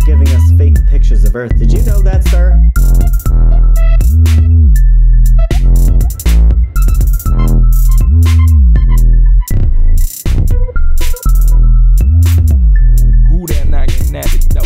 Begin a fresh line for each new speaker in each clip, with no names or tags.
giving us fake pictures of Earth. Did you know that, sir?
Who that knocking at the door?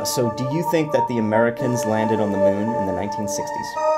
So do you think that the Americans landed on the moon in the 1960s?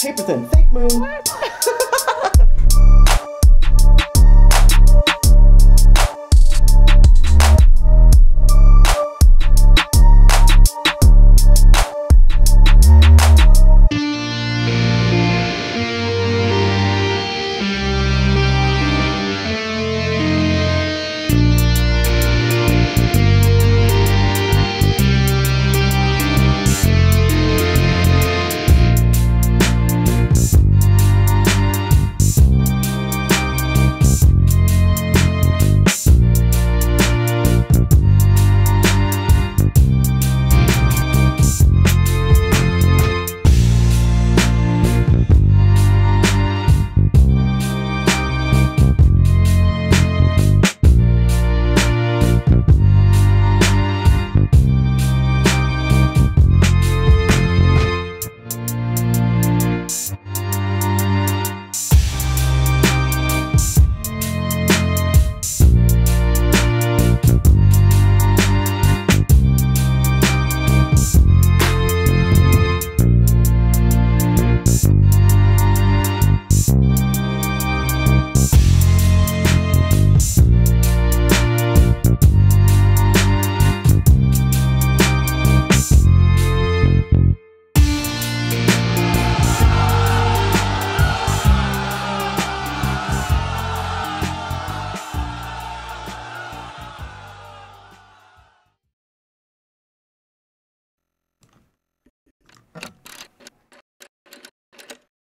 paper thin, fake moon.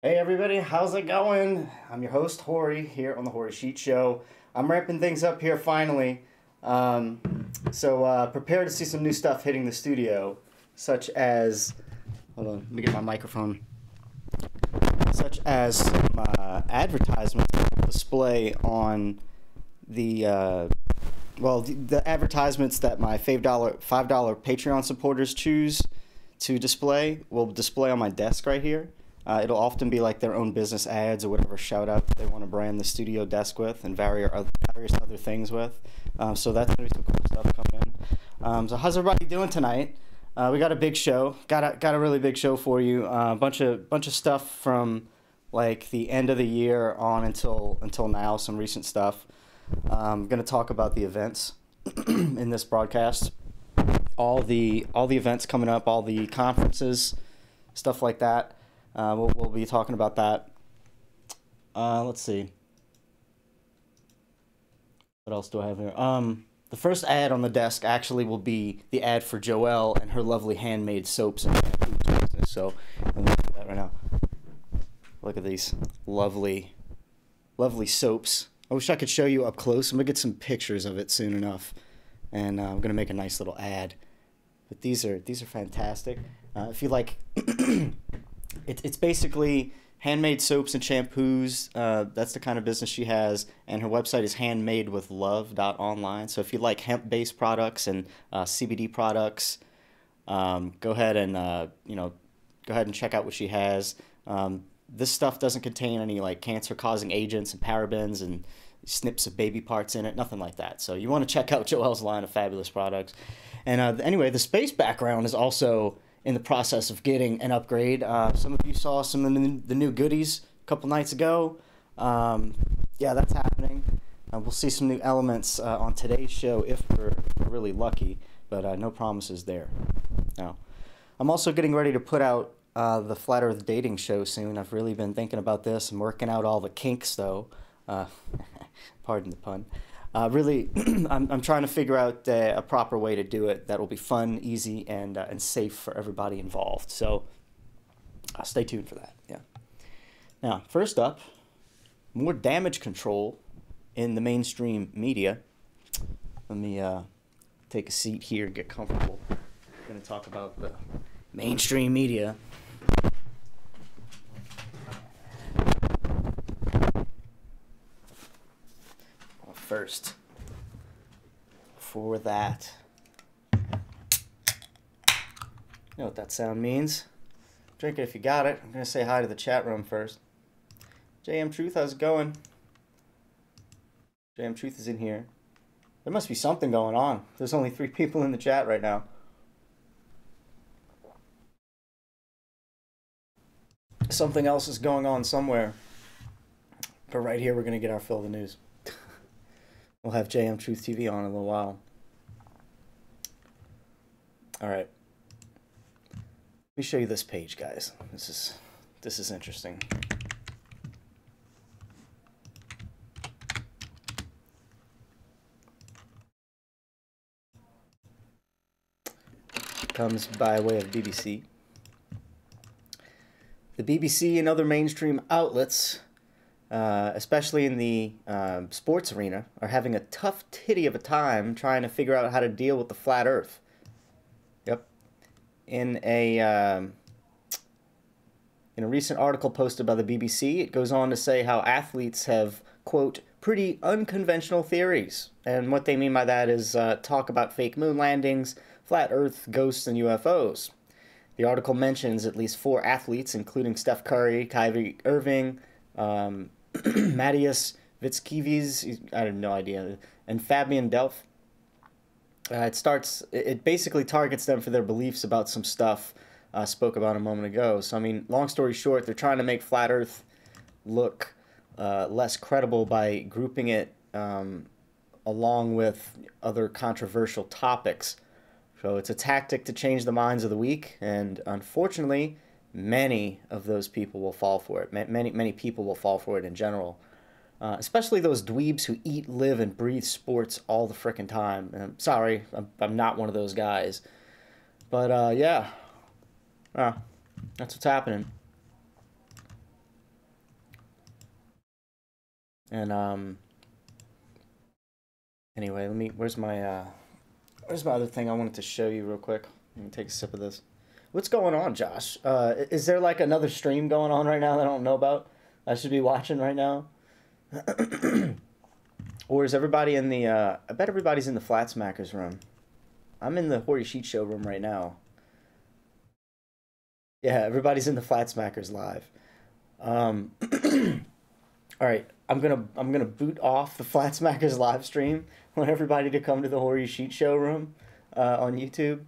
Hey everybody, how's it going? I'm your host, Hori, here on the Hori Sheet Show. I'm ramping things up here finally. So prepare to see some new stuff hitting the studio, such as, hold on, let me get my microphone, such as some advertisements display on the, the advertisements that my $5 Patreon supporters choose to display will display on my desk right here. It'll often be like their own business ads or whatever shout out they want to brand the studio desk with and various other things with. So that's going to be some cool stuff coming in. So how's everybody doing tonight? We got a big show. Got a really big show for you. A bunch of stuff from like the end of the year on until now. Some recent stuff. I'm going to talk about the events in this broadcast. All the events coming up, all the conferences, stuff like that. We'll be talking about that. Let's see. What else do I have here? The first ad on the desk actually will be the ad for Joelle and her lovely handmade soaps and shampoos business. So we'll do that right now. Look at these lovely soaps. I wish I could show you up close. I'm gonna get some pictures of it soon enough, and I'm gonna make a nice little ad. But these are fantastic. If you like. It's basically handmade soaps and shampoos. That's the kind of business she has, and her website is handmadewithlove.online. So if you like hemp-based products and CBD products, go ahead and check out what she has. This stuff doesn't contain any like cancer-causing agents and parabens and snips of baby parts in it, nothing like that. So you want to check out Joelle's line of fabulous products. And anyway, the space background is also in the process of getting an upgrade. Some of you saw some of the new goodies a couple nights ago. Yeah, that's happening. We'll see some new elements on today's show if we're really lucky, but no promises there. Now, I'm also getting ready to put out the Flat Earth Dating Show soon. I've really been thinking about this. I'm working out all the kinks, though. Pardon the pun. Really, I'm trying to figure out a proper way to do it that will be fun, easy, and safe for everybody involved. So stay tuned for that. Yeah. Now, first up, more damage control in the mainstream media. Let me take a seat here and get comfortable. I'm going to talk about the mainstream media. First, for that, you know what that sound means. Drink it if you got it. I'm going to say hi to the chat room first. JME Truth, how's it going? JME Truth is in here. There must be something going on. There's only 3 people in the chat right now. something else is going on somewhere. But right here, we're going to get our fill of the news. We'll have JM Truth TV on in a little while. All right. Let me show you this page, guys. This is interesting. Comes by way of BBC. The BBC and other mainstream outlets, especially in the sports arena, are having a tough titty of a time trying to figure out how to deal with the flat Earth. Yep. In a recent article posted by the BBC, it goes on to say how athletes have, quote, pretty unconventional theories. And what they mean by that is talk about fake moon landings, flat Earth, ghosts, and UFOs. The article mentions at least 4 athletes, including Steph Curry, Kyrie Irving, Matthias Vitskivis, I have no idea, and Fabian Delph. It basically targets them for their beliefs about some stuff I spoke about a moment ago. So, I mean, long story short, they're trying to make flat Earth look less credible by grouping it along with other controversial topics. So it's a tactic to change the minds of the weak, and unfortunately, many of those people will fall for it. Many people will fall for it in general, especially those dweebs who eat, live, and breathe sports all the frickin' time. And I'm sorry, I'm not one of those guys, but yeah, that's what's happening. And anyway, where's my other thing I wanted to show you real quick? Let me take a sip of this. What's going on, Josh? Is there like another stream going on right now that I don't know about? I should be watching right now? Or is everybody in the, I bet everybody's in the Flat Smackers room. I'm in the Hoary Sheet Show room right now. Yeah, everybody's in the Flat Smackers live. All right, I'm gonna boot off the Flat Smackers live stream. I want everybody to come to the Hoary Sheet Show room on YouTube,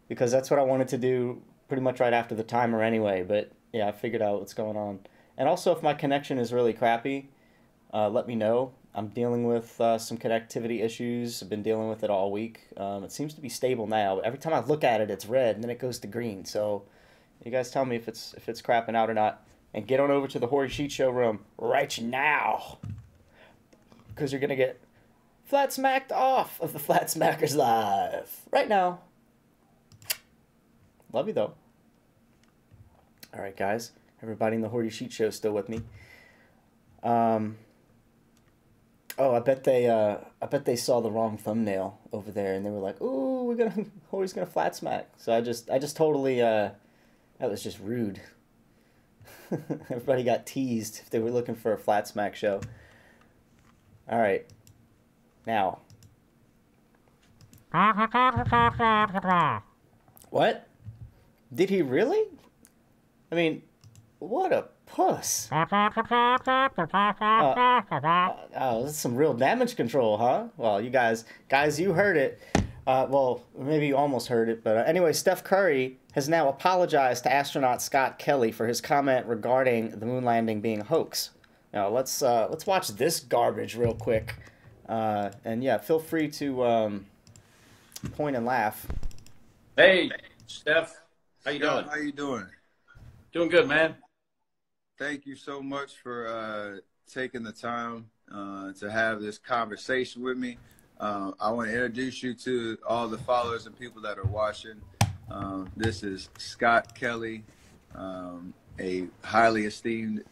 because that's what I wanted to do pretty much right after the timer anyway. But yeah, I figured out what's going on. And also, if my connection is really crappy, let me know. I'm dealing with some connectivity issues. I've been dealing with it all week. It seems to be stable now. Every time I look at it, it's red, and then it goes to green. So you guys tell me if it's crapping out or not. And get on over to the Hoary Sheet Show room right now, because you're going to get flat smacked off of the Flat Smackers live right now. Love you, though. All right, guys. Everybody in the Hoary Sheet Show still with me. Oh, I bet they saw the wrong thumbnail over there, and they were like, "Ooh, Hoary's gonna flat smack." So I just totally that was just rude. Everybody got teased if they were looking for a flat smack show. All right, now. What? Did he really? I mean, what a puss. Oh, that's some real damage control, huh? Well, you guys, you heard it. Well, maybe you almost heard it, but anyway, Steph Curry has now apologized to astronaut Scott Kelly for his comment regarding the moon landing being a hoax. Now, let's watch this garbage real quick, and yeah, feel free to point and laugh.
Hey, Steph, how you doing?
How you doing?
Doing good, man.
Thank you so much for taking the time to have this conversation with me. I want to introduce you to all the followers and people that are watching. This is Scott Kelly, a highly esteemed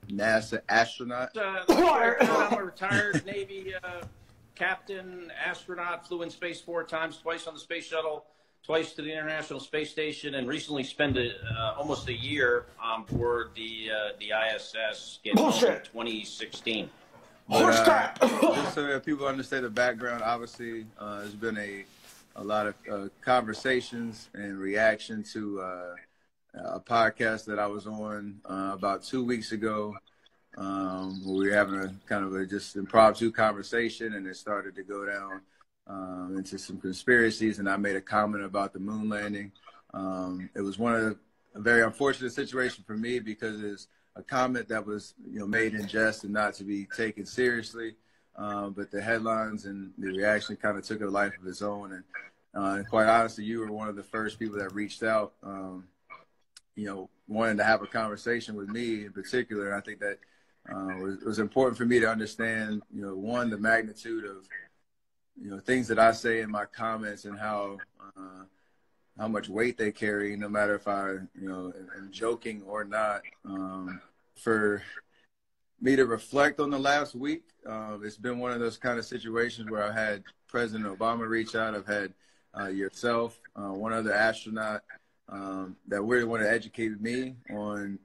NASA astronaut.
I'm a retired Navy captain, astronaut, flew in space 4 times, twice on the space shuttle, twice to the International Space Station, and recently spent almost a year on board the ISS getting home in 2016.
But, just so that people understand the background, obviously, there's been a lot of conversations and reaction to a podcast that I was on about 2 weeks ago, where we were having a kind of a just impromptu conversation, and it started to go down into some conspiracies, and I made a comment about the moon landing. It was one of a very unfortunate situation for me because it's a comment that was, made in jest and not to be taken seriously. But the headlines and the reaction kind of took a life of its own. And quite honestly, you were one of the first people that reached out, wanting to have a conversation with me in particular. And I think that it was important for me to understand, one, the magnitude of, things that I say in my comments and how much weight they carry, no matter if I, am joking or not. For me to reflect on the last week, it's been one of those kind of situations where I've had President Obama reach out. I've had yourself, one other astronaut that really want to educate me on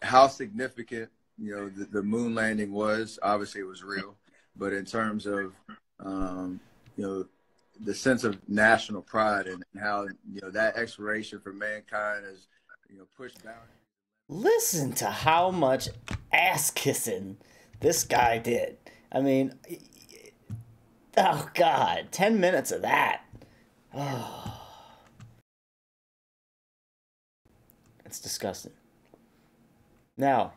how significant, the moon landing was. Obviously, it was real, but in terms of, the sense of national pride and how, that exploration for mankind has, pushed boundaries.
Listen to how much ass kissing this guy did. I mean, oh God, 10 minutes of that. Oh. It's disgusting. Now,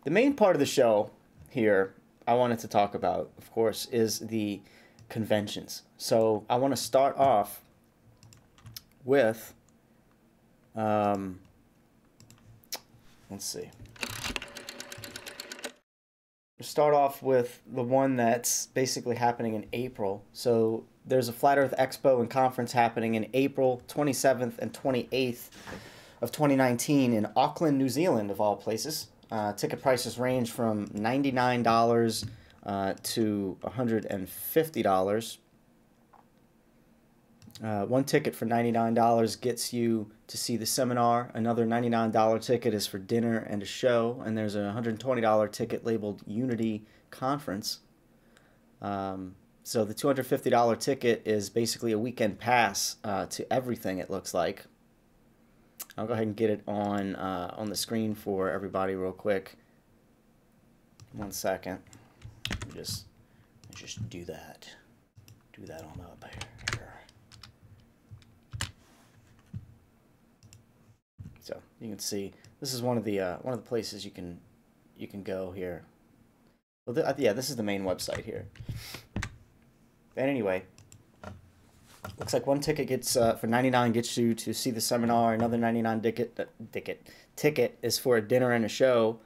the main part of the show here I wanted to talk about, of course, is the conventions. So I want to start off with, let's see. Start off with the one that's basically happening in April. So there's a Flat Earth Expo and conference happening in April 27th and 28th of 2019 in Auckland, New Zealand, of all places. Ticket prices range from $99 to $150. One ticket for $99 gets you to see the seminar. Another $99 ticket is for dinner and a show. And there's a $120 ticket labeled Unity Conference. So the $250 ticket is basically a weekend pass to everything, it looks like. I'll go ahead and get it on the screen for everybody real quick. 1 second. Just do that. Do that on up here. So you can see this is one of the places you can go here. Well, yeah, this is the main website here. And anyway, looks like one ticket gets for $99 gets you to see the seminar. Another $99 ticket is for a dinner and a show.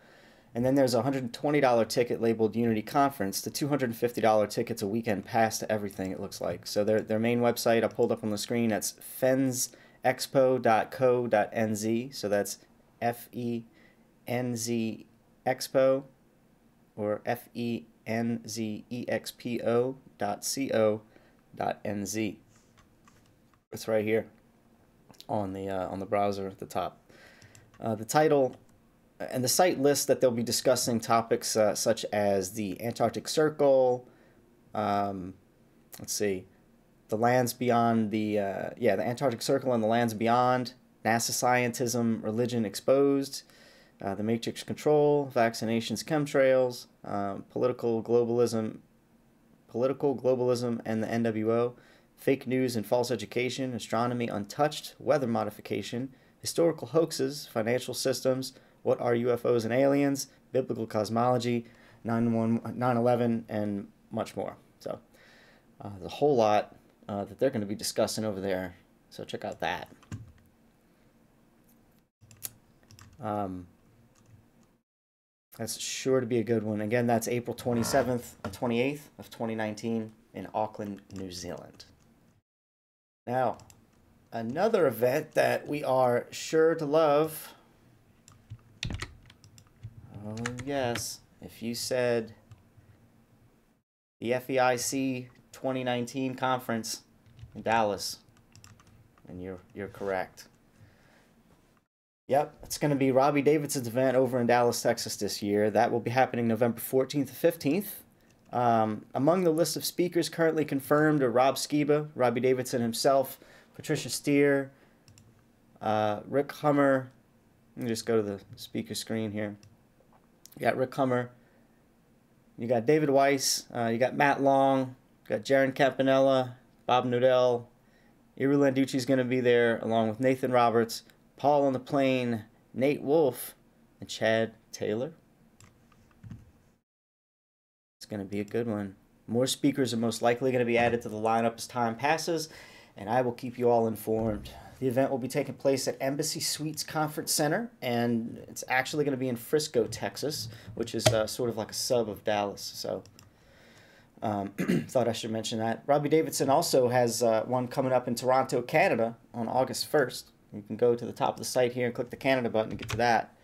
And then there's a $120 ticket labeled Unity Conference. The $250 ticket's a weekend pass to everything, it looks like. So their main website, I pulled up on the screen, that's fenzexpo.co.nz. So that's F-E-N-Z Expo or FENZEXPO.co.nz. It's right here on the browser at the top. The title and the site lists that they'll be discussing topics such as the Antarctic Circle. Let's see, the lands beyond the Antarctic Circle and the lands beyond. NASA scientism, religion exposed. The Matrix control, vaccinations, chemtrails, political globalism, and the NWO. Fake news and false education, astronomy untouched, weather modification, historical hoaxes, financial systems, what are UFOs and aliens, biblical cosmology, 9/11, and much more. So there's a whole lot that they're going to be discussing over there. So check out that. That's sure to be a good one. Again, that's April 27th and 28th of 2019 in Auckland, New Zealand. Now, another event that we are sure to love. Oh, yes. If you said the FEIC 2019 conference in Dallas, and you're correct. Yep, it's going to be Robbie Davidson's event over in Dallas, Texas this year. That will be happening November 14th to 15th. Among the list of speakers currently confirmed are Rob Skiba, Robbie Davidson himself, Patricia Steer, Rick Hummer. Let me just go to the speaker screen here. You got Rick Hummer. You got David Weiss. You got Matt Long. You got Jaron Campanella, Bob Nudell. Iru Landucci's going to be there, along with Nathan Roberts, Paul on the Plane, Nate Wolf, and Chad Taylor. It's going to be a good one. More speakers are most likely going to be added to the lineup as time passes, and I will keep you all informed. The event will be taking place at Embassy Suites Conference Center, and it's actually going to be in Frisco, Texas, which is sort of like a sub of Dallas. So thought I should mention that. Robbie Davidson also has one coming up in Toronto, Canada on August 1st. You can go to the top of the site here and click the Canada button to get to that.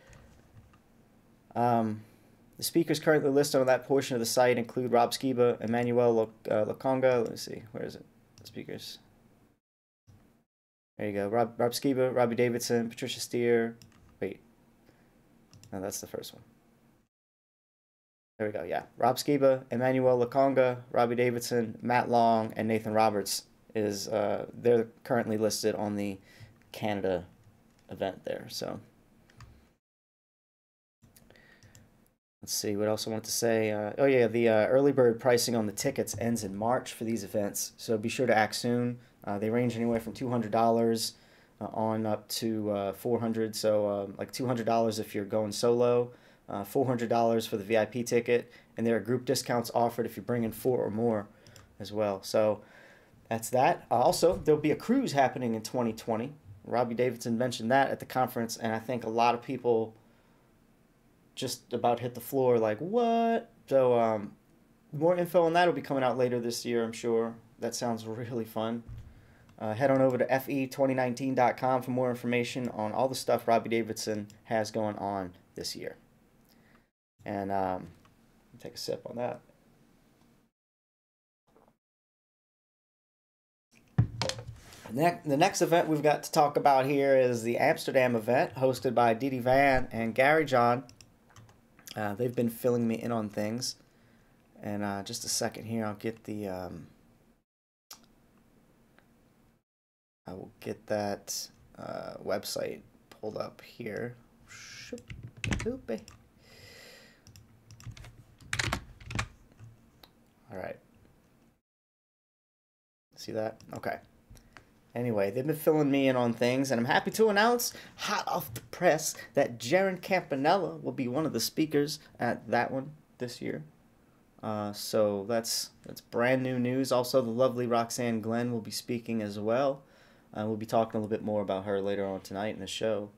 The speakers currently listed on that portion of the site include Rob Skiba, Emmanuel Lokonga. Let me see. Where is it? The speakers. There you go. Rob Skiba, Robbie Davidson, Patricia Steer. Wait. No, that's the first one. There we go. Yeah. Rob Skiba, Emmanuel Lokonga, Robbie Davidson, Matt Long, and Nathan Roberts is they're currently listed on the Canada event there. So let's see what else I want to say. Oh yeah, the early bird pricing on the tickets ends in March for these events, so be sure to act soon. They range anywhere from $200 on up to $400. So like $200 if you're going solo, $400 for the VIP ticket, and there are group discounts offered if you bring in 4 or more as well. So that's that. Also, there'll be a cruise happening in 2020. Robbie Davidson mentioned that at the conference, and I think a lot of people just about hit the floor like, what? So more info on that will be coming out later this year, I'm sure. That sounds really fun. Head on over to fe2019.com for more information on all the stuff Robbie Davidson has going on this year. And take a sip on that. The next event we've got to talk about here is the Amsterdam event hosted by Didi Van and Gary John. They've been filling me in on things. And just a second here, I'll get the... I will get that website pulled up here. All right. See that? Okay. Anyway, they've been filling me in on things, and I'm happy to announce, hot off the press, that Jaron Campanella will be one of the speakers at that one this year. So that's brand new news. Also, the lovely Roxanne Glenn will be speaking as well. We'll be talking a little bit more about her later on tonight in the show.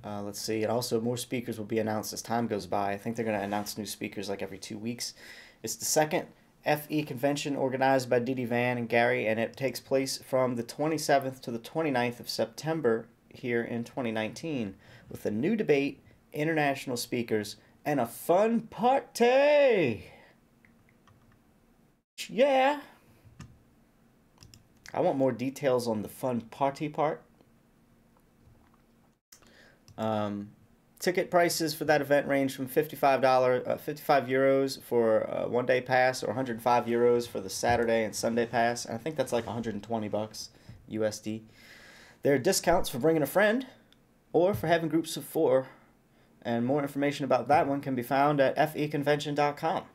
Let's see. And also, more speakers will be announced as time goes by. I think they're going to announce new speakers like every 2 weeks. It's the second FE convention organized by Didi Van and Gary, and it takes place from the 27th to the 29th of September here in 2019 with a new debate, international speakers, and a fun party. Yeah. I want more details on the fun party part. Ticket prices for that event range from $55 €55 for a one-day pass, or 105 euros for the Saturday and Sunday pass. And I think that's like 120 bucks USD. There are discounts for bringing a friend or for having groups of 4. And more information about that one can be found at feconvention.com.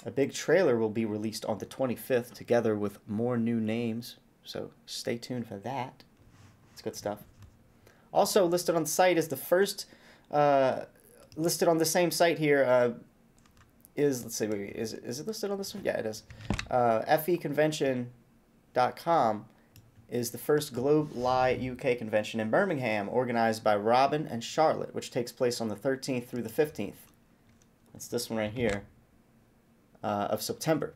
A big trailer will be released on the 25th together with more new names, so stay tuned for that. It's good stuff. Also listed on the site is the first, listed on the same site here is, let's see, is it listed on this one? Yeah, it is. feconvention.com is the first Globe Lie UK convention in Birmingham, organized by Robin and Charlotte, which takes place on the 13th through the 15th. That's this one right here. Of September.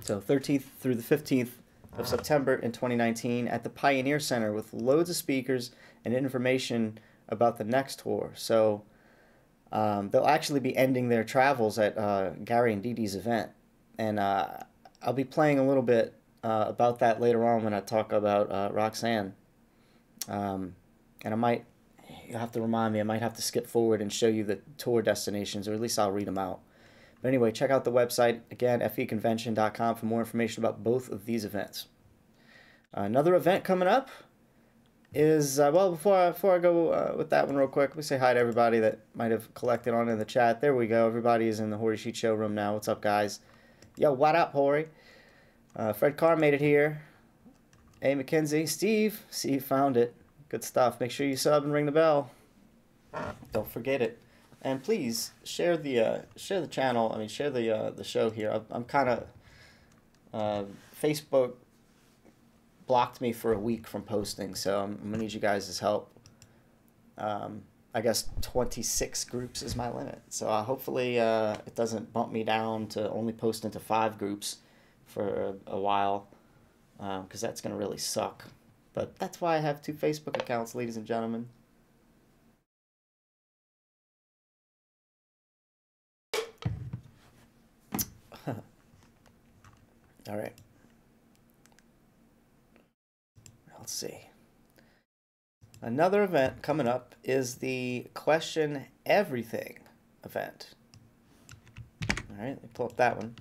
So 13th through the 15th of September in 2019 at the Pioneer Center with loads of speakers and information about the next tour. So they'll actually be ending their travels at Gary and Didi's event. And I'll be playing a little bit about that later on when I talk about Roxanne. And I might, you'll have to remind me, I might have to skip forward and show you the tour destinations, or at least I'll read them out. But anyway, check out the website, again, feconvention.com, for more information about both of these events. Another event coming up is, well, before I go with that one real quick, let me say hi to everybody that might have collected on in the chat. There we go. Everybody is in the Hori Sheet Show room now. What's up, guys? Yo, what up, Hori? Fred Carr made it here. Hey, Mackenzie. Steve. See, you found it. Good stuff. Make sure you sub and ring the bell. Don't forget it. And please share the channel. I mean, share the show here. I'm kind of Facebook blocked me for a week from posting, so I'm gonna need you guys' help. I guess 26 groups is my limit, so hopefully it doesn't bump me down to only post into 5 groups for a while, because that's gonna really suck. But that's why I have 2 Facebook accounts, ladies and gentlemen. All right. Let's see. Another event coming up is the Question Everything event. All right, let me pull up that one.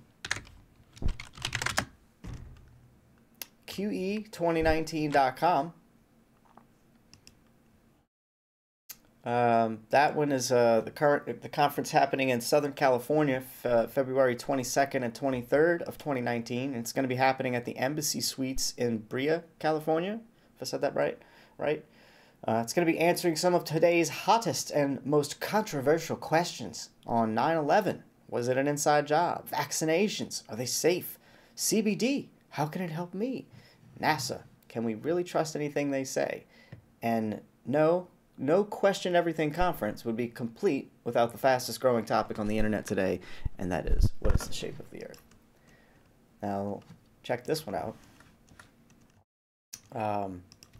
QE2019.com. That one is the conference happening in Southern California, February 22nd and 23rd of 2019. It's going to be happening at the Embassy Suites in Brea, California. If I said that right, it's going to be answering some of today's hottest and most controversial questions on 9/11. Was it an inside job? Vaccinations, are they safe? CBD, how can it help me? NASA, can we really trust anything they say? And no Question Everything conference would be complete without the fastest growing topic on the internet today, and that is, what is the shape of the Earth? Now, check this one out.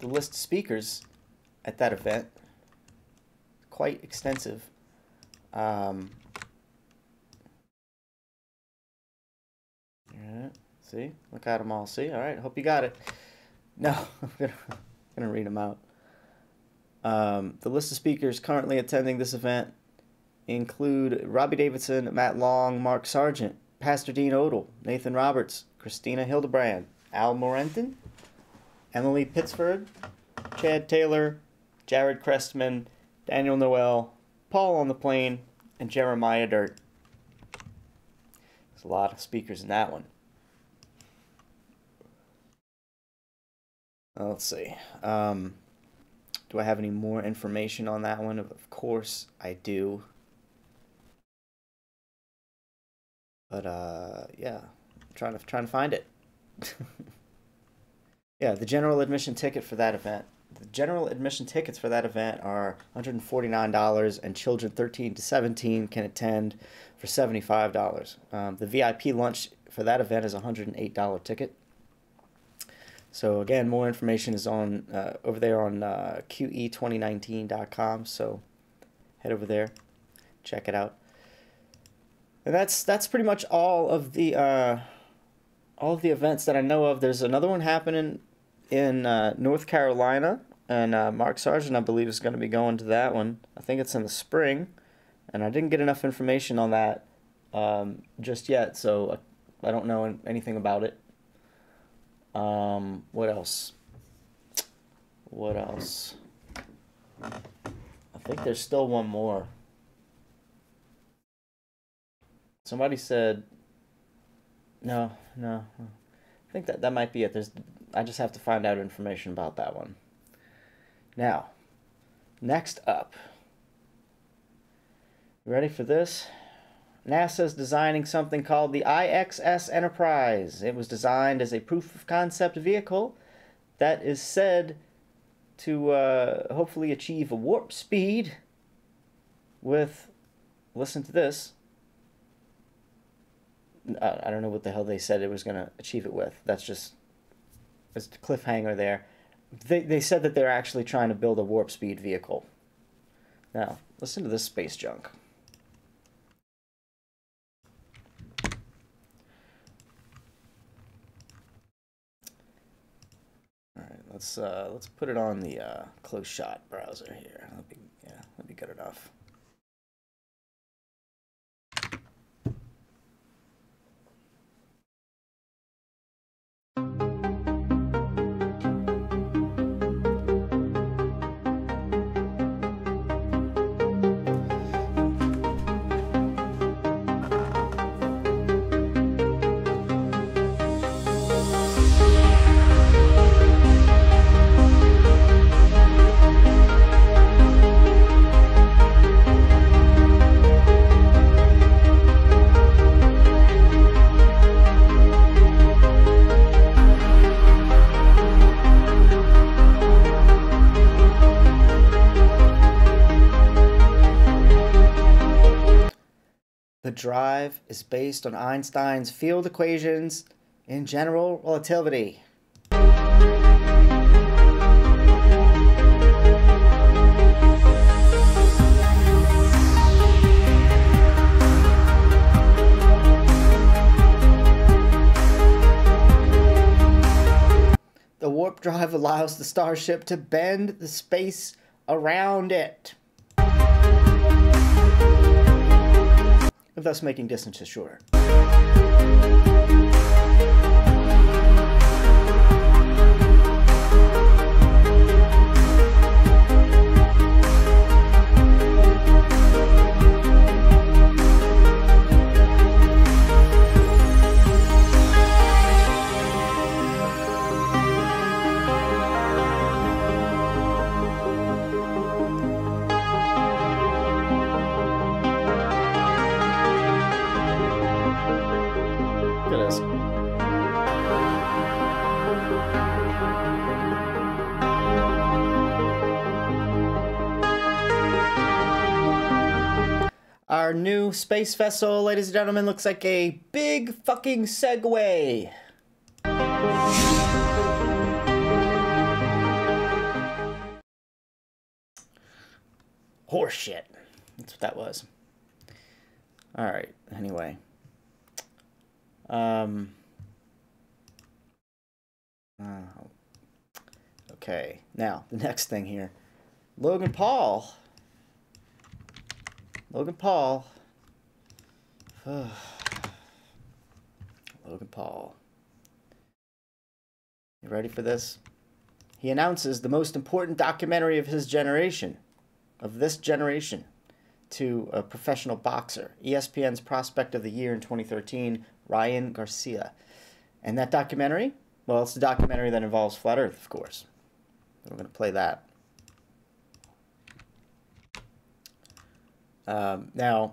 The list of speakers at that event, quite extensive. Yeah, see? Look at them all. See? All right, hope you got it. No, I'm gonna read them out. The list of speakers currently attending this event include Robbie Davidson, Matt Long, Mark Sargent, Pastor Dean Odell, Nathan Roberts, Christina Hildebrand, Al Morenton, Emily Pittsford, Chad Taylor, Jared Crestman, Daniel Noel, Paul on the Plane, and Jeremiah Dirt. There's a lot of speakers in that one. Let's see. Do I have any more information on that one? Of course I do. But yeah, I'm trying to find it. Yeah, the general admission ticket for that event. The general admission tickets for that event are $149, and children 13 to 17 can attend for $75. The VIP lunch for that event is a $108 ticket. So again, more information is on over there on QE2019.com. So head over there, check it out. And that's pretty much all of the events that I know of. There's another one happening in North Carolina, and Mark Sargent, I believe, is going to be going to that one. I think it's in the spring, and I didn't get enough information on that just yet, so I don't know anything about it. What else? I think there's still one more. Somebody said, no. I think that might be it. I just have to find out information about that one. Now, next up. You ready for this? NASA's designing something called the IXS Enterprise. It was designed as a proof of concept vehicle that is said to hopefully achieve a warp speed with, listen to this, I don't know what the hell they said it was going to achieve it with. That's just, there's a cliffhanger there. They said that they're actually trying to build a warp speed vehicle. Now, listen to this space junk. Let's put it on the close shot browser here. That'd be good enough. drive is based on Einstein's field equations in general relativity. The warp drive allows the starship to bend the space around it, thus making distances shorter. Our new space vessel, ladies and gentlemen, looks like a big fucking Segway. Horseshit. That's what that was. Alright, anyway. Okay, now, the next thing here. Logan Paul. Logan Paul. You ready for this? He announces the most important documentary of his generation, of this generation, to a professional boxer, ESPN's Prospect of the Year in 2013, Ryan Garcia. And that documentary, well, it's a documentary that involves Flat Earth, of course. We're going to play that. Now,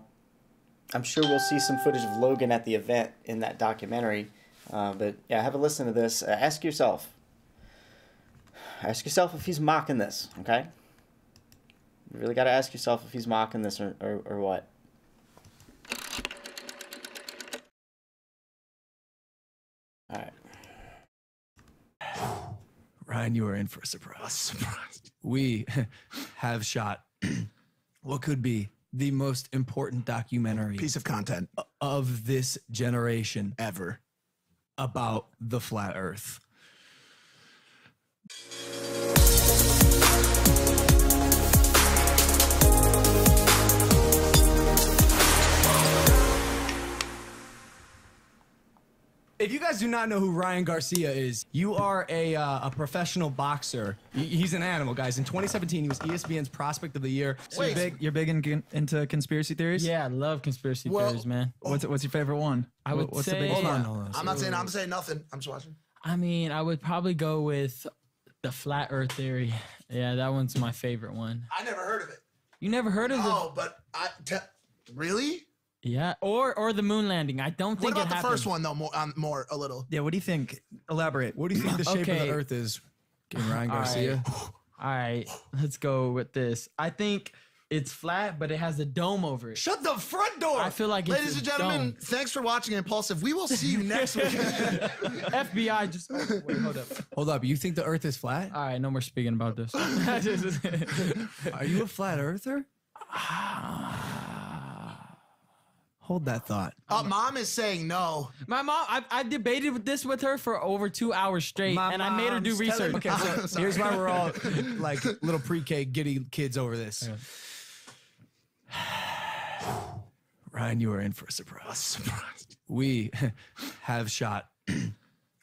I'm sure we'll see some footage of Logan at the event in that documentary. But yeah, have a listen to this. Ask yourself if he's mocking this, okay? You really got to ask yourself if he's mocking this or what. All right.
Ryan, you are in for a surprise. We have shot what could be the most important documentary
piece of content
of this generation
ever
about the flat Earth. If you guys do not know who Ryan Garcia is, you are a professional boxer. He's an animal, guys. In 2017, he was ESPN's Prospect of the Year.
So you're big into conspiracy theories?
Yeah, I love conspiracy theories, man.
What's your favorite one?
What's
the
say,
biggest one?
I'm saying nothing. I'm just watching.
I mean, I would probably go with the flat Earth theory. Yeah, that one's my favorite one.
I never heard of it.
You never heard of it?
No, but really?
Yeah, or the moon landing. I don't think
What
it
about the
happened.
first one though? More a little.
Yeah, what do you think? Elaborate.
What do you think the shape of
Okay.
the Earth is? Getting Ryan Garcia.
All right, let's go with this. I think it's flat, but it has a dome over it.
Shut the front door.
I feel like it's
Ladies
a
and gentlemen,
dome.
thanks for watching Impulsive. We will see you next week.
FBI just wait, hold up.
Hold up. You think the Earth is flat?
All right, no more speaking about this.
Are you a flat earther? Hold that thought.
Mom is saying no.
My mom, I debated this with her for over 2 hours straight, and I made her do research.
Okay, so here's why we're all like little pre-K giddy kids over this. Ryan, you are in for a surprise. We have shot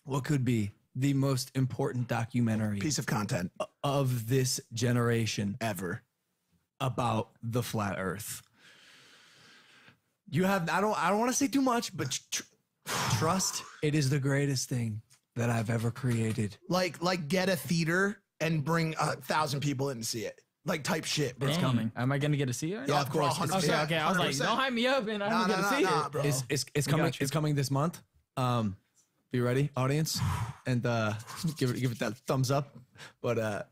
what could be the most important documentary
Piece of content
of this generation
ever
about the flat Earth. You have, I don't want to say too much, but trust, it is the greatest thing that I've ever created.
Like get a theater and bring 1,000 people in to see it. Like type shit, bro.
It's coming. Am I gonna get to see her?
Yeah, of course. 100%.
Okay. I was like,
100%.
don't hype me up, and I'm gonna get to see it.
Bro.
It's coming. It's coming this month. Be ready, audience, and give it that thumbs up. But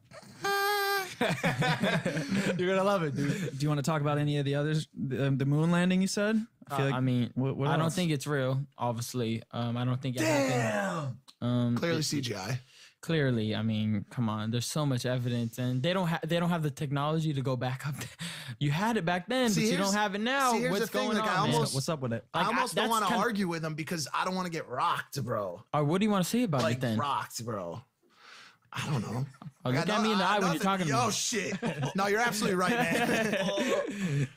You're gonna love it, dude.
Do you want to talk about any of the others? The moon landing, you said?
I mean,
what
I don't
else?
think it's real. Obviously, I don't think it happened.
Clearly CGI.
Clearly, I mean, come on. There's so much evidence, and they don't have the technology to go back up. You had it back then, but you don't have it now.
See, here's
What's
the thing,
going
like,
on? Man?
What's up with it?
I almost don't
that's
want to
kinda-
argue with him because I don't want to get rocked, bro.
Or what do you want to say about
Like
it then?
rocked, bro. I don't know.
Oh, look at me in the eye when you're talking to me.
Oh shit! No, you're absolutely right, man.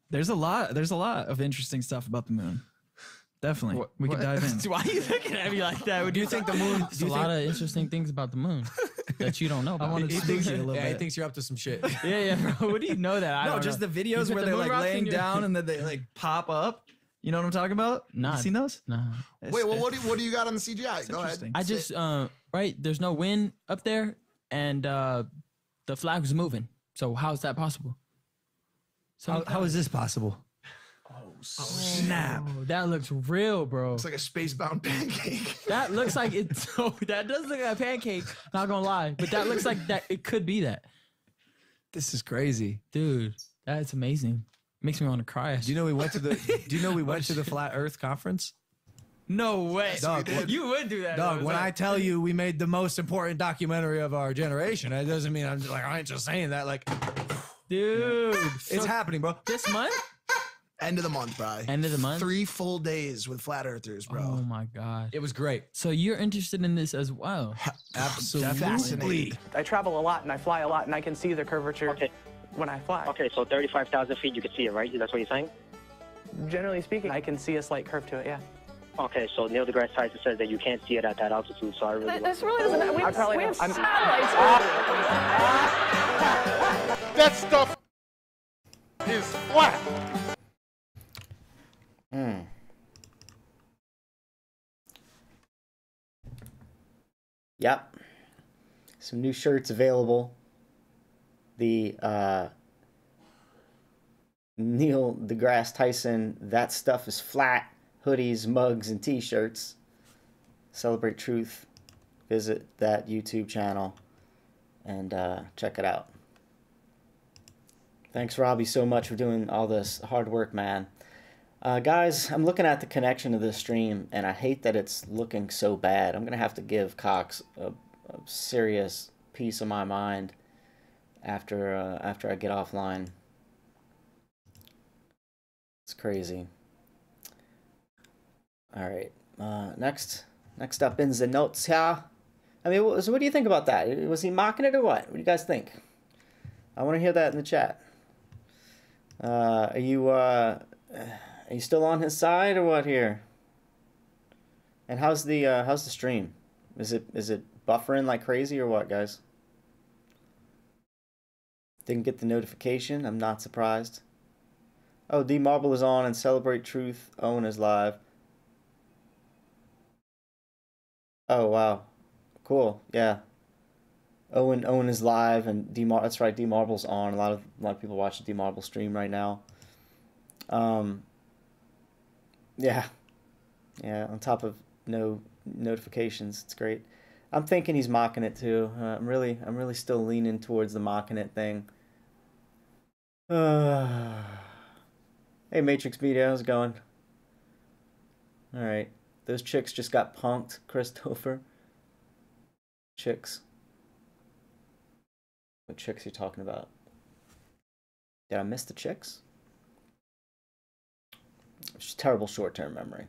There's a lot of interesting stuff about the moon. Definitely. We could dive in.
Why are you looking at me like that? Do you think the moon? There's a lot of interesting things about the moon that you don't know about.
I want to spook you a little
Yeah, he
bit.
thinks you're up to some shit.
Yeah, bro. What do you know that? I
No,
don't
just
know.
the
You
videos
put
where
the
they're
moon
like
rocks in
laying
your-
down and then they like pop up. You know what I'm talking about?
Nah.
You seen those?
Nah.
Wait, well, what do you got on the CGI? Go ahead.
interesting.
I just right. There's no wind up there, and the flag was moving. So how is that possible? So
How is this possible?
Snap.
Oh, that looks real, bro.
It's like a space-bound pancake.
That looks like it's. Oh, that does look like a pancake. Not gonna lie, but that looks like that. It could be that,
This is crazy.
dude. That's amazing. Makes me want to cry.
Do you know we went to the? Do you know we went to the Flat Earth conference?
No way.
Dog,
You would do that.
Dog,
though.
when I tell you we made the most important documentary of our generation, that doesn't mean I'm just like I ain't just saying that. Like
dude,
it's happening, bro.
this month.
End of the month, bro.
End of the month?
3 full days with flat earthers, bro.
Oh my god.
It was great.
So you're interested in this as well?
Absolutely.
Fascinating.
I travel a lot and I fly a lot and I can see the curvature when I fly.
Okay, so 35,000 feet, you can see it, right? That's what you're saying?
Generally speaking, I can see a slight curve to it, yeah.
Okay, so Neil deGrasse Tyson says that you can't see it at that altitude, so I really...
This really doesn't matter. We have satellites.
That stuff is flat.
Yep. Some new shirts available. The Neil deGrasse Tyson, That Stuff is Flat hoodies, mugs, and t-shirts. Celebrate Truth. Visit that YouTube channel and check it out. Thanks, Robbie, so much for doing all this hard work, man. Guys, I'm looking at the connection of this stream, and I hate that it's looking so bad. I'm going to have to give Cox a serious piece of my mind after I get offline. It's crazy. All right. Next up in the notes here. I mean, so what do you think about that? Was he mocking it or what? What do you guys think? I want to hear that in the chat. Are you still on his side or what here? And how's the stream? Is it buffering like crazy or what, guys? Didn't get the notification. I'm not surprised. Oh, D Marble is on and Celebrate Truth. Owen is live. Oh wow, cool. Yeah. Owen is live and that's right. D Marble's on. A lot of people watching D Marble stream right now. Yeah. On top of no notifications, it's great. I'm thinking he's mocking it too. I'm really still leaning towards the mocking it thing. Hey, Matrix Media, how's it going? All right, those chicks just got punked, Christopher. Chicks. What chicks are you talking about? Did I miss the chicks? It's terrible short-term memory.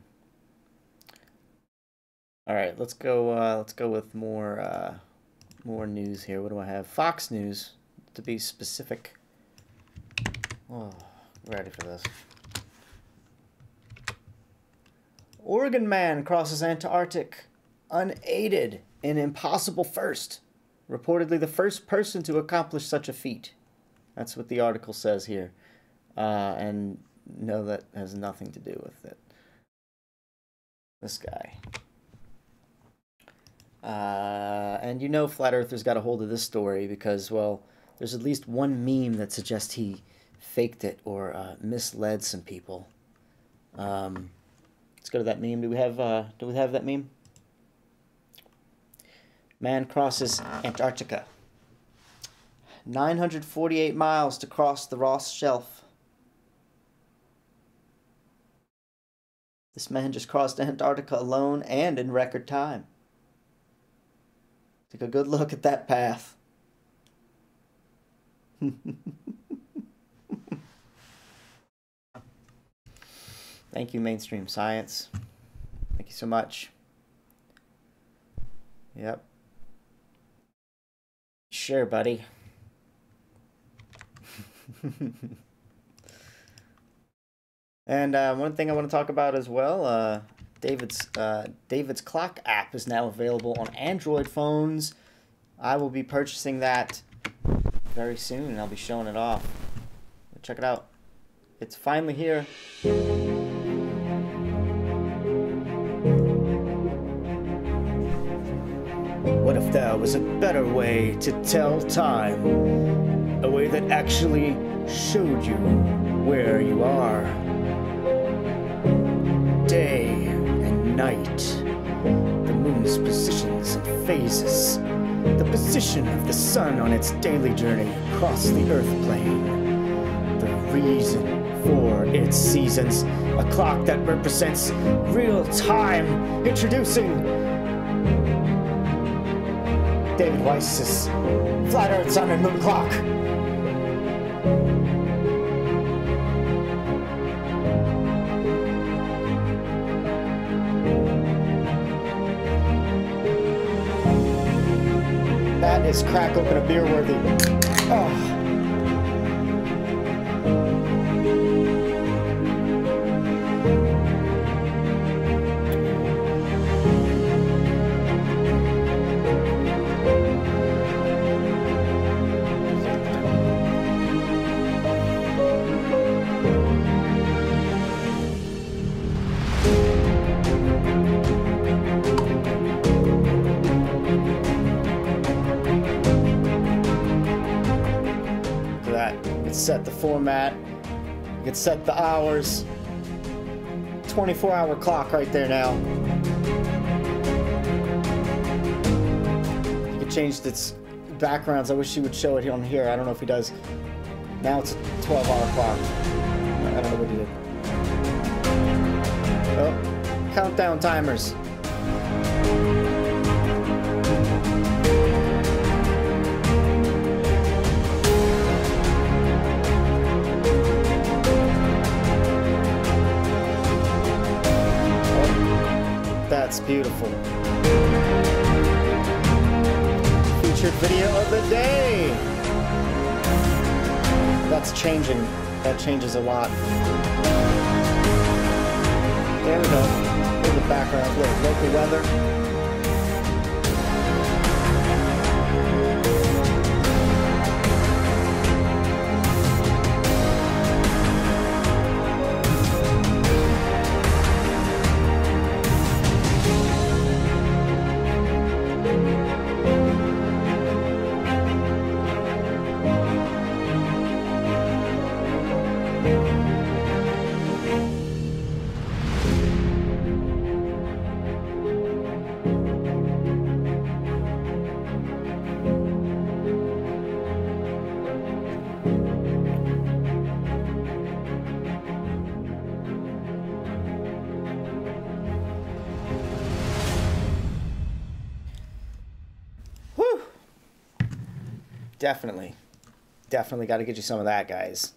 All right, let's go with more news here. What do I have? Fox News, to be specific. Oh, ready for this. Oregon man crosses Antarctic unaided in impossible first. Reportedly the first person to accomplish such a feat. That's what the article says here. And no, that has nothing to do with it. This guy. And you know Flat Earthers got a hold of this story because, well, there's at least one meme that suggests he faked it or misled some people. Let's go to that meme. Do we have that meme? Man crosses Antarctica. 948 miles to cross the Ross Shelf. This man just crossed Antarctica alone and in record time. Take a good look at that path. Thank you, Mainstream Science. Thank you so much. Yep. Sure, buddy. And one thing I want to talk about as well, David's Clock app is now available on Android phones. I will be purchasing that very soon, and I'll be showing it off. Check it out. It's finally here. What if there was a better way to tell time? A way that actually showed you where you are. Day and night. The moon's positions and phases. The position of the sun on its daily journey across the Earth plane. The reason for its seasons. A clock that represents real time. Introducing David Weiss's Flat Earth Sun and Moon Clock. That is crack open a beer worthy. Oh. Set the format, you can set the hours. 24-hour clock right there now. You can change its backgrounds. I wish he would show it on here. I don't know if he does. Now it's a 12-hour clock. I don't know what he did. Oh, countdown timers. That's beautiful. Featured video of the day. That's changing. That changes a lot. There we go. Here's the background. Look, local weather. Definitely got to get you some of that, guys.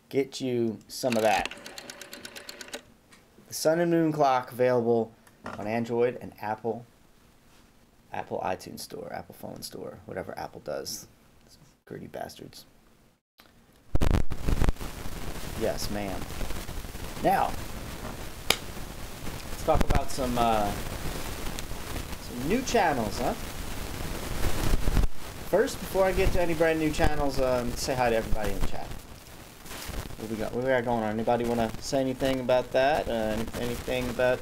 Get you some of that. The Sun and Moon Clock available on Android and Apple iTunes Store, Apple Phone Store, whatever Apple does. Greedy bastards. Yes, ma'am. Now, let's talk about some new channels, huh? First, before I get to any brand new channels, say hi to everybody in the chat. What we got going on? Anybody want to say anything about that? Anything about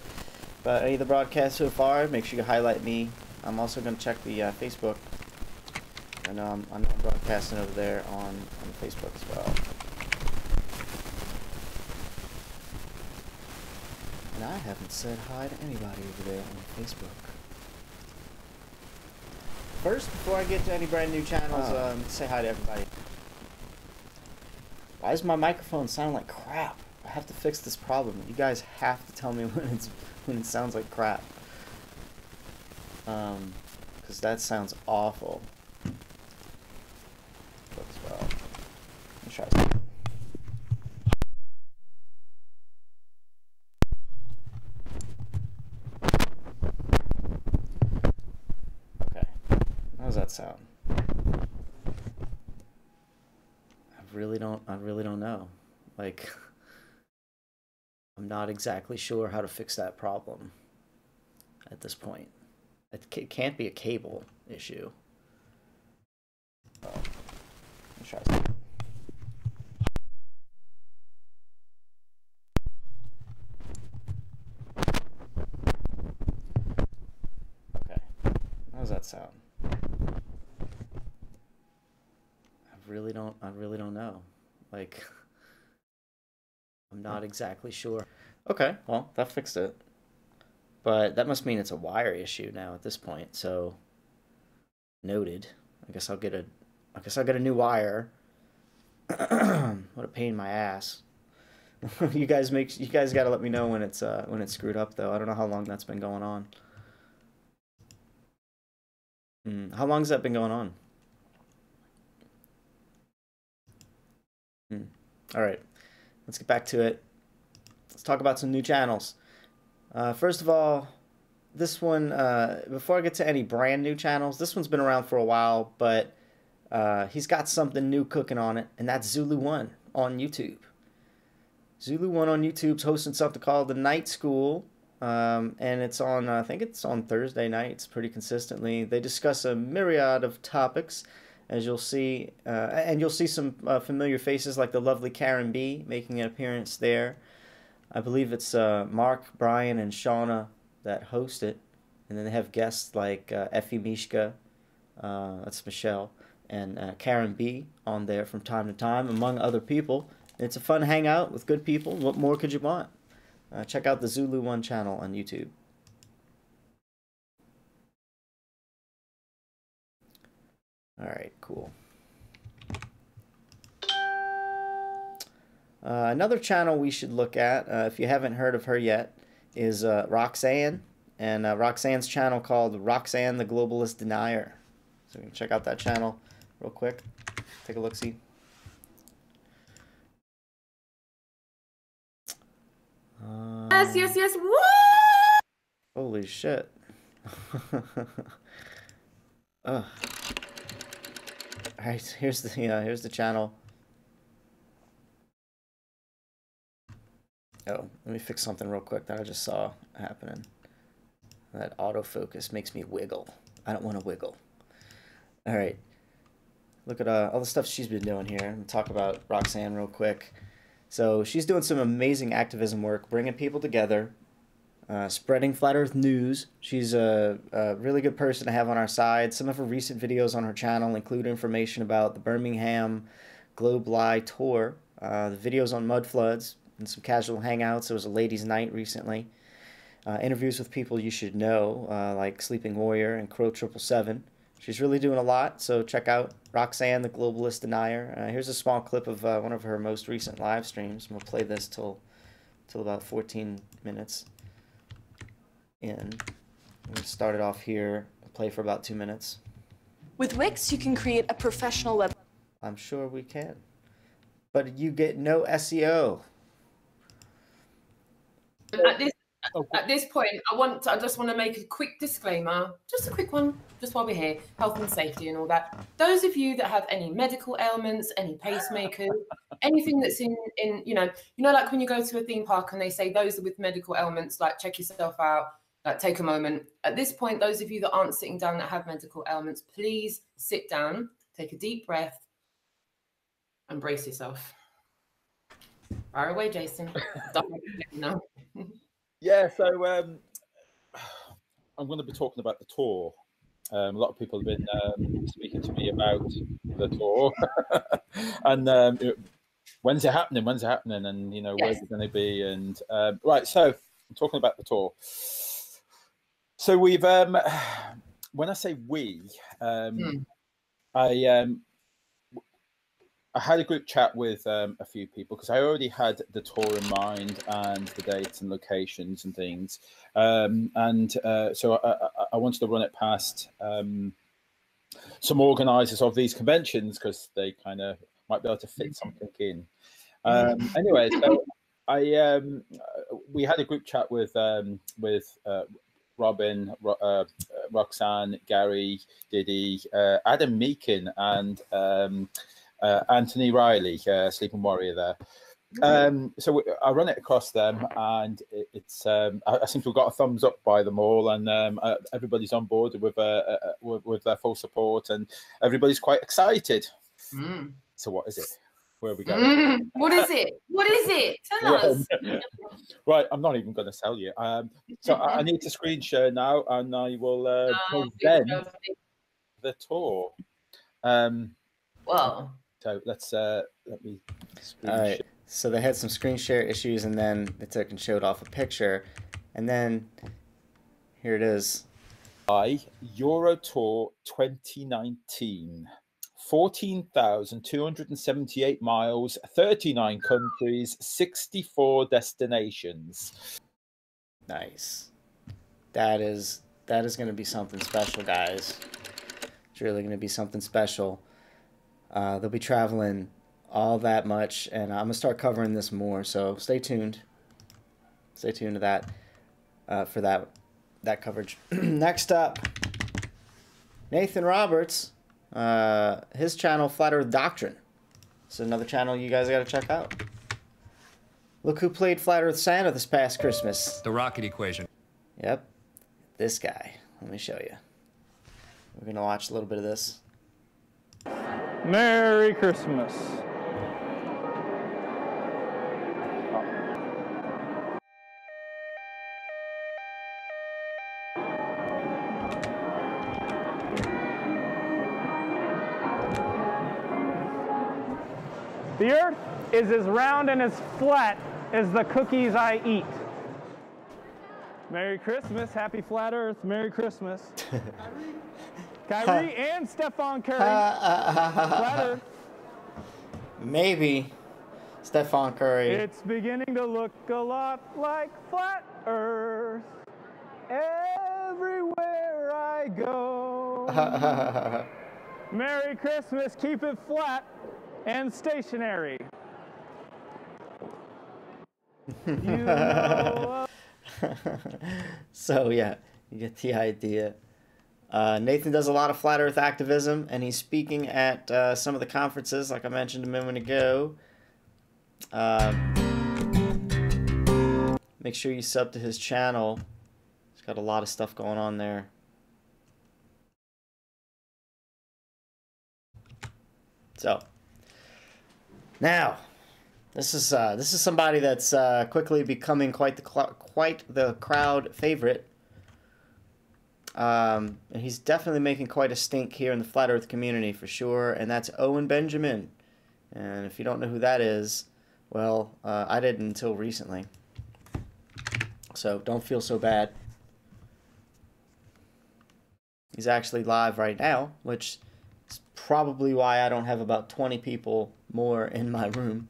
any of the broadcasts so far? Make sure you highlight me. I'm also going to check the Facebook. I know I'm broadcasting over there on Facebook as well. And I haven't said hi to anybody over there on Facebook. First, before I get to any brand new channels, say hi to everybody. Why does my microphone sound like crap? I have to fix this problem. You guys have to tell me when it sounds like crap. Because that sounds awful. Looks well. Let me try something. Okay. How does that sound? I really don't know. Like, I'm not exactly sure how to fix that problem at this point. It can't be a cable issue. Oh, let me try something. Okay, how does that sound? I really don't know. Like, I'm not exactly sure. Okay, well, that fixed it. But that must mean it's a wire issue now at this point. So, noted. I guess I'll get a new wire. What a pain in my ass. you guys got to let me know when it's screwed up though. I don't know how long that's been going on. How long has that been going on? All right, let's get back to it. Let's talk about some new channels. First of all, this one, before I get to any brand new channels, this one's been around for a while, but he's got something new cooking on it, and that's Zulu1 on YouTube. Zulu1 on YouTube's hosting something called The Night School, and it's on, I think it's on Thursday nights pretty consistently. They discuss a myriad of topics, as you'll see, and you'll see some familiar faces like the lovely Karen B making an appearance there. I believe it's Mark, Brian, and Shauna that host it. And then they have guests like Effie Mishka, that's Michelle, and Karen B on there from time to time, among other people. It's a fun hangout with good people. What more could you want? Check out the Zulu1 channel on YouTube. All right, cool. Another channel we should look at, if you haven't heard of her yet, is Roxanne. And Roxanne's channel called Roxanne the Globalist Denier. So you can check out that channel real quick. Take a look-see.
Yes. Woo!
Holy shit. Ugh. Alright, here's the channel. Oh, let me fix something real quick that I just saw happening. That autofocus makes me wiggle. I don't want to wiggle. Alright. Look at all the stuff she's been doing here. I'm going to talk about Roxanne real quick. So she's doing some amazing activism work, bringing people together, spreading flat earth news. She's a really good person to have on our side. Some of her recent videos on her channel include information about the Birmingham Globe Lie Tour, the videos on mud floods, and some casual hangouts. There was a ladies' night recently. Interviews with people you should know, like Sleeping Warrior and Crow 777. She's really doing a lot, so check out Roxanne, the Globalist Denier. Here's a small clip of one of her most recent live streams. We'll play this till about 14 minutes in. We'll start it off here, play for about 2 minutes.
With Wix, you can create a professional web.
I'm sure we can. But you get no SEO.
At this point, I just want to make a quick disclaimer, just a quick one, just while we're here, health and safety and all that. Those of you that have any medical ailments, any pacemakers, anything that's in you know, like when you go to a theme park and they say those with medical ailments, like check yourself out, like take a moment. At this point, those of you that aren't sitting down that have medical ailments, please sit down, take a deep breath, and brace yourself. Fire away, Jason. No.
Yeah, so I'm going to be talking about the tour. A lot of people have been speaking to me about the tour, and when's it happening? And where's it going to be? And right, so I'm talking about the tour. So we've when I say we,
Hmm.
I had a group chat with a few people because I already had the tour in mind and the dates and locations and things. So I wanted to run it past some organisers of these conventions because they kind of might be able to fit something in. Anyway, so we had a group chat with Robin, Roxanne, Gary, Diddy, Adam Meakin, and Anthony Riley, Sleeping Warrior there. So I run it across them, and it's I seem to have got a thumbs up by them all, and everybody's on board with their full support, and everybody's quite excited. So what is it? Where are we going?
What is it? What is it? Tell us.
Right, I'm not even going to tell you. So I need to screen share now, and I will present the tour.
Well.
So let me.
All right. So they had some screen share issues, and then they took and showed off a picture, and then here it is.
Euro Tour 2019. 14,278 miles, 39 countries, 64 destinations.
Nice. That is going to be something special, guys. It's really going to be something special. They'll be traveling all that much, and I'm going to start covering this more, so stay tuned. Stay tuned to that for that coverage. Next up, Nathan Roberts. His channel, Flat Earth Doctrine. It's another channel you guys got to check out. Look who played Flat Earth Santa this past Christmas.
The rocket equation.
Yep. This guy. Let me show you. We're going to watch a little bit of this.
Merry Christmas. The earth is as round and as flat as the cookies I eat. Merry Christmas, happy flat earth, Merry Christmas. Kyrie and Stephon Curry, flat earth.
Maybe Stephon Curry.
It's beginning to look a lot like flat earth everywhere I go. Merry Christmas, keep it flat and stationary. You know.
So yeah, you get the idea. Nathan does a lot of flat earth activism, and he's speaking at some of the conferences, like I mentioned a minute ago. Make sure you sub to his channel. He's got a lot of stuff going on there. So now, this is somebody that's quickly becoming quite the crowd favorite. And he's definitely making quite a stink here in the flat earth community for sure, and that's Owen Benjamin. And if you don't know who that is, well, I didn't until recently. So don't feel so bad. He's actually live right now, which is probably why I don't have about 20 people more in my room.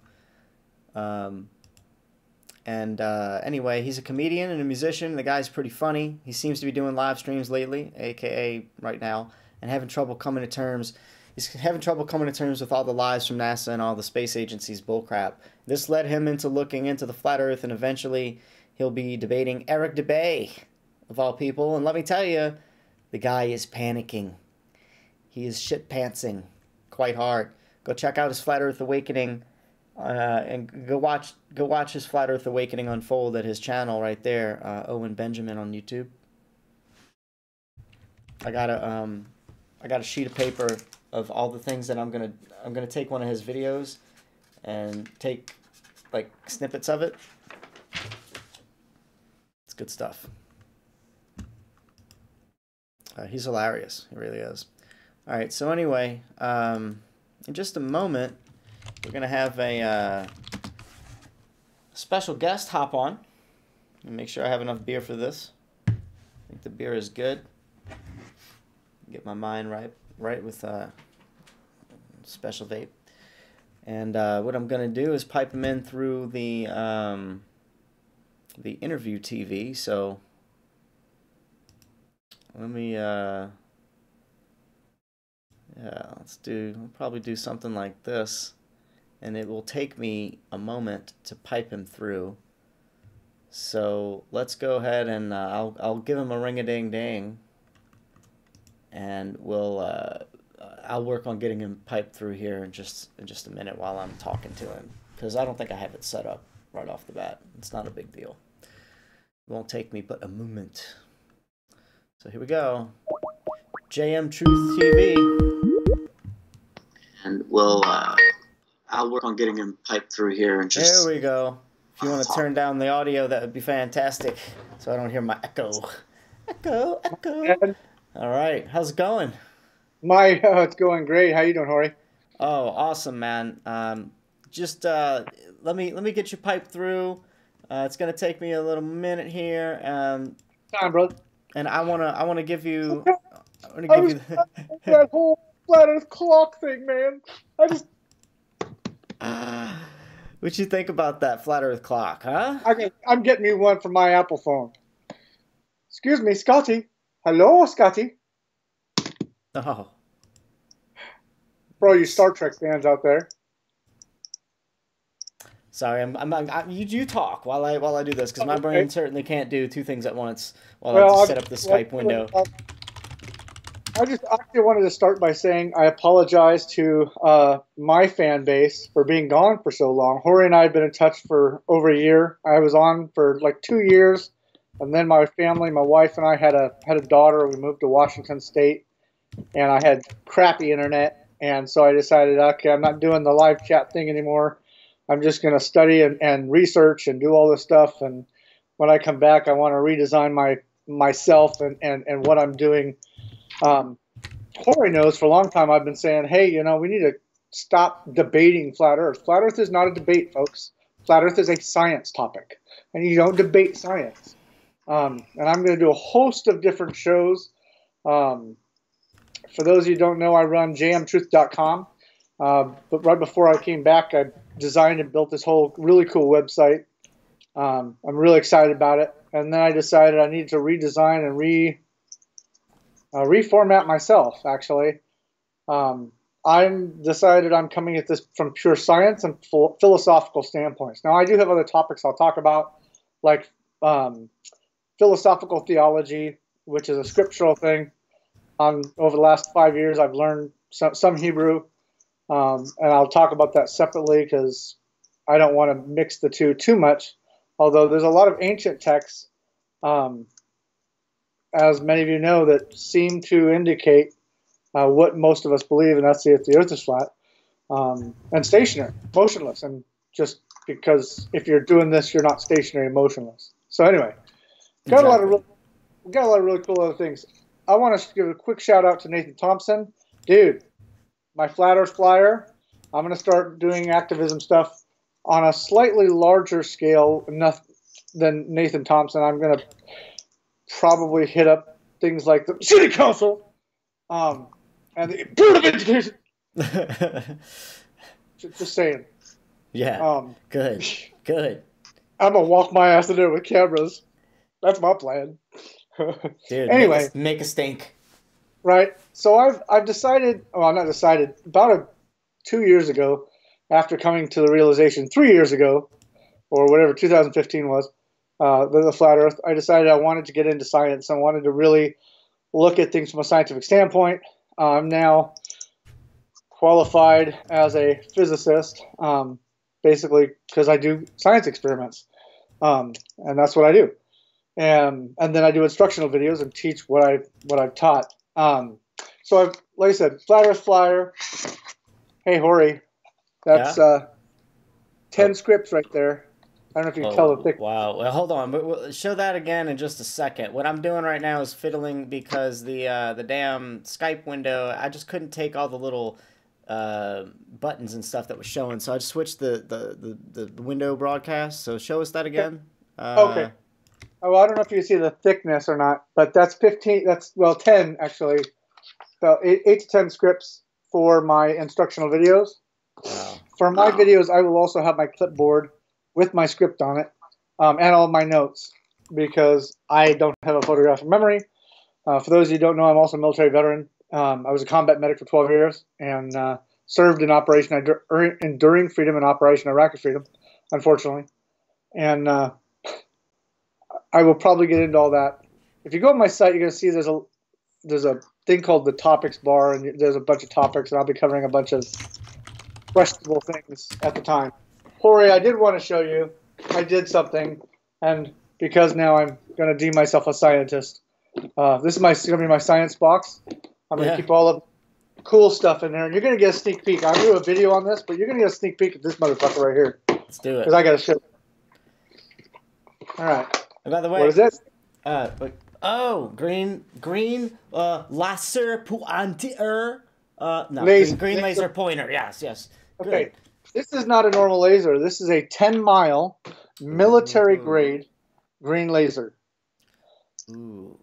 Anyway, he's a comedian and a musician. The guy's pretty funny. He seems to be doing live streams lately, aka right now, and having trouble coming to terms. He's having trouble coming to terms with all the lies from NASA and all the space agencies bullcrap. This led him into looking into the flat Earth, and eventually he'll be debating Eric DeBay, of all people. And let me tell you, the guy is panicking. He is shit-pantsing quite hard. Go check out his Flat Earth Awakening. And go watch his Flat Earth Awakening unfold at his channel right there, Owen Benjamin on YouTube. I got a sheet of paper of all the things that I'm gonna take one of his videos and take like snippets of it. It's good stuff. He's hilarious. He really is. All right. So anyway, in just a moment, we're going to have a special guest hop on. Let me make sure I have enough beer for this. I think the beer is good. get my mind right with special vape. And what I'm gonna do is pipe them in through the interview TV. So let me yeah, I'll probably do something like this, and it will take me a moment to pipe him through. So let's go ahead and I'll give him a ring-a-ding-ding, and I'll work on getting him piped through here in just a minute while I'm talking to him, because I don't think I have it set up right off the bat. It's not a big deal. It won't take me but a moment. So here we go. JME Truth TV, and I'll work on getting him piped through here in just. There we go. If you want to turn down the audio, that would be fantastic, so I don't hear my echo. Echo. All right, how's it going?
It's going great. How you doing, Hori?
Oh, awesome, man. Just let me get you piped through. It's gonna take me a little minute here.
Time, brother.
And I wanna give you.
That whole flat Earth clock thing, man. I just.
What you think about that flat Earth clock, huh?
I'm getting me one for my Apple phone. Excuse me, Scotty. Hello, Scotty.
Oh.
For all you Star Trek fans out there.
Sorry, you talk while I do this, because my brain certainly can't do two things at once while I just set up the Skype window.
I actually wanted to start by saying I apologize to my fan base for being gone for so long. Hori and I have been in touch for over a year. I was on for like 2 years, and then my family, my wife and I had a daughter. We moved to Washington State, and I had crappy internet, and so I decided, okay, I'm not doing the live chat thing anymore. I'm just going to study and research and do all this stuff, and when I come back, I want to redesign myself and what I'm doing. Hori knows for a long time I've been saying, hey, we need to stop debating flat Earth. Flat Earth is not a debate, folks. Flat Earth is a science topic, and you don't debate science. And I'm going to do a host of different shows. For those of you who don't know, I run jmtruth.com. But right before I came back, I designed and built this whole really cool website. I'm really excited about it. And then I decided I needed to redesign and reformat myself, actually. I'm decided I'm coming at this from pure science and philosophical standpoints. Now, I do have other topics I'll talk about, like philosophical theology, which is a scriptural thing. Over the last 5 years, I've learned some Hebrew, and I'll talk about that separately because I don't want to mix the two too much, although there's a lot of ancient texts, as many of you know, that seem to indicate what most of us believe, and that's the Earth is flat and stationary, motionless. And just because if you're doing this, you're not stationary, motionless. So anyway, got a lot of really cool other things. I want to give a quick shout out to Nathan Thompson, dude. My flat Earth flyer. I'm going to start doing activism stuff on a slightly larger scale than Nathan Thompson. I'm going to probably hit up things like the city council and the board of education. Just saying.
Yeah. Good.
I'm gonna walk my ass in there with cameras. That's my plan.
Dude,
anyway,
make a stink.
Right. So I've decided. Well, not decided. About 2 years ago, after coming to the realization 3 years ago, or whatever 2015 was. The flat Earth, I decided I wanted to get into science. I wanted to really look at things from a scientific standpoint. I'm now qualified as a physicist, basically because I do science experiments, and that's what I do. And then I do instructional videos and teach what I've taught. So like I said, flat Earth flyer. Hey Hori, that's 10 scripts right there. I don't know if you can tell the thick.
Wow. Well, hold on. We'll show that again in just a second. What I'm doing right now is fiddling because the damn Skype window, I just couldn't take all the little buttons and stuff that was showing. So I just switched the window broadcast. So show us that again.
Okay. Well, I don't know if you see the thickness or not, but that's 15. That's 10 actually. about 8 to 10 scripts for my instructional videos.
Wow.
For my videos, I will also have my clipboard with my script on it, and all my notes, because I don't have a photographic memory. For those of you who don't know, I'm also a military veteran. I was a combat medic for 12 years and served in Operation Enduring Freedom and Operation Iraqi Freedom, unfortunately. And I will probably get into all that. If you go on my site, you're going to see there's a thing called the topics bar, and there's a bunch of topics, and I'll be covering a bunch of questionable things at the time. Jorge, I did want to show you. I did something, and because now I'm going to deem myself a scientist, this is going to be my science box. I'm going to keep all of cool stuff in there, and you're going to get a sneak peek. I'm going to do a video on this, but you're going to get a sneak peek at this motherfucker right here.
Let's do it.
Because I got to show you. All right.
And by the way,
what is this?
Oh, green laser pointer. No,
Laser.
green laser pointer. Yes. Good.
Okay. This is not a normal laser. This is a 10-mile military-grade green laser.
Ooh.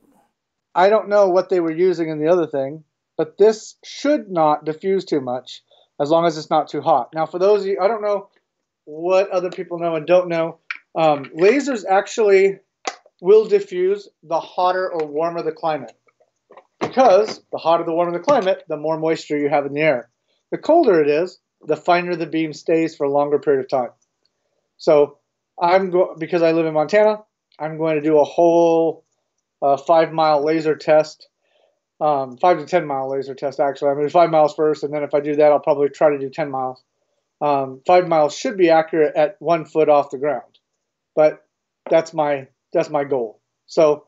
I don't know what they were using in the other thing, but this should not diffuse too much as long as it's not too hot. Now, for those of you, I don't know what other people know and don't know, lasers actually will diffuse the hotter or warmer the climate. Because the hotter the warmer the climate, the more moisture you have in the air. The colder it is, the finer the beam stays for a longer period of time. So because I live in Montana, I'm going to do a whole 5-mile laser test, 5 to 10 mile laser test actually. I'm going to do 5 miles first, and then if I do that, I'll probably try to do 10 miles. 5 miles should be accurate at 1 foot off the ground, but that's my goal. So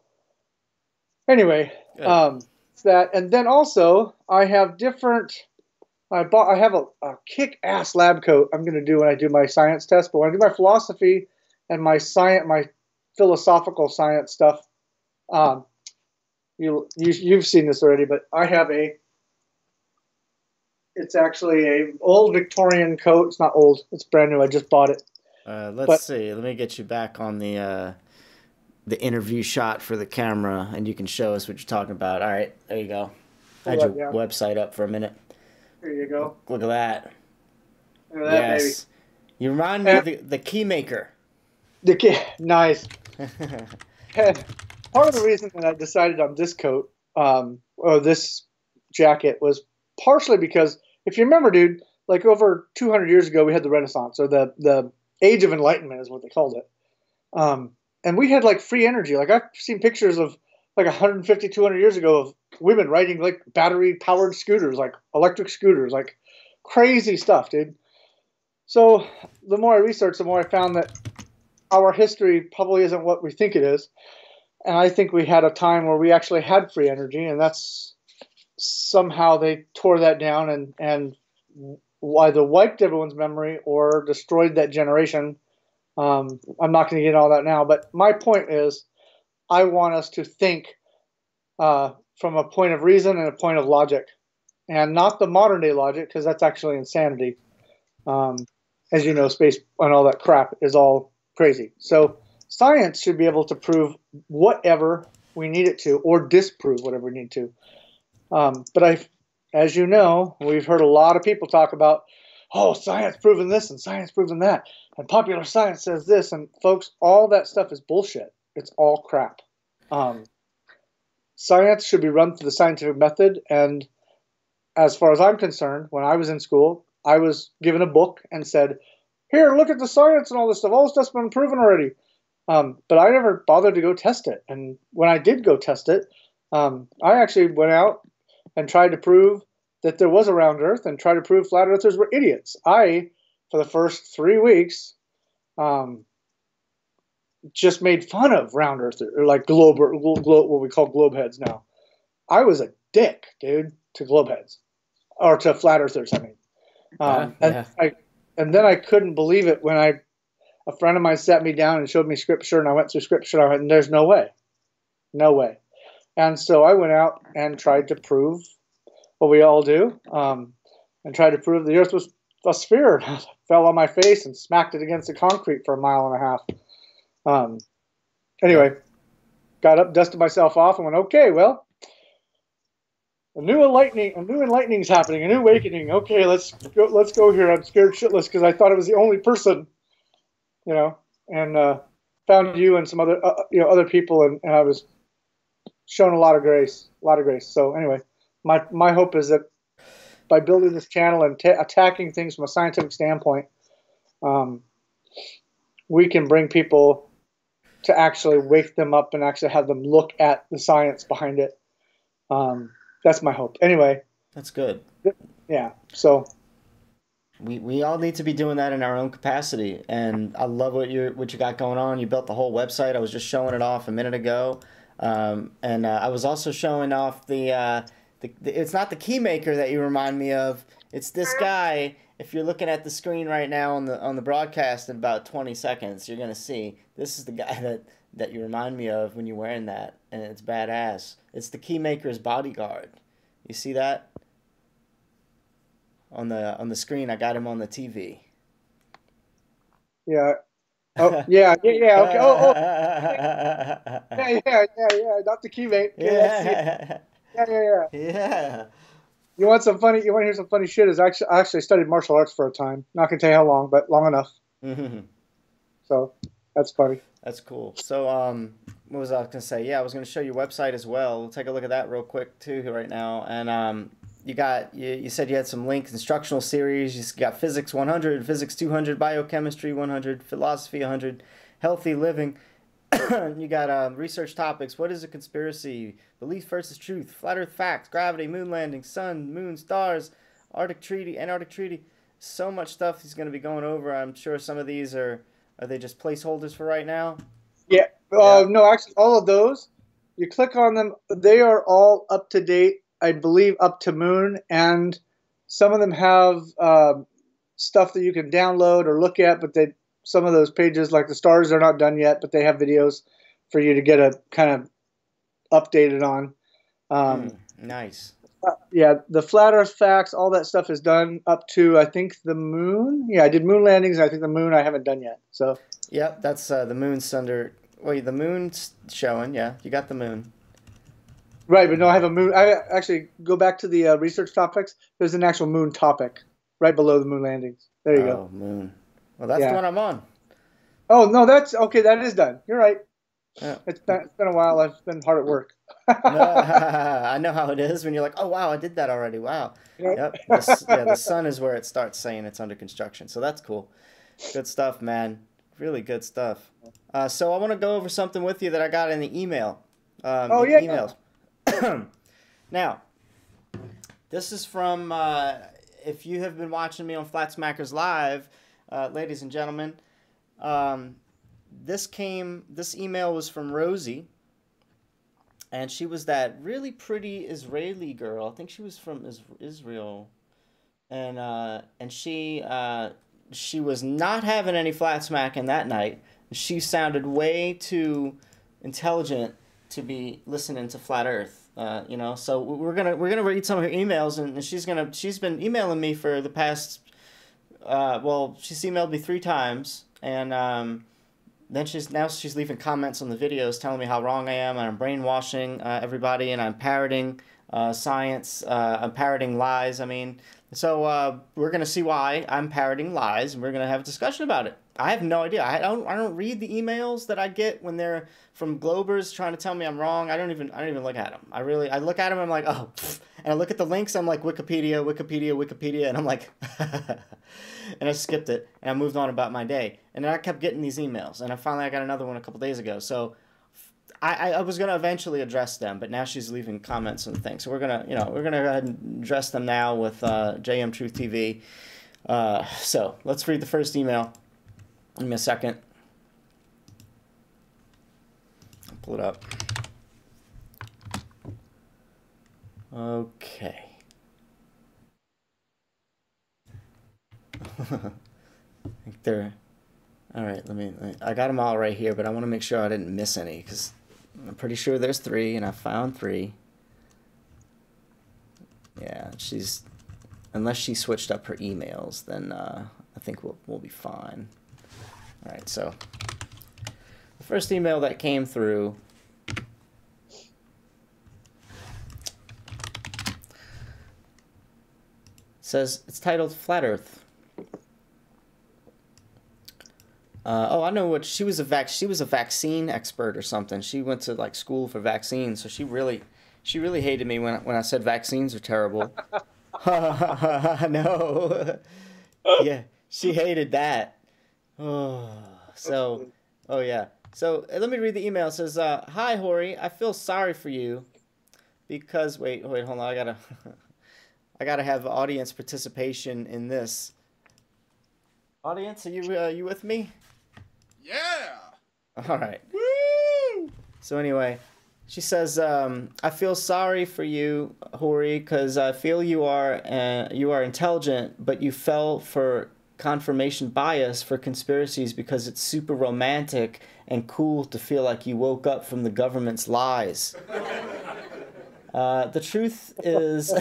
anyway, it's that, and then also I have different. I have a kick-ass lab coat I'm going to do when I do my science test. But when I do my philosophy and my philosophical science stuff, you've seen this already. But I have it's actually a old Victorian coat. It's not old. It's brand new. I just bought it.
Let's see. Let me get you back on the interview shot for the camera, and you can show us what you're talking about. All right, there you go. I had your website up for a minute.
There you go.
Look at that.
Look at that, baby.
You remind me of the key maker.
Nice. And part of the reason that I decided on this coat, or this jacket, was partially because, if you remember, dude, like over 200 years ago, we had the Renaissance, or the Age of Enlightenment is what they called it. And we had like free energy. Like I've seen pictures of like 150, 200 years ago of women riding like battery powered scooters, like electric scooters, like crazy stuff, dude. So the more I researched, the more I found that our history probably isn't what we think it is. And I think we had a time where we actually had free energy, and that's somehow they tore that down and either wiped everyone's memory or destroyed that generation. I'm not going to get into all that now, but my point is I want us to think from a point of reason and a point of logic, and not the modern day logic, because that's actually insanity. As you know, space and all that crap is all crazy. So science should be able to prove whatever we need it to, or disprove whatever we need to. But as you know, we've heard a lot of people talk about, oh, science proving this and science proving that, and popular science says this, and folks, all that stuff is bullshit. It's all crap. Science should be run through the scientific method, and as far as I'm concerned, when I was in school, I was given a book and said, here, look at the science and all this stuff. All this stuff's been proven already. But I never bothered to go test it. And when I did go test it, I actually went out and tried to prove that there was a round earth and tried to prove flat earthers were idiots. For the first 3 weeks, just made fun of round earthers, or like what we call globe heads now. I was a dick, dude, to globe heads, or to flat earthers, I mean. And then I couldn't believe it when a friend of mine sat me down and showed me scripture, and I went through scripture, and I went, and there's no way. No way. And so I went out and tried to prove what we all do, and tried to prove the earth was a sphere. I fell on my face and smacked it against the concrete for 1.5 miles. Anyway, got up, dusted myself off, and went, okay, well, A new enlightening's happening, a new awakening. Okay, let's go here. I'm scared shitless because I thought it was the only person, and found you and some other, other people, and I was shown a lot of grace. So anyway, my hope is that by building this channel and attacking things from a scientific standpoint, we can bring people to actually wake them up and actually have them look at the science behind it. That's my hope. Anyway.
That's good.
Yeah. So
we all need to be doing that in our own capacity. And I love what you got going on. You built the whole website. I was just showing it off a minute ago. And I was also showing off the it's not the key maker that you remind me of. It's this guy. If you're looking at the screen right now on the broadcast in about 20 seconds, you're gonna see this is the guy that you remind me of when you're wearing that, and it's badass. It's the key maker's bodyguard. You see that on the screen? I got him on the TV.
Yeah. Oh yeah. Okay. Oh. Yeah. Not the key mate. Yeah.
Yeah.
You want to hear some funny shit? I actually studied martial arts for a time. Not gonna tell you how long, but long enough. So that's funny.
That's cool. So what was I gonna say? Yeah, I was gonna show you your website as well. We'll take a look at that real quick too right now. And you said you had some links, instructional series. You got physics 100, physics 200, biochemistry 100, philosophy 100, healthy living. You got research topics. What is a conspiracy? Belief versus truth. Flat Earth facts. Gravity. Moon landing. Sun. Moon. Stars. Arctic treaty. Antarctic treaty. So much stuff he's going to be going over. I'm sure some of these are they just placeholders for right now?
Yeah. No, actually, all of those. You click on them. They are all up to date. I believe up to Moon, and some of them have stuff that you can download or look at, but some of those pages, like the stars, are not done yet, but they have videos for you to get a kind of updated on.
Nice.
Yeah, the flat Earth facts, all that stuff is done up to, I think, the Moon. Yeah, I did moon landings. I think the Moon I haven't done yet. So.
Yep, that's the Moon's under. Wait, the Moon's showing. Yeah, you got the Moon.
Right, but no, I have a Moon. I actually go back to the research topics. There's an actual Moon topic right below the Moon landings. There you go.
Oh, Moon. Well, that's the one I'm on.
Oh, no, that's okay. That is done. You're right.
Yeah.
It's been a while. I've been hard at work.
I know how it is when you're like, oh, wow, I did that already. Wow. Yep. The sun is where it starts saying it's under construction. So that's cool. Good stuff, man. Really good stuff. So I want to go over something with you that I got in the email. Emails. Now, this is from, if you have been watching me on Flat Smackers Live, ladies and gentlemen, this email was from Rosie, and she was that really pretty Israeli girl. I think she was from Israel, and she was not having any flat smacking that night. She sounded way too intelligent to be listening to Flat Earth. So we're gonna read some of her emails, and she's been emailing me for the past. She's emailed me 3 times, and then she's leaving comments on the videos telling me how wrong I am, and I'm brainwashing everybody, and I'm parroting science. I'm parroting lies. I mean, so we're gonna see why I'm parroting lies, and we're gonna have a discussion about it. I have no idea. I don't read the emails that I get when they're from Globers trying to tell me I'm wrong. I don't even look at them. I look at them and I'm like, oh, pfft. And I look at the links. I'm like Wikipedia, and I'm like, and I skipped it and I moved on about my day. And then I kept getting these emails, and I got another one a couple days ago. So I was gonna eventually address them, but now she's leaving comments and things. So we're gonna go ahead and address them now with JME Truth TV. So let's read the first email. Give me a second. I'll pull it up. Okay. I think they're... All right, I got them all right here, but I want to make sure I didn't miss any, because I'm pretty sure there's 3, and I found 3. Yeah, unless she switched up her emails, then I think we'll be fine. All right, so the first email that came through says it's titled Flat Earth. I know what she was a vaccine expert or something. She went to like school for vaccines, so she really hated me when I said vaccines are terrible. No. Yeah, she hated that. Oh, yeah. So let me read the email. It says, "Hi, Hori. I feel sorry for you because wait, hold on. I gotta have audience participation in this. Audience, are you with me?
Yeah.
All right.
Woo!
So anyway, she says, I feel sorry for you, Hori, because I feel you are intelligent, but you fell for confirmation bias for conspiracies because it's super romantic and cool to feel like you woke up from the government's lies. The truth is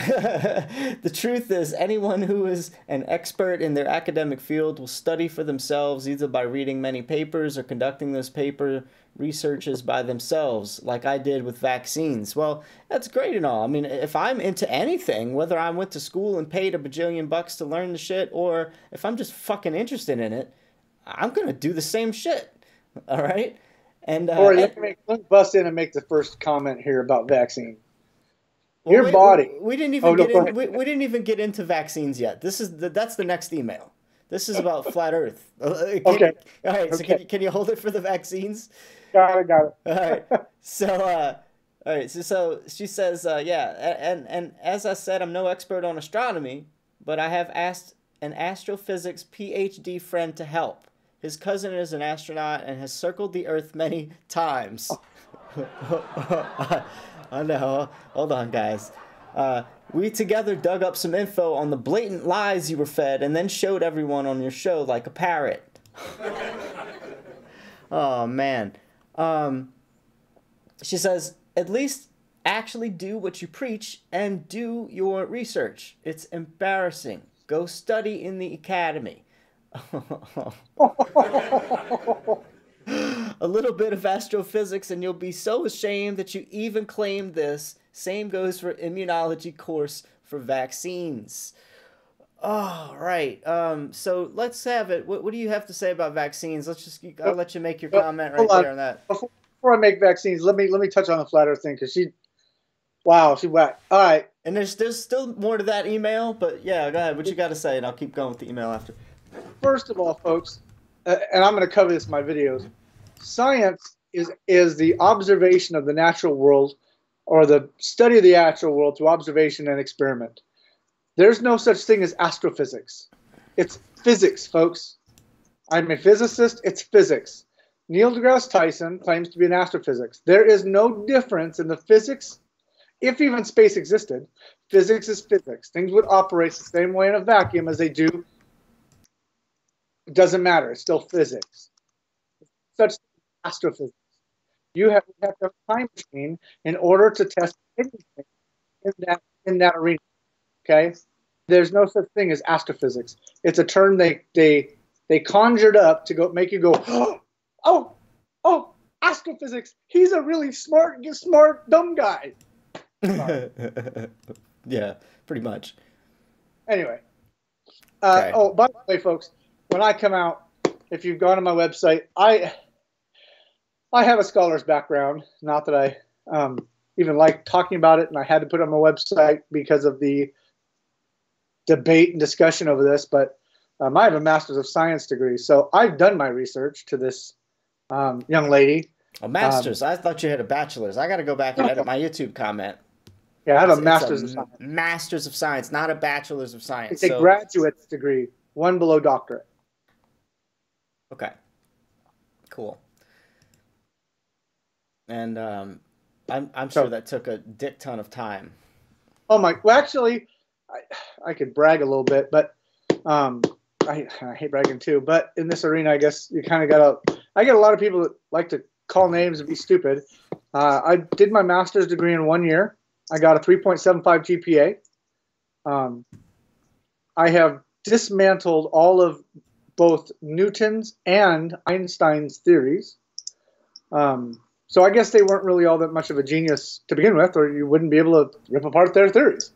anyone who is an expert in their academic field will study for themselves either by reading many papers or conducting those paper researches by themselves, like I did with vaccines. Well, that's great and all. I mean, if I'm into anything, whether I went to school and paid $1 bajillion to learn the shit, or if I'm just fucking interested in it, I'm gonna do the same shit. All right? And
let me bust in and make the first comment here about vaccine.
Well,
Your body.
We didn't even we didn't even get into vaccines yet. That's the next email. This is about flat Earth.
Okay.
All right. So can you hold it for the vaccines?
Got it.
All right. So all right. So she says, and as I said, I'm no expert on astronomy, but I have asked an astrophysics PhD friend to help. His cousin is an astronaut and has circled the Earth many times. I know. Hold on, guys. We together dug up some info on the blatant lies you were fed and then showed everyone on your show like a parrot. Oh, man. She says, at least actually do what you preach and do your research. It's embarrassing. Go study in the academy. A little bit of astrophysics and you'll be so ashamed that you even claimed this. Same goes for immunology course for vaccines. Oh, right. So let's have it. What do you have to say about vaccines? I'll let you make your comment right there on that.
Before I make vaccines, let me touch on the flat Earth thing because she whacked. All right.
And there's still more to that email, but yeah, go ahead. What you got to say, and I'll keep going with the email after.
First of all, folks, and I'm going to cover this in my videos. Science is the observation of the natural world, or the study of the natural world through observation and experiment. There's no such thing as astrophysics. It's physics, folks. I'm a physicist. It's physics. Neil deGrasse Tyson claims to be an astrophysics. There is no difference in the physics. If even space existed, physics is physics. Things would operate the same way in a vacuum as they do. It doesn't matter. It's still physics. Such astrophysics. You have to have a time machine in order to test anything in that arena. Okay? There's no such thing as astrophysics. It's a term they conjured up to make you go, oh, astrophysics. He's a really smart, dumb guy.
Yeah, pretty much.
Anyway.
Okay.
Oh, by the way, folks, when I come out, if you've gone to my website, I have a scholar's background. Not that I even like talking about it, and I had to put it on my website because of the debate and discussion over this, but I have a Master's of Science degree, so I've done my research to this young lady.
A master's? I thought you had a bachelor's. I got to go back and edit my YouTube comment.
Yeah, I have a Master's of Science.
Master's of Science, not a Bachelor's of Science.
It's a graduate's degree, one below doctorate.
Okay. Cool. And I'm sure that took a dick ton of time.
Oh my! Well, actually, I could brag a little bit, but I hate bragging too. But in this arena, I guess you kind of got I get a lot of people that like to call names and be stupid. I did my master's degree in 1 year. I got a 3.75 GPA. I have dismantled all of both Newton's and Einstein's theories. So I guess they weren't really all that much of a genius to begin with, or you wouldn't be able to rip apart their theories.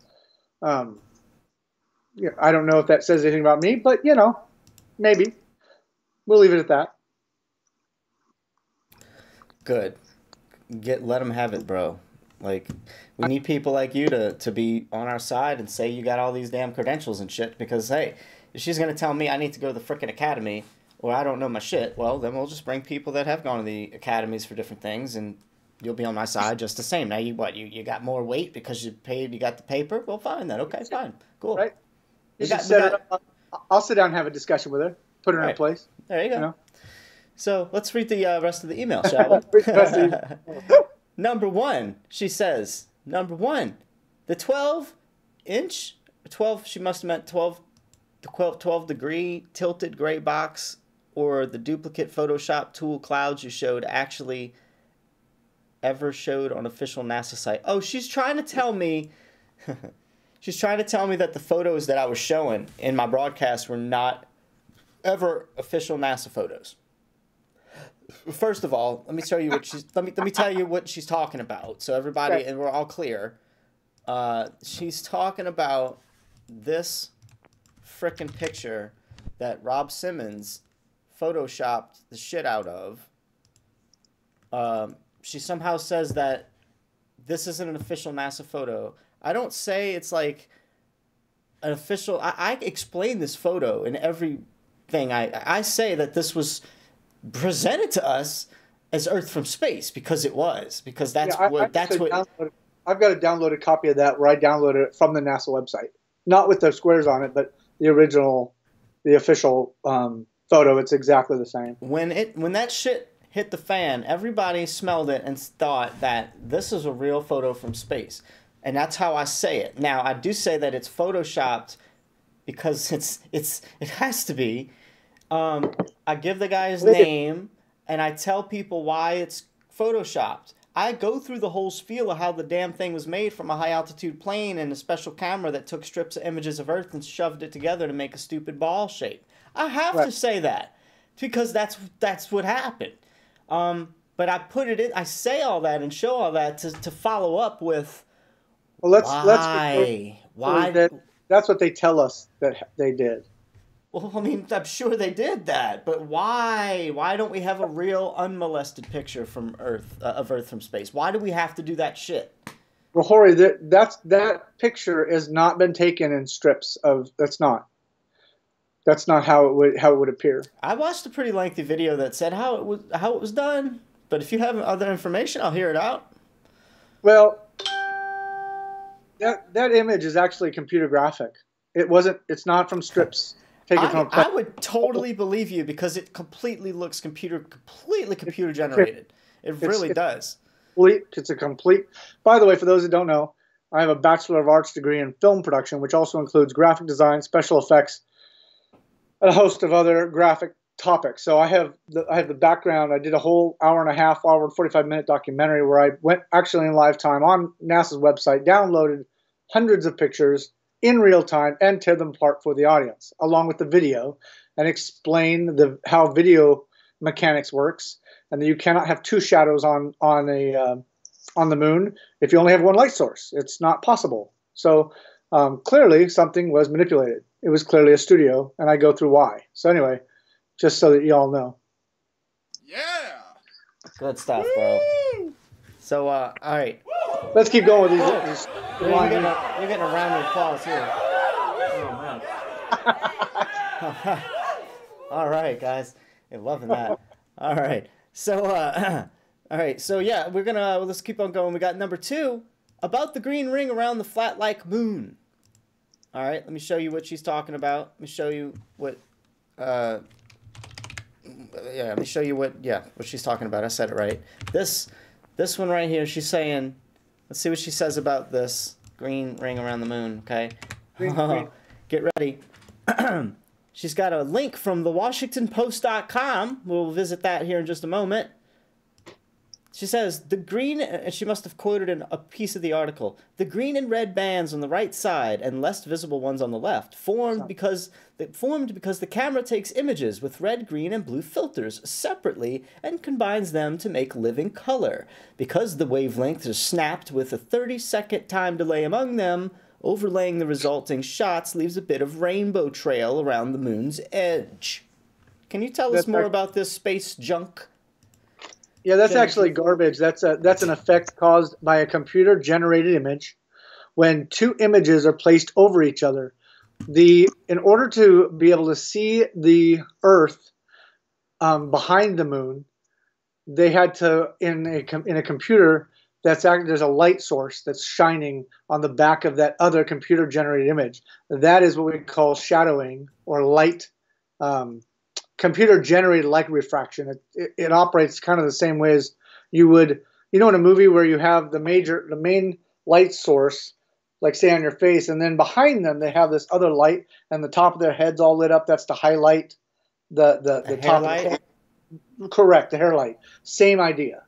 Yeah, I don't know if that says anything about me, but maybe. We'll leave it at that.
Good. Let them have it, bro. Like, we need people like you to be on our side and say you got all these damn credentials and shit, because, hey, if she's going to tell me I need to go to the frickin' academy or I don't know my shit, well, then we'll just bring people that have gone to the academies for different things, and you'll be on my side just the same. Now, you got more weight because you got the paper? Well, fine then. Okay, fine. Cool.
Right. I'll sit down and have a discussion with her, put her in her place.
There you go. So let's read the rest of the email, shall we? Number 1, she says, number 1, the 12-inch, 12, she must have meant 12 degree tilted gray box or the duplicate Photoshop tool clouds you showed actually ever showed on official NASA site. Oh, she's trying to tell me, that the photos that I was showing in my broadcast were not ever official NASA photos. First of all, let me tell you what she's talking about, so everybody and we're all clear. She's talking about this frickin' picture that Rob Simmons photoshopped the shit out of. She somehow says that this isn't an official NASA photo. I don't say it's like an official. I explain this photo in everything. I say that this was presented to us as Earth from space because it was, because that's what
I've got a downloaded copy of that where I downloaded it from the NASA website, not with the squares on it, but the original, the official photo. It's exactly the same.
When that shit hit the fan, everybody smelled it and thought that this is a real photo from space, and that's how I say it. Now I do say that it's photoshopped because it has to be. I give the guy's name, and I tell people why it's photoshopped. I go through the whole spiel of how the damn thing was made from a high-altitude plane and a special camera that took strips of images of Earth and shoved it together to make a stupid ball shape. I have to say that because that's what happened. But I put it in. I say all that and show all that to follow up with.
Well, why? That's what they tell us that they did.
Well, I mean, I'm sure they did that, but why? Why don't we have a real unmolested picture from Earth of Earth from space? Why do we have to do that shit?
Well, Jorge, that picture has not been taken in strips of. That's not how it would appear.
I watched a pretty lengthy video that said how it was done, but if you have other information, I'll hear it out.
Well, that image is actually computer graphic. It's not from strips.
I would totally believe you because it completely looks completely computer generated. It really does.
It's a complete. By the way, for those that don't know, I have a Bachelor of Arts degree in film production, which also includes graphic design, special effects, and a host of other graphic topics. So I have the background. I did a whole hour and 45-minute documentary where I went actually in live time on NASA's website, downloaded hundreds of pictures in real time and tear them apart for the audience, along with the video, and explain how video mechanics works, and that you cannot have two shadows on the moon if you only have one light source. It's not possible. So clearly something was manipulated. It was clearly a studio, and I go through why. So anyway, just so that you all know.
Yeah.
Good stuff, bro. So all right.
Let's keep going with these.
You're getting a round of applause here. Oh, man. All right, guys. I'm loving that. All right. So, all right. So, yeah, let's keep on going. We got number 2, about the green ring around the flat-like moon. All right. Let me show you what she's talking about. Let me show you what, let me show you what she's talking about. I said it right. This one right here, she's saying, let's see what she says about this green ring around the moon, okay? Get ready. She's got a link from thewashingtonpost.com. We'll visit that here in just a moment. She says, the green, and she must have quoted in a piece of the article, the green and red bands on the right side and less visible ones on the left formed because the camera takes images with red, green, and blue filters separately and combines them to make living color. Because the wavelengths are snapped with a 30-second time delay among them, Overlaying the resulting shots leaves a bit of rainbow trail around the moon's edge. Can you tell us more about this space junk?
Yeah, that's actually garbage. That's an effect caused by a computer-generated image when two images are placed over each other. In order to be able to see the Earth behind the moon, they had to in a computer there's a light source that's shining on the back of that other computer-generated image. That is what we call shadowing or light. Computer-generated light refraction. It operates kind of the same way as you would, in a movie where you have the main light source, like say on your face, and then behind them they have this other light, and the top of their head's all lit up. That's to highlight the top of the head. Correct, the hair light. Same idea.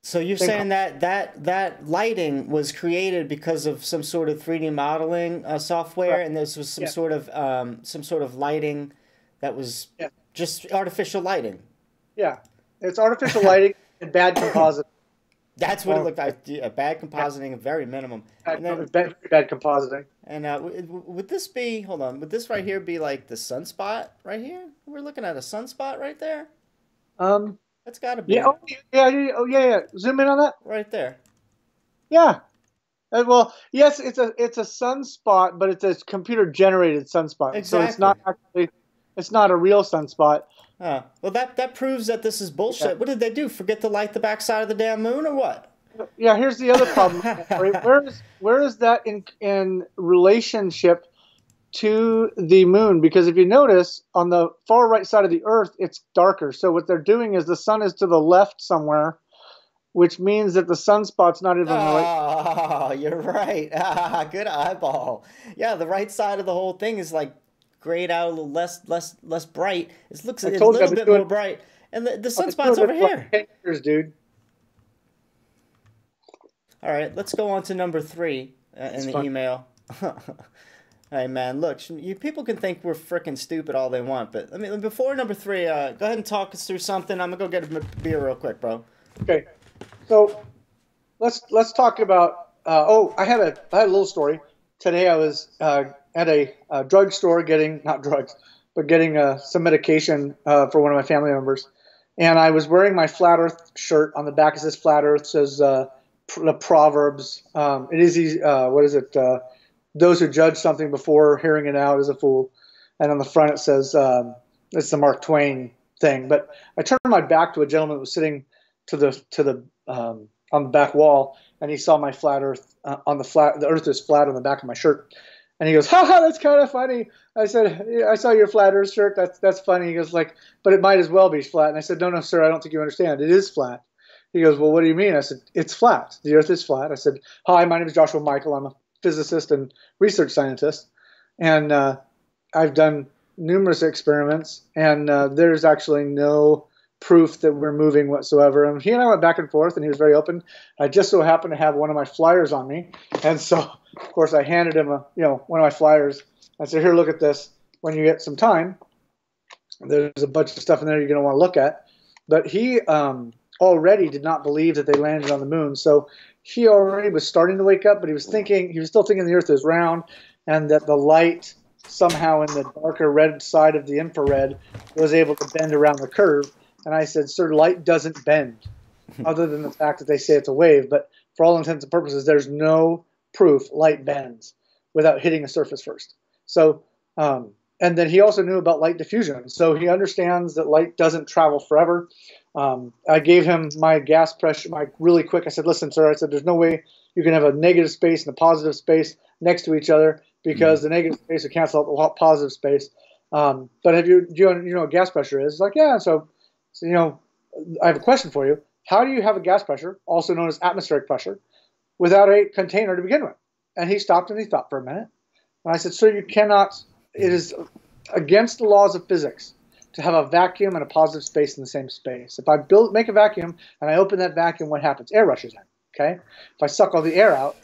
So you're saying that lighting was created because of some sort of 3D modeling software, and this was some sort of lighting that was just artificial lighting.
Yeah, it's artificial lighting and bad compositing.
That's what it looked like. Yeah, bad compositing, very minimum.
And then, bad compositing.
And would this be? Hold on. Would this right here be like the sunspot right here? We're looking at a sunspot right there. That's got to be.
Yeah. Yeah. Zoom in on that.
Right there.
Yeah. Well, yes, it's a sunspot, but it's a computer-generated sunspot.
Exactly.
So it's not actually. It's not a real sunspot.
Well, that proves that this is bullshit. Yeah. What did they do? Forget to light the backside of the damn moon, or what?
Yeah, here's the other problem. Where is that in relationship to the moon? Because if you notice, on the far right side of the Earth, it's darker. So what they're doing is the sun is to the left somewhere, which means that the sunspot's not even right.
Oh, you're right. Good eyeball. Yeah, the right side of the whole thing is like grayed out a little less bright. It looks a little bit more bright. And the sunspot's over here.
10 years, dude.
All right, let's go on to number 3 in the email. Hey, man, look, people can think we're freaking stupid all they want, but I mean, before number 3, go ahead and talk us through something. I'm going to go get a beer real quick, bro.
Okay, so let's talk about, I had a little story. Today I was at a drugstore getting, not drugs, but getting some medication for one of my family members. And I was wearing my Flat Earth shirt. On the back it says Flat Earth, says the Proverbs. It is easy, what is it? Those who judge something before hearing it out is a fool. And on the front it says, it's the Mark Twain thing. But I turned my back to a gentleman that was sitting on the back wall, and he saw my Flat Earth the Earth is flat on the back of my shirt. And he goes, ha, that's kind of funny. I said, I saw your Flat Earth shirt. That's funny. He goes, but it might as well be flat. And I said, no, sir, I don't think you understand. It is flat. He goes, well, what do you mean? I said, it's flat. The Earth is flat. I said, hi, my name is Joshua Michael. I'm a physicist and research scientist. And I've done numerous experiments, and there's actually no proof that we're moving whatsoever. And he and I went back and forth, and he was very open. I just so happened to have one of my flyers on me, and so of course I handed him one of my flyers. I said, here, look at this. When you get some time, there's a bunch of stuff in there you're going to want to look at. But he already did not believe that they landed on the moon, so he already was starting to wake up, but he was still thinking the Earth is round, and that the light somehow in the darker red side of the infrared was able to bend around the curve. And I said, sir, light doesn't bend, other than the fact that they say it's a wave. But for all intents and purposes, there's no proof light bends without hitting a surface first. So, and then he also knew about light diffusion. So he understands that light doesn't travel forever. I gave him my gas pressure, really quick. I said, listen, sir, I said, there's no way you can have a negative space and a positive space next to each other, because the negative space would cancel out the positive space. But do you know what gas pressure is? He's like, yeah. So, I have a question for you. How do you have a gas pressure, also known as atmospheric pressure, without a container to begin with? And he stopped and he thought for a minute. And I said, sir, you cannot, it is against the laws of physics to have a vacuum and a positive space in the same space. If I make a vacuum and I open that vacuum, what happens? Air rushes in, okay? If I suck all the air out,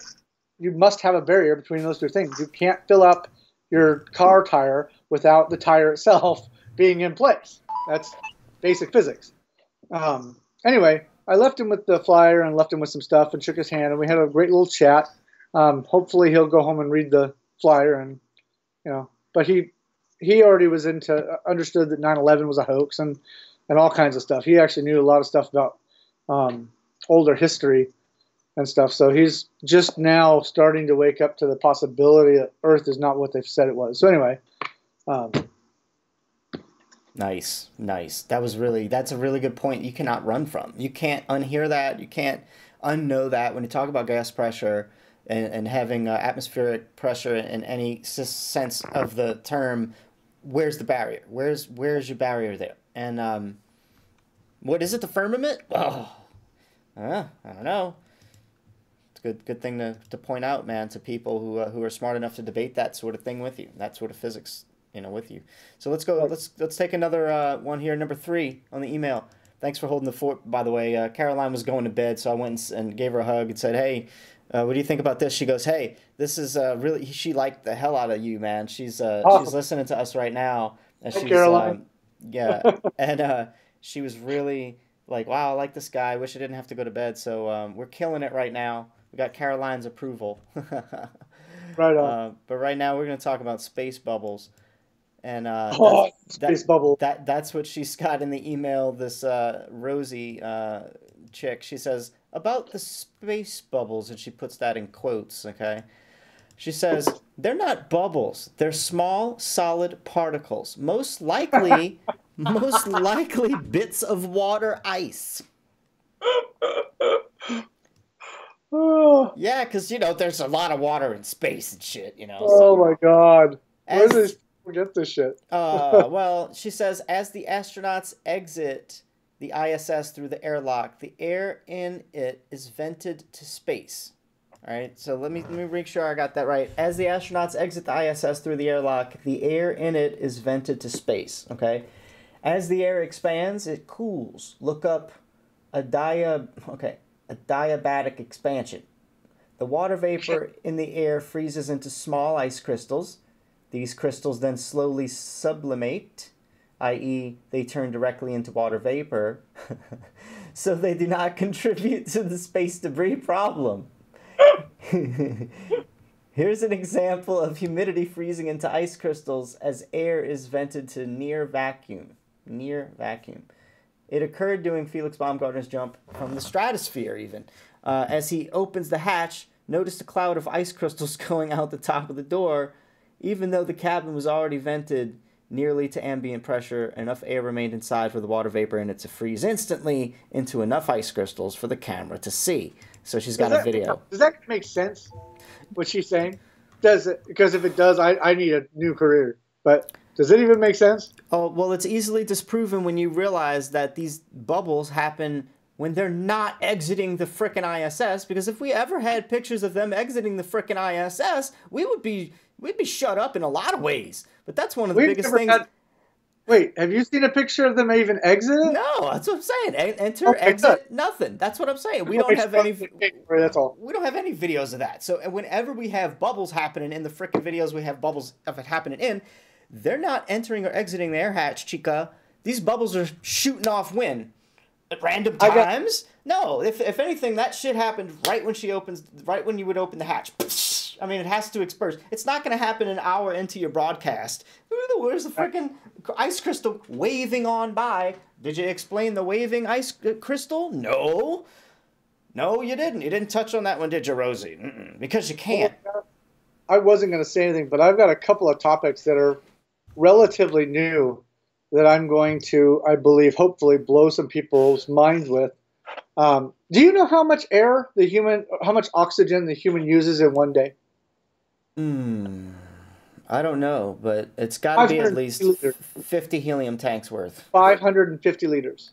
you must have a barrier between those two things. You can't fill up your car tire without the tire itself being in place. That's basic physics. Anyway, I left him with the flyer and left him with some stuff and shook his hand, and we had a great little chat. Hopefully he'll go home and read the flyer, and but he already was understood that 9/11 was a hoax and all kinds of stuff. He actually knew a lot of stuff about older history and stuff. So he's just now starting to wake up to the possibility that Earth is not what they've said it was. So anyway.
Nice. That's a really good point. You cannot run from. You can't unhear that. You can't unknow that. When you talk about gas pressure and having atmospheric pressure in any sense of the term, where's the barrier? Where's your barrier there? And what is it? The firmament? Oh, I don't know. It's a good thing to point out, man, to people who are smart enough to debate that sort of thing with you, that sort of physics, with you. So let's go. Let's take another one here. Number 3 on the email. Thanks for holding the fort. By the way, Caroline was going to bed, so I went and gave her a hug and said, "Hey, what do you think about this?" She goes, "Hey, this is really." She liked the hell out of you, man. She's listening to us right now, and
Hey,
she's
Caroline.
yeah, and she was really like, "Wow, I like this guy. Wish I didn't have to go to bed." So we're killing it right now. We got Caroline's approval.
Right on.
But right now we're going to talk about space bubbles. And
space bubble.
That's what she's got in the email, this Rosie chick. She says, about the space bubbles, and she puts that in quotes, okay? She says, they're not bubbles. They're small, solid particles. Most likely bits of water ice. Yeah, because, there's a lot of water in space and shit,
Oh, my God. Where do these people get this shit?
Well, she says, as the astronauts exit the ISS through the airlock, the air in it is vented to space. All right, so let me make sure I got that right. As the astronauts exit the ISS through the airlock, the air in it is vented to space, okay? As the air expands, it cools. Look up a diabatic expansion. The water vapor in the air freezes into small ice crystals. These crystals then slowly sublimate, i.e., they turn directly into water vapor, so they do not contribute to the space debris problem. Here's an example of humidity freezing into ice crystals as air is vented to near vacuum. It occurred during Felix Baumgartner's jump from the stratosphere, even. As he opens the hatch, notice a cloud of ice crystals going out the top of the door. Even though the cabin was already vented nearly to ambient pressure, enough air remained inside for the water vapor in it to freeze instantly into enough ice crystals for the camera to see. So she's got a video.
Does that make sense, what she's saying? Does it? Because if it does, I need a new career. But does it even make sense?
Oh, well, it's easily disproven when you realize that these bubbles happen when they're not exiting the frickin' ISS, because if we ever had pictures of them exiting the frickin' ISS, we'd be shut up in a lot of ways. But that's one of the biggest things.
Wait, have you seen a picture of them even exiting?
No, that's what I'm saying. Enter, exit, nothing. That's what I'm saying. We don't have any.
That's all.
We don't have any videos of that. So whenever we have bubbles happening in the frickin' videos, we have bubbles of it happening in. They're not entering or exiting the air hatch, chica. These bubbles are shooting off when? At random times? No, if anything, that shit happened right when you would open the hatch. I mean, it has to disperse. It's not going to happen an hour into your broadcast. Where's the freaking ice crystal waving on by? Did you explain the waving ice crystal? No. No, you didn't. You didn't touch on that one, did you, Rosie? Because you can't.
I wasn't going to say anything, but I've got a couple of topics that are relatively new that I'm going to, I believe, hopefully blow some people's minds with. Do you know how much how much oxygen the human uses in one day?
I don't know, but it's got to be at least 50 helium tanks worth.
550 liters.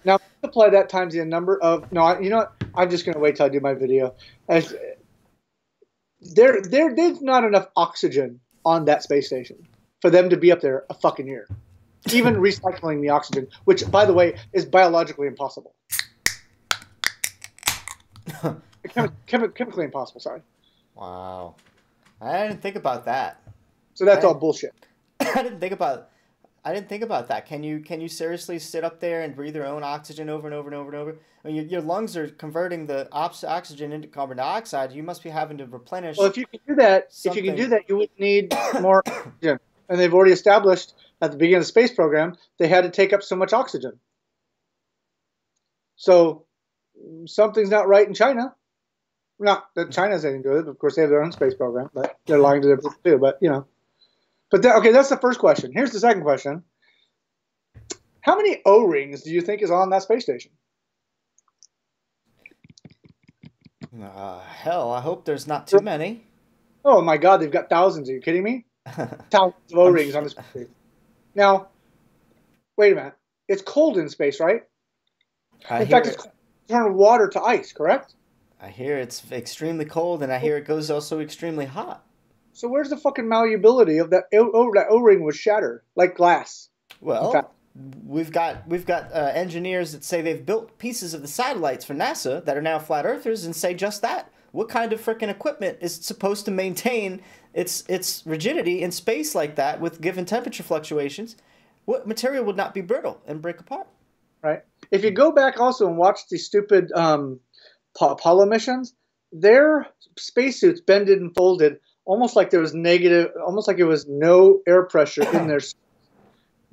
Now multiply that times the number of. No, you know what? I'm just going to wait till I do my video. There's not enough oxygen on that space station for them to be up there a fucking year. Even recycling the oxygen, which, by the way, is biologically impossible. Chemically impossible, sorry.
Wow. I didn't think about that.
So that's all bullshit.
I didn't think about I didn't think about that. Can you seriously sit up there and breathe your own oxygen over and over and over and over? I mean, your lungs are converting the oxygen into carbon dioxide. You must be having to replenish.
Well, if you can do that, you would need more oxygen. And they've already established at the beginning of the space program they had to take up so much oxygen. So something's not right in China. Not that China's anything to do with it. Of course, they have their own space program, but they're lying to their people too. But But okay, that's the first question. Here's the second question. How many O-rings do you think is on that space station?
Hell, I hope there's not too many.
Oh my God, they've got thousands. Are you kidding me? Thousands of O-rings on the space station. Now, wait a minute. It's cold in space, right? In fact, it's turning water to ice, correct?
I hear it's extremely cold, and I hear it goes also extremely hot.
So where's the fucking malleability of that? That O-ring was shattered like glass.
Well, we've got engineers that say they've built pieces of the satellites for NASA that are now flat earthers and say just that. What kind of freaking equipment is supposed to maintain its rigidity in space like that with given temperature fluctuations? What material would not be brittle and break apart?
Right. If you go back also and watch the stupid Apollo missions, their spacesuits bended and folded almost like there was almost like it was no air pressure in their suits.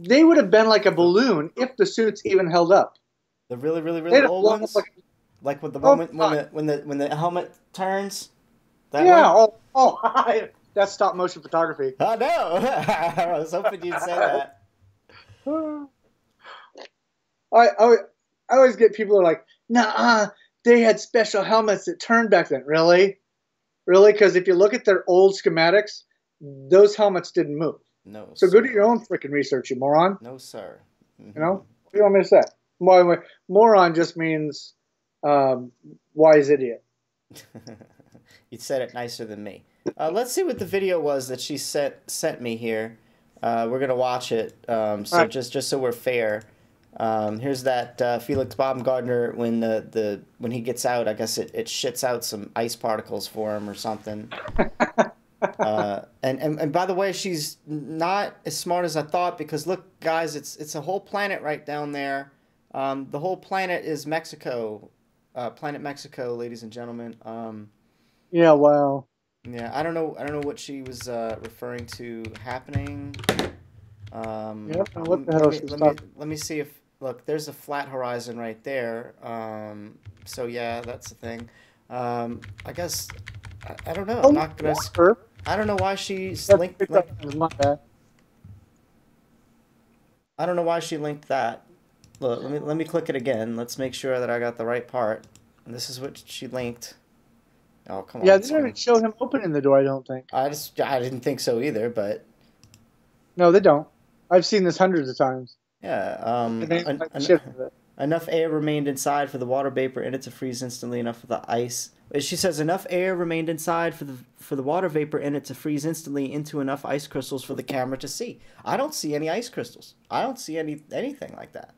They would have been like a balloon if the suits even held up.
The really, really, really old ones? Like with the moment when the helmet turns?
That one? That's stop motion photography.
Oh, no. I was hoping you'd say that.
I always get people who are like, nah, they had special helmets that turned back then. Really? Really? Because if you look at their old schematics, those helmets didn't move.
No.
So go do your own freaking research, you moron.
No, sir. Mm-hmm.
You know? What do you want me to say? Moron just means wise idiot.
You said it nicer than me. Let's see what the video was that she sent me here. We're gonna watch it. Just so we're fair. Here's that Felix Baumgartner when he gets out. I guess it shits out some ice particles for him or something. And by the way, she's not as smart as I thought, because look, guys, it's a whole planet right down there. The whole planet is Mexico, planet Mexico, ladies and gentlemen.
Yeah, wow.
Yeah, I don't know what she was referring to happening.
What the hell?
Let me see if look. There's a flat horizon right there. So yeah, that's the thing. I guess I don't know. I'm not gonna. I don't know why she's linked. I don't know why she linked that. Look, let me click it again. Let's make sure that I got the right part. And this is what she linked. Oh, come on.
Yeah, they didn't show him opening the door, I don't think.
I didn't think so either, but
no, they don't. I've seen this hundreds of times.
Yeah. Enough air remained inside for the water vapor in it to freeze instantly. Enough for the ice. She says enough air remained inside for the water vapor in it to freeze instantly into enough ice crystals for the camera to see. I don't see any ice crystals. I don't see anything like that.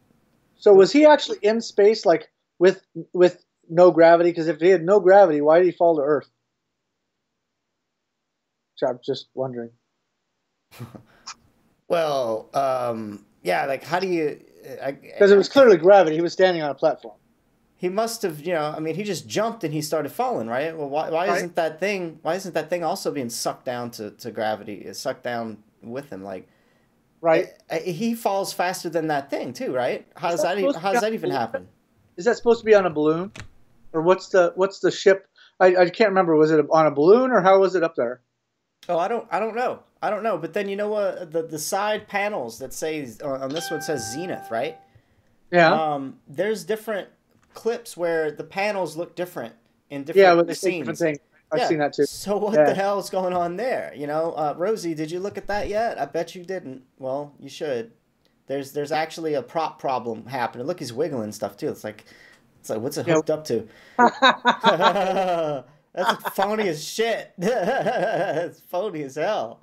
So was he actually in space, like with no gravity? Because if he had no gravity, why did he fall to Earth? So I'm just wondering.
Well, yeah, like how do you?
Because it was clearly gravity. He was standing on a platform.
He must have, I mean, he just jumped and he started falling, right? Well, why isn't that thing? Why isn't that thing also being sucked down to gravity? It's sucked down with him, like.
Right.
He falls faster than that thing too, right? How does that even happen?
Is that supposed to be on a balloon, or what's the ship? I can't remember. Was it on a balloon, or how was it up there?
Oh, I don't know. But then you know what? The side panels that say on this one says Zenith, right?
Yeah.
There's different clips where the panels look different in different scenes.
Different things. I've seen that too.
So what the hell is going on there? Rosie, did you look at that yet? I bet you didn't. Well, you should. There's actually a prop problem happening. Look, he's wiggling stuff too. It's like what's it hooked up to? That's phony as shit. It's phony as hell.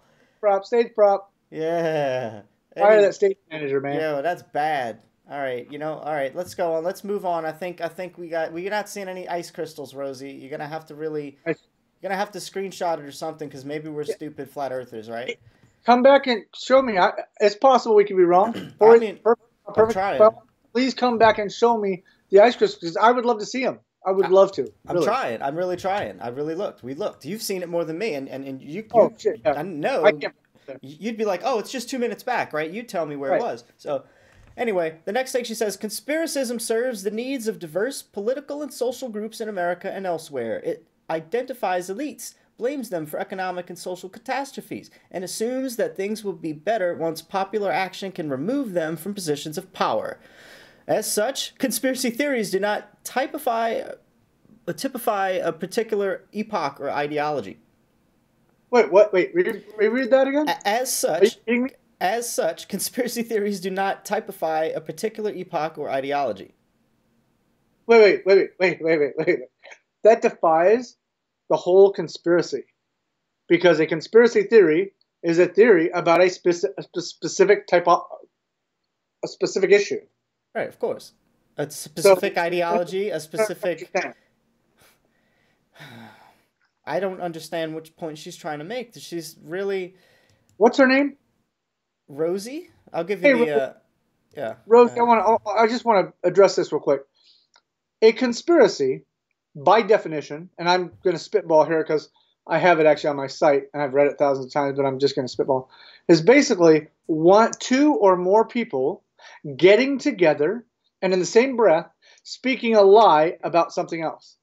Stage prop.
Yeah.
Fire that stage manager, man.
Yeah, well, that's bad. All right, all right, let's go on. Let's move on. I think we're not seeing any ice crystals, Rosie. You're gonna have to screenshot it or something, because maybe we're stupid flat earthers, right?
come back and show me. It's possible we could be wrong.
I mean,
perfect. Please come back and show me the ice crystals because I would love to see them. I would love to.
I'm trying. I'm really trying. I really looked. We looked. You've seen it more than me, and you.
Oh shit! Yeah.
I know. You'd be like, oh, it's just 2 minutes back, right? You'd tell me where it was. So, anyway, the next thing she says, conspiracism serves the needs of diverse political and social groups in America and elsewhere. It identifies elites, blames them for economic and social catastrophes, and assumes that things will be better once popular action can remove them from positions of power. As such, conspiracy theories do not typify a particular epoch or ideology.
Wait, what? Wait, read that again?
As such, conspiracy theories do not typify a particular epoch or ideology.
Wait. That defies the whole conspiracy. Because a conspiracy theory is a theory about a specific issue.
Right, of course. A specific ideology, a specific... I don't understand which point she's trying to make. She's really...
What's her name?
Rosie? I'll give you the... yeah.
Rosie, I just want to address this real quick. A conspiracy, by definition, and I'm going to spitball here because I have it actually on my site, and I've read it thousands of times, but I'm just going to spitball, is basically two or more people getting together and in the same breath speaking a lie about something else.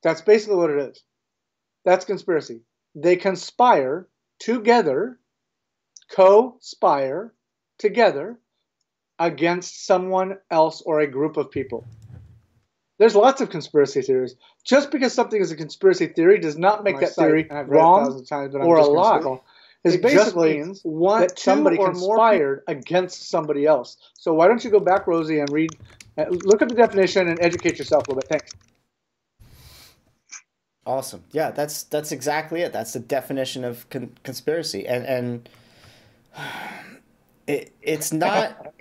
That's basically what it is. That's conspiracy. They conspire together, co-spire together against someone else or a group of people. There's lots of conspiracy theories. Just because something is a conspiracy theory does not make that theory wrong or a lie. It basically means that somebody conspired against somebody else. So why don't you go back, Rosie, and look at the definition and educate yourself a little bit. Thanks.
Awesome. Yeah, that's exactly it. That's the definition of conspiracy, and it's not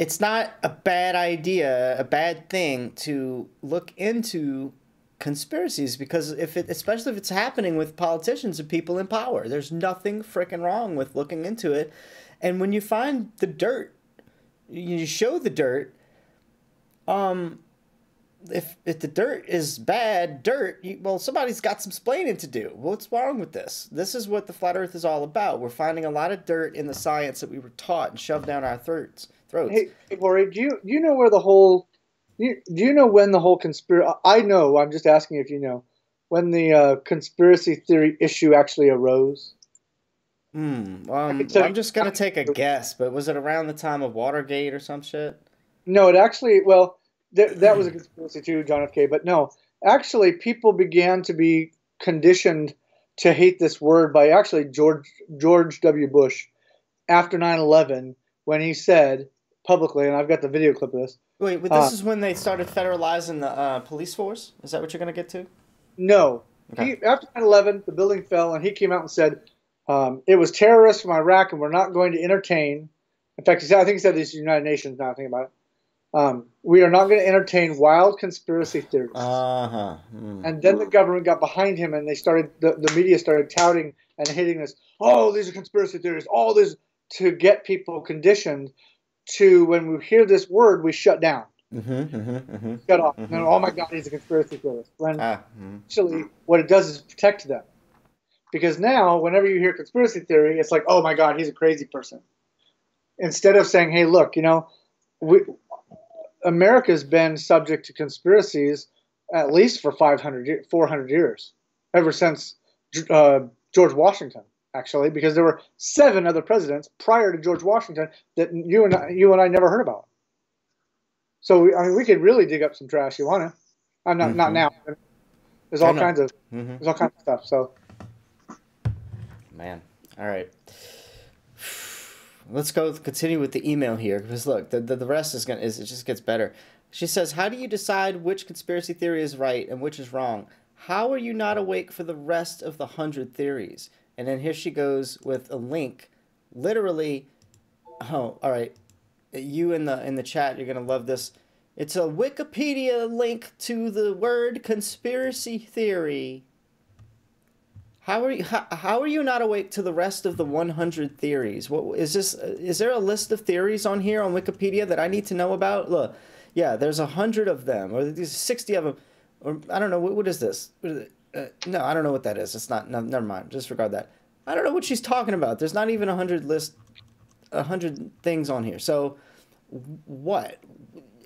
a bad idea, a bad thing to look into conspiracies because especially if it's happening with politicians and people in power, there's nothing freaking wrong with looking into it. And when you find the dirt, you show the dirt. If the dirt is bad dirt, well, somebody's got some splaining to do. What's wrong with this? This is what the flat Earth is all about. We're finding a lot of dirt in the science that we were taught and shoved down our throats.
Hey, Corey, do you know where the whole? Do you know when the whole conspiracy? I know. I'm just asking if you know when the conspiracy theory issue actually arose.
I'm just gonna take a guess, but was it around the time of Watergate or some shit?
No, it actually. Well. That was a conspiracy too, John F. K. But no, actually, people began to be conditioned to hate this word by actually George W. Bush after 9/11 when he said publicly, and I've got the video clip of this.
Wait, but this is when they started federalizing the police force? Is that what you're going to get to?
No.
Okay.
After 9/11, the building fell, and he came out and said it was terrorists from Iraq, and we're not going to entertain. In fact, I think he said this is the United Nations. Now I think about it. We are not going to entertain wild conspiracy theories. And then the government got behind him, and they started. The media started touting and hitting this. Oh, these are conspiracy theories. All this to get people conditioned to when we hear this word, we shut down, shut off. And, oh my God, he's a conspiracy theorist. When actually, what it does is protect them, because now whenever you hear conspiracy theory, it's like, oh my God, he's a crazy person. Instead of saying, hey, look, America's been subject to conspiracies at least for 400 years, ever since George Washington, actually, because there were 7 other presidents prior to George Washington that you and I never heard about. So we could really dig up some trash. You want to? I'm not now. There's all kinds of stuff. So,
man, all right. Let's continue with the email here, because look, the rest it just gets better. She says, how do you decide which conspiracy theory is right and which is wrong? How are you not awake for the rest of the 100 theories? And then here she goes with a link, literally. Oh, all right. You in the chat, you're gonna love this. It's a Wikipedia link to the word conspiracy theory. How are you not awake to the rest of the 100 theories? What is this? Is there a list of theories on here on Wikipedia that I need to know about? Look, yeah, there's 100 of them, or there's 60 of them, or I don't know. What is this? No, I don't know what that is. It's not. No, never mind. Disregard that. I don't know what she's talking about. There's not even 100 things on here. So, what?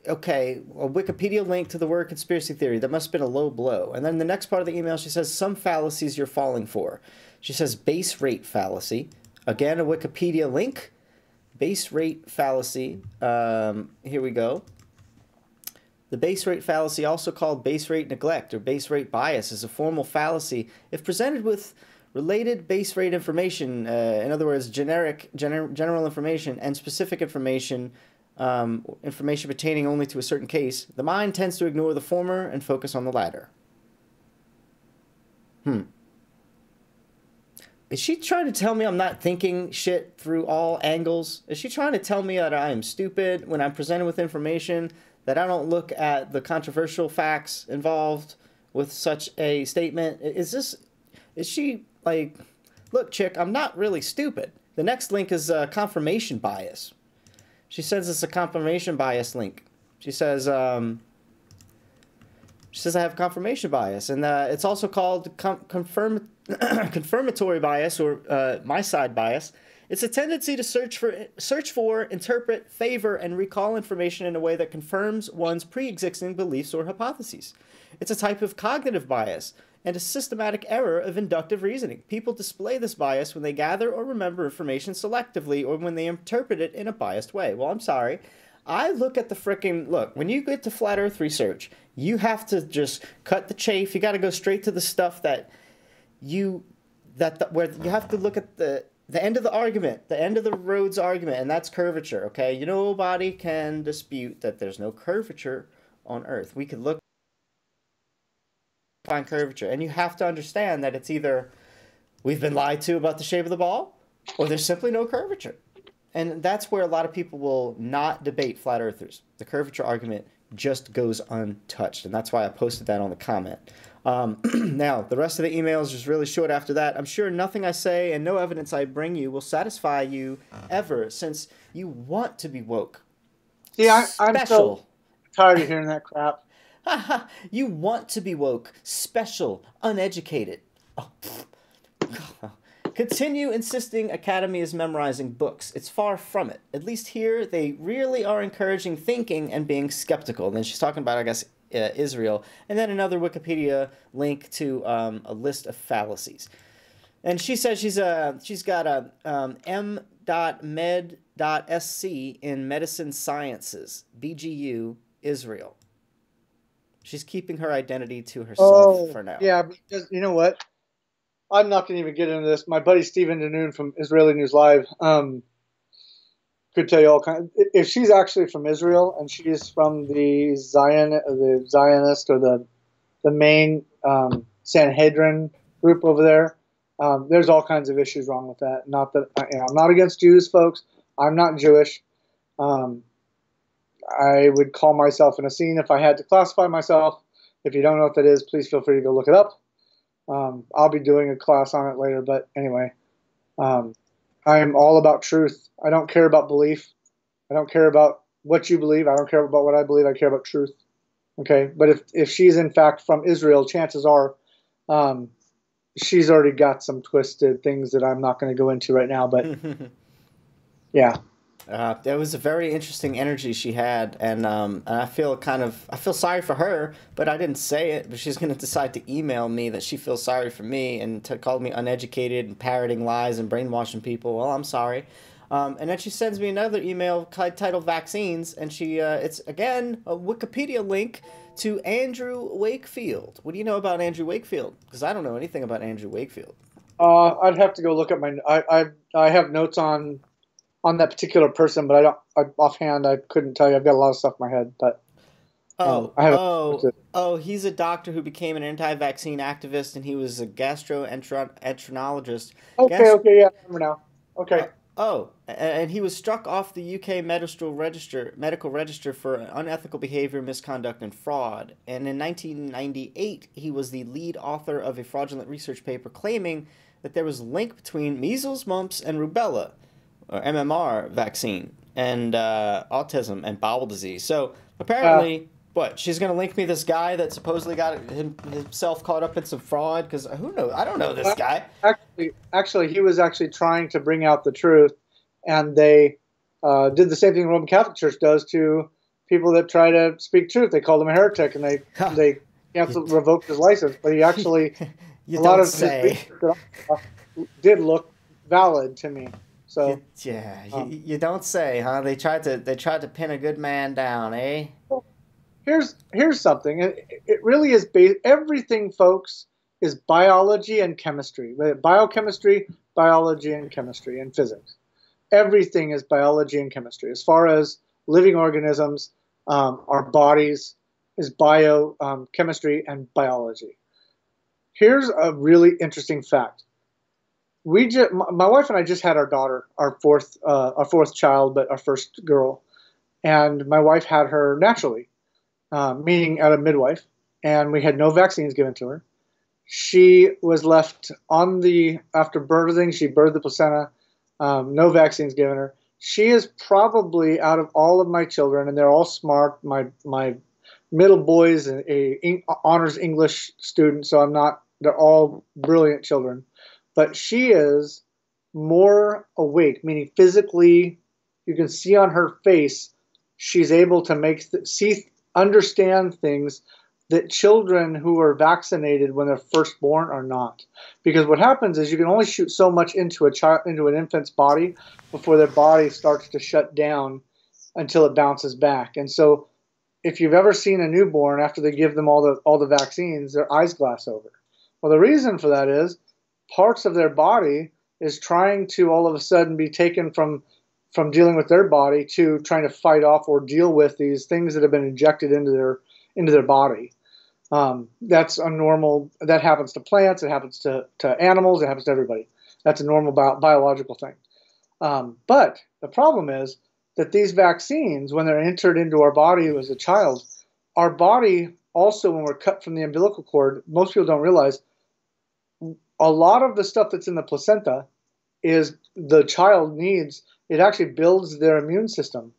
Okay, a Wikipedia link to the word conspiracy theory. That must have been a low blow. And then the next part of the email, she says, some fallacies you're falling for. She says, base rate fallacy. Again, a Wikipedia link. Base rate fallacy. Here we go. The base rate fallacy, also called base rate neglect or base rate bias, is a formal fallacy if presented with related base rate information, in other words, general information and specific information, information pertaining only to a certain case, the mind tends to ignore the former and focus on the latter. Is she trying to tell me I'm not thinking shit through all angles? Is she trying to tell me that I am stupid when I'm presented with information, that I don't look at the controversial facts involved with such a statement? Is she like, look, chick, I'm not really stupid. The next link is confirmation bias. She sends us a confirmation bias link. She says I have confirmation bias, and it's also called confirmatory bias or my side bias. It's a tendency to search for, interpret, favor, and recall information in a way that confirms one's pre-existing beliefs or hypotheses. It's a type of cognitive bias and a systematic error of inductive reasoning. People display this bias when they gather or remember information selectively or when they interpret it in a biased way. Well, I'm sorry. I look at the frickin'... Look, when you get to flat earth research, you have to just cut the chafe. You got to go straight to the stuff that where you have to look at the end of the argument, the end of the road's argument, and that's curvature, okay? Nobody can dispute that there's no curvature on Earth. We could look find curvature, and you have to understand that it's either we've been lied to about the shape of the ball, or there's simply no curvature. And that's where a lot of people will not debate flat earthers. The curvature argument just goes untouched, and that's why I posted that on the comment. Now, the rest of the email is just really short after that. I'm sure nothing I say and no evidence I bring you will satisfy you ever, since you want to be woke.
See, I'm so tired of hearing that crap.
You want to be woke, special, uneducated. Oh. Continue insisting Academy is memorizing books. It's far from it. At least here, they really are encouraging thinking and being skeptical. And then she's talking about, I guess, Israel. And then another Wikipedia link to a list of fallacies. And she says she's got a M.Med.Sc in Medicine Sciences, BGU, Israel. She's keeping her identity to herself for now.
Yeah, because you know what? I'm not going to even get into this. My buddy Stephen Danoon from Israeli News Live could tell you all kinds. If she's actually from Israel and she's from the Zionist or the main Sanhedrin group over there, there's all kinds of issues wrong with that. Not that I'm not against Jews, folks. I'm not Jewish. I would call myself an Essene if I had to classify myself. If you don't know what that is, please feel free to go look it up. I'll be doing a class on it later, but anyway, I am all about truth. I don't care about belief. I don't care about what you believe. I don't care about what I believe. I care about truth. Okay, but if she's in fact from Israel, chances are she's already got some twisted things that I'm not going to go into right now. But yeah.
There was a very interesting energy she had, and I feel sorry for her, but I didn't say it. But she's going to decide to email me that she feels sorry for me and call me uneducated and parroting lies and brainwashing people. Well, I'm sorry. And then she sends me another email titled "Vaccines," and it's again a Wikipedia link to Andrew Wakefield. What do you know about Andrew Wakefield? Because I don't know anything about Andrew Wakefield.
I'd have to go look at I have notes on that particular person, but offhand I couldn't tell you. I've got a lot of stuff in my head, but
he's a doctor who became an anti-vaccine activist, and he was a gastroenterologist.
Okay, yeah, I remember now. Okay.
Oh, and he was struck off the UK medical register for unethical behavior, misconduct, and fraud. And in 1998, he was the lead author of a fraudulent research paper claiming that there was a link between measles, mumps, and rubella, or MMR vaccine, and autism and bowel disease. So apparently, what? She's going to link me this guy that supposedly got himself caught up in some fraud? Because who knows? I don't know this guy.
Actually, he was actually trying to bring out the truth, and they did the same thing the Roman Catholic Church does to people that try to speak truth. They called him a heretic, and they canceled, revoked his license. But he actually, a lot of his research did look valid to me. So
you don't say, huh? They tried to pin a good man down, eh?
Here's something. It really is everything, folks, is biology and chemistry. Biochemistry, biology, and chemistry, and physics. Everything is biology and chemistry. As far as living organisms, our bodies is biochemistry and biology. Here's a really interesting fact. My wife and I just had our daughter, our fourth child, but our first girl, and my wife had her naturally, meaning at a midwife, and we had no vaccines given to her. She was left after birthing. She birthed the placenta, no vaccines given her. She is probably, out of all of my children, and they're all smart. My middle boy is a honors English student, so they're all brilliant children. But she is more awake, meaning physically, you can see on her face, she's able to understand things that children who are vaccinated when they're first born are not. Because what happens is you can only shoot so much into an infant's body before their body starts to shut down until it bounces back. And so if you've ever seen a newborn after they give them all the vaccines, their eyes glass over. Well, the reason for that is parts of their body is trying to all of a sudden be taken from dealing with their body to trying to fight off or deal with these things that have been injected into their body. That's a normal. That happens to plants. It happens to animals. It happens to everybody. That's a normal biological thing. But the problem is that these vaccines, when they're entered into our body as a child, our body also, when we're cut from the umbilical cord, most people don't realize a lot of the stuff that's in the placenta is the child needs. It actually builds their immune system.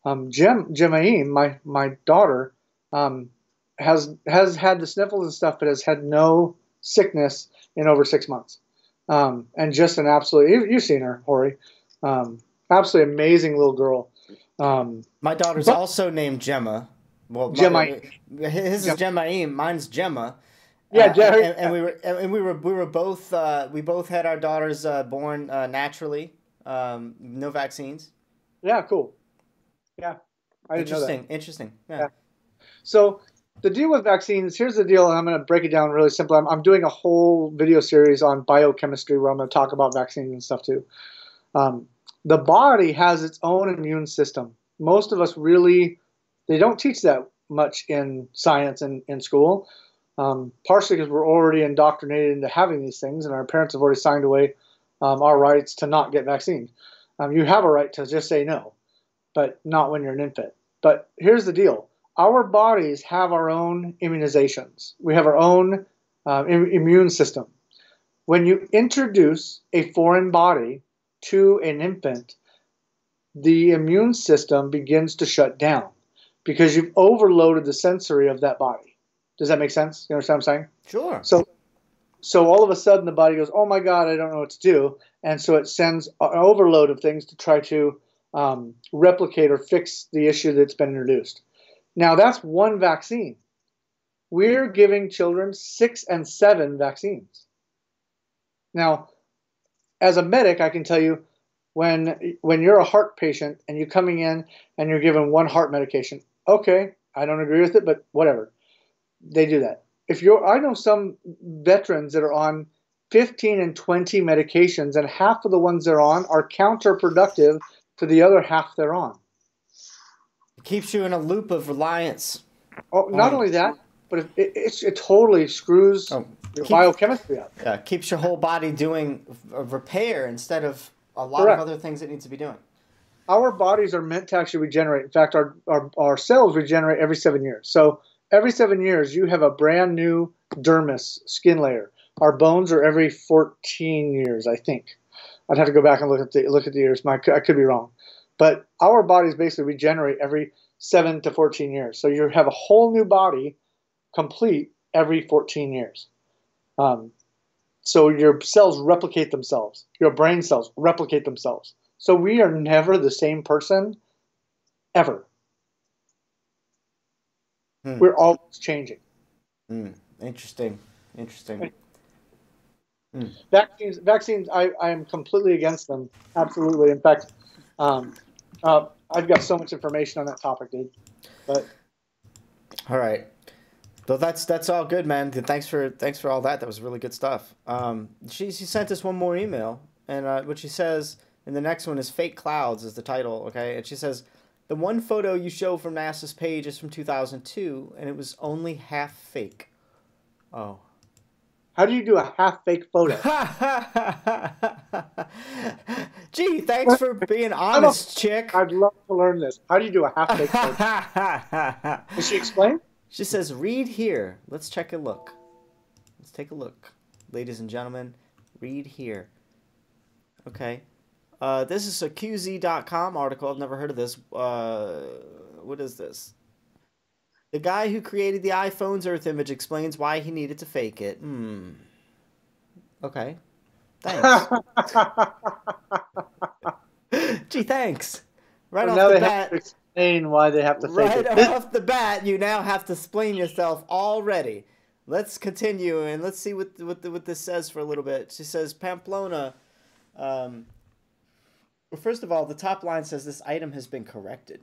JME, my daughter, has had the sniffles and stuff, but has had no sickness in over 6 months. And just an absolute, you've seen her, Hori, absolutely amazing little girl.
My daughter's also named Gemma. Well, his is JME, mine's Gemma.
Yeah,
and we were both we both had our daughters born naturally, no vaccines.
Yeah, cool. Yeah, I didn't know that.
Interesting. Yeah.
So the deal with vaccines, here's the deal, and I'm going to break it down really simply. I'm doing a whole video series on biochemistry where I'm going to talk about vaccines and stuff too. The body has its own immune system. Most of us they don't teach that much in science and in school. Partially because we're already indoctrinated into having these things, and our parents have already signed away our rights to not get vaccines. You have a right to just say no, but not when you're an infant. But here's the deal. Our bodies have our own immunizations. We have our own immune system. When you introduce a foreign body to an infant, the immune system begins to shut down because you've overloaded the sensory of that body. Does that make sense? You understand what I'm saying?
Sure.
So all of a sudden the body goes, oh my God, I don't know what to do. And so it sends an overload of things to try to replicate or fix the issue that's been introduced. Now that's one vaccine. We're giving children 6 and 7 vaccines. Now, as a medic, I can tell you when you're a heart patient and you're coming in and you're given one heart medication, okay, I don't agree with it, but whatever. They do that. I know some veterans that are on 15 and 20 medications, and half of the ones they're on are counterproductive to the other half they're on.
It keeps you in a loop of reliance.
Oh, not only that, but it totally screws your biochemistry up.
Yeah, keeps your whole body doing a repair instead of a lot
Correct.
of other things it needs to be doing.
Our bodies are meant to actually regenerate. In fact, our cells regenerate every 7 years. So every 7 years, you have a brand new dermis, skin layer. Our bones are every 14 years, I think. I'd have to go back and look at the years. I could be wrong. But our bodies basically regenerate every 7 to 14 years. So you have a whole new body complete every 14 years. So your cells replicate themselves. Your brain cells replicate themselves. So we are never the same person, ever. We're always changing.
Interesting.
Vaccines. I am completely against them. Absolutely. In fact, I've got so much information on that topic, dude. But
all right. Well, that's all good, man. Thanks for all that. That was really good stuff. She sent us one more email, and what she says in the next one is "Fake Clouds" is the title. Okay, and she says the one photo you show from NASA's page is from 2002, and it was only half fake. Oh.
How do you do a half fake photo?
Gee, thanks for being honest, chick.
I'd love to learn this. How do you do a half fake photo? Does she explain?
She says, read here. Let's check a look. Let's take a look. Ladies and gentlemen, read here. Okay. This is a QZ.com article. I've never heard of this. What is this? The guy who created the iPhone's Earth image explains why he needed to fake it. Okay. Thanks. Gee, thanks. Right off the bat.
Explain why they have to fake it.
Right off the bat, you now have to explain yourself already. Let's continue and let's see what this says for a little bit. She says, Pamplona. Well, first of all, the top line says this item has been corrected.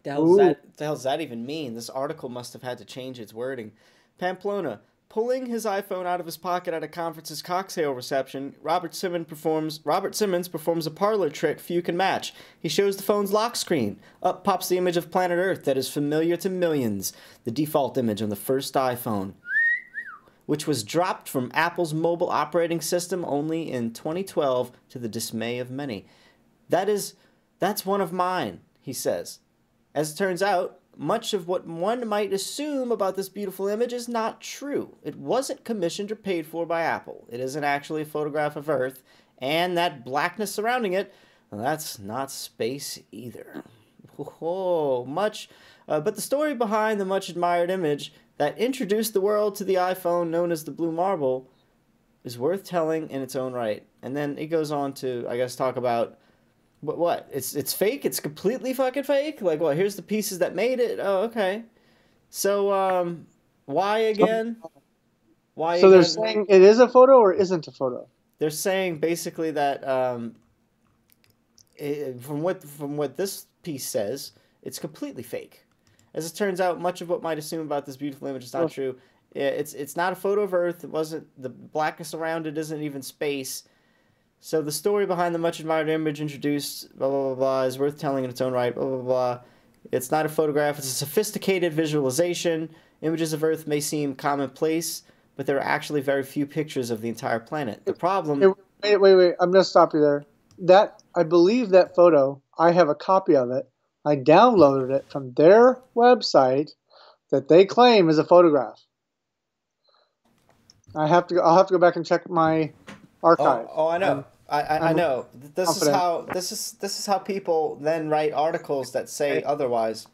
The hell does that even mean? This article must have had to change its wording. Pamplona. Pulling his iPhone out of his pocket at a conference's cocktail reception, Robert Simmons performs a parlor trick few can match. He shows the phone's lock screen. Up pops the image of planet Earth that is familiar to millions. The default image on the first iPhone, which was dropped from Apple's mobile operating system only in 2012 to the dismay of many. That's one of mine, he says. As it turns out, much of what one might assume about this beautiful image is not true. It wasn't commissioned or paid for by Apple. It isn't actually a photograph of Earth, and that blackness surrounding it, well, that's not space either. But the story behind the much-admired image that introduced the world to the iPhone known as the Blue Marble is worth telling in its own right. And then it goes on to, I guess, talk about what? It's fake? It's completely fucking fake? Like, what? Here's the pieces that made it? Oh, okay. So, why again? Why?
So they're saying it is a photo or isn't a photo?
They're saying basically that from what this piece says, it's completely fake. As it turns out, much of what might assume about this beautiful image is not true. It's not a photo of Earth. It wasn't. The blackness around it isn't even space. So the story behind the much-admired image introduced, blah, blah, blah, blah, is worth telling in its own right, blah, blah, blah. It's not a photograph. It's a sophisticated visualization. Images of Earth may seem commonplace, but there are actually very few pictures of the entire planet. The problem...
Wait. I'm going to stop you there. I believe that photo, I have a copy of it. I downloaded it from their website that they claim is a photograph. I'll have to go back and check my archive.
Oh, I know. I know. This is how people then write articles that say otherwise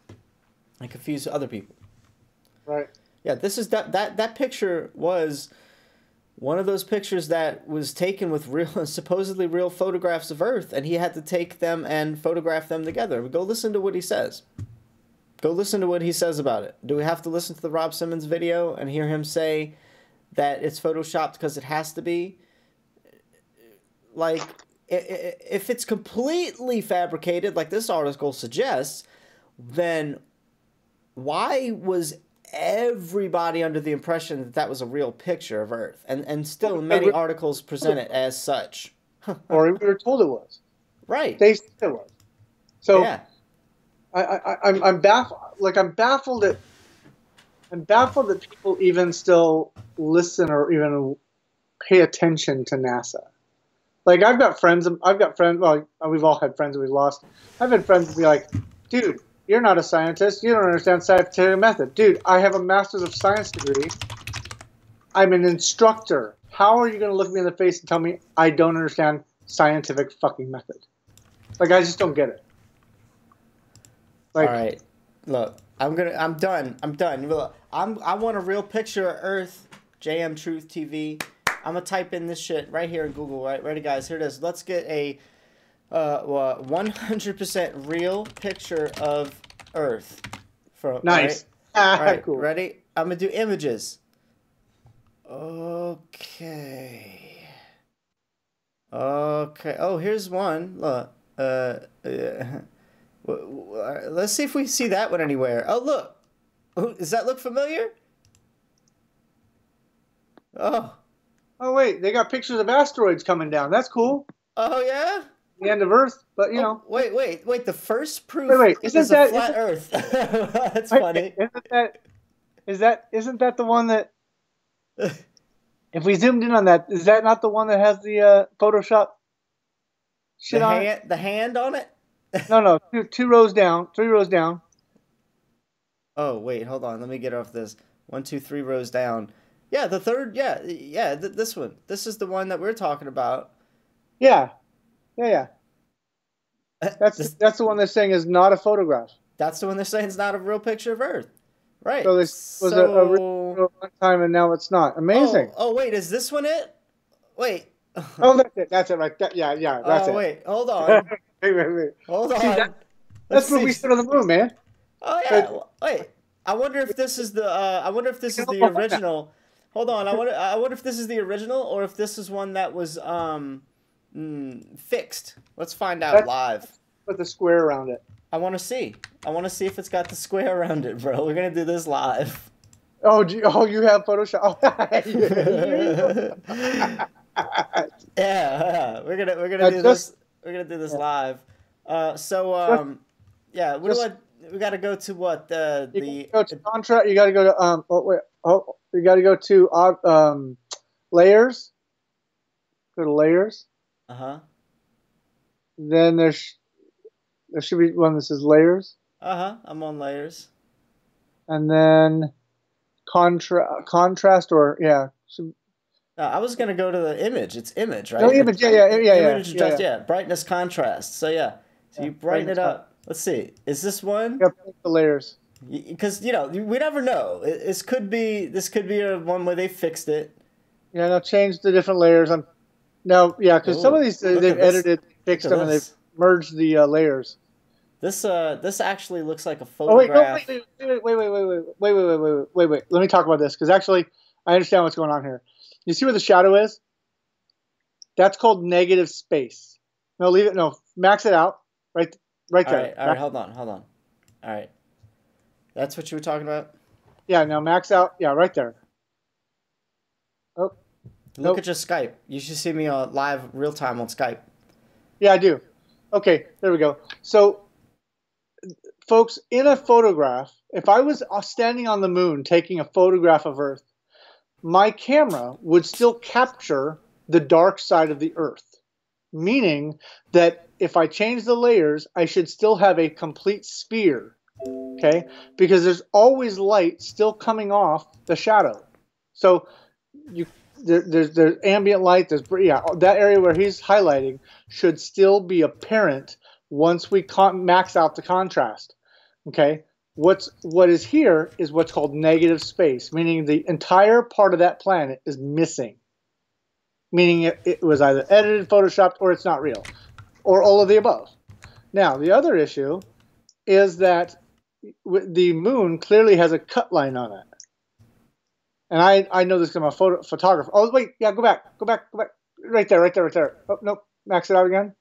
and confuse other people.
Right.
Yeah, this is that picture was one of those pictures that was taken with supposedly real photographs of Earth, and he had to take them and photograph them together. Go listen to what he says. Go listen to what he says about it. Do we have to listen to the Rob Simmons video and hear him say that it's photoshopped because it has to be? Like, if it's completely fabricated, like this article suggests, then why was everybody under the impression that was a real picture of Earth? And still many articles present it as such.
Or we were told it was.
Right.
They said it was. So
yeah.
I'm baffled. Like, I'm baffled that people even still listen or even pay attention to NASA. Like I've got friends. Well, we've all had friends that we've lost. I've had friends that be like, "Dude, you're not a scientist. You don't understand scientific method." Dude, I have a master's of science degree. I'm an instructor. How are you going to look me in the face and tell me I don't understand scientific fucking method? Like I just don't get it. Like,
all right, look, I'm done. Look, I want a real picture of Earth. JM Truth TV. I'm gonna type in this shit right here in Google. Right, ready, guys? Here it is. Let's get a 100% real picture of Earth.
Nice.
All right,
Cool.
ready? I'm gonna do images. Okay. Oh, here's one. Look. Let's see if we see that one anywhere. Oh, look. Does that look familiar? Oh.
Oh wait, they got pictures of asteroids coming down. That's cool.
Oh yeah.
The end of Earth, but you know.
Wait. The first proof
isn't
is
that
a flat Earth. That's funny.
Isn't that the one that? If we zoomed in on that, is that not the one that has the Photoshop shit on it?
The hand on it?
No, two rows down, 3 rows down.
Oh wait, hold on. Let me get off this. 1, 2, 3 rows down. Yeah, the third. Yeah. This one. This is the one that we're talking about.
Yeah. That's the one they're saying is not a photograph.
That's the one they're saying is not a real picture of Earth. Right.
So this was a real one time, and now it's not. Amazing.
Oh wait, is this one it? Wait.
Oh, that's it. That's it, right? Yeah. That's it.
Wait, hold on.
wait.
Hold on.
See, that's where we stood on the moon, man.
Oh yeah. Wait. I wonder if this is the. I wonder if this is the original. Hold on. I wonder if this is the original or if this is one that was fixed. Let's find out live.
With the square around it.
I want to see. I want to see if it's got the square around it, bro. We're gonna do this live.
Oh, you have Photoshop.
Yeah. We're gonna do this. We're gonna do this live. Yeah. We got to go to what the
contract. You got to go to you got to go to layers. Go to layers. Then there should be one that says layers.
I'm on layers.
And then contrast or yeah.
I was gonna go to the image. It's image, right?
No, image.
Yeah. Brightness, contrast. So yeah. So you brighten it up. Let's see. Is this one?
Yep, the layers.
Because we never know. This could be a one where they fixed it.
Yeah, now change the different layers. Because some of these they've edited, fixed them, and they've merged the layers.
This actually looks like a photograph.
Wait. Let me talk about this because actually I understand what's going on here. You see where the shadow is? That's called negative space. No, leave it. No, max it out. Right there.
All right. Hold on. All right. That's what you were talking about?
Yeah. Now max out. Yeah, right there. Oh.
Look at your Skype. You should see me live real time on Skype.
Yeah, I do. Okay, there we go. So, folks, in a photograph, if I was standing on the moon taking a photograph of Earth, my camera would still capture the dark side of the Earth, meaning that if I change the layers, I should still have a complete sphere, okay? Because there's always light still coming off the shadow. So there's ambient light. That area where he's highlighting should still be apparent once we max out the contrast. Okay, what is here is what's called negative space, meaning the entire part of that planet is missing. Meaning it was either edited, photoshopped, or it's not real, or all of the above. Now the other issue is that the moon clearly has a cut line on it. And I know this because I'm a photographer. Oh, wait. Yeah, go back. Right there. Oh, nope. Max it out again.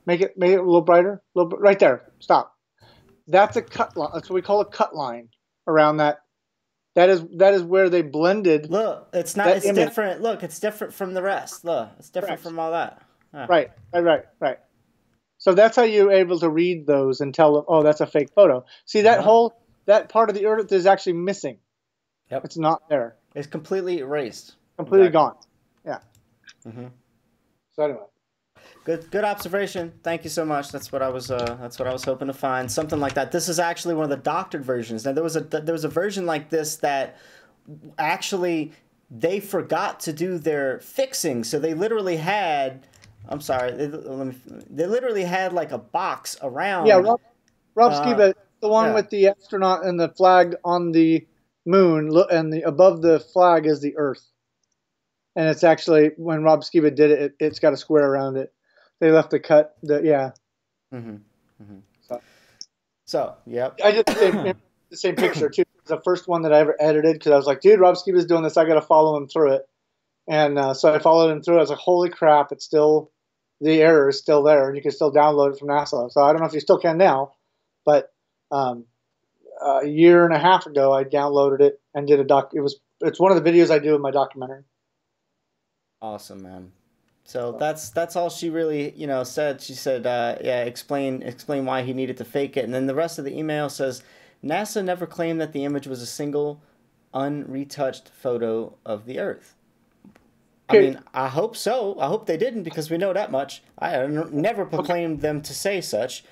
Make it a little brighter. Right there. Stop. That's a cut line. That's what we call a cut line around that. That is where they blended.
Look, it's not. It's different. Look, it's different from the rest. Look, it's different from all that.
Right. So that's how you're able to read those and tell them, oh, that's a fake photo. See, that that part of the Earth is actually missing.
Yep.
It's not there.
It's completely erased.
Completely gone. Yeah.
Mm-hmm.
So anyway.
Good observation. Thank you so much. That's what I was hoping to find. Something like that. This is actually one of the doctored versions. Now there was a version like this that actually they forgot to do their fixing, so they literally had. I'm sorry. They literally had like a box around.
Yeah, Rob Skiba, the one with the astronaut and the flag on the moon, and above the flag is the Earth. And it's actually, when Rob Skiba did it, it's got a square around it. They left the cut.
So, yep.
I just did the same picture too. It's the first one that I ever edited because I was like, dude, Rob Skiba's doing this. I got to follow him through it. And so I followed him through it. I was like, holy crap, it's still, the error is still there, and you can still download it from NASA. So I don't know if you still can now, but a year and a half ago, I downloaded it and did a doc. It's one of the videos I do in my documentary.
Awesome, man. So that's all she really, said. She said, yeah, explain why he needed to fake it. And then the rest of the email says, NASA never claimed that the image was a single unretouched photo of the Earth. Okay. I mean, I hope so. I hope they didn't, because we know that much. I never proclaimed them to say such.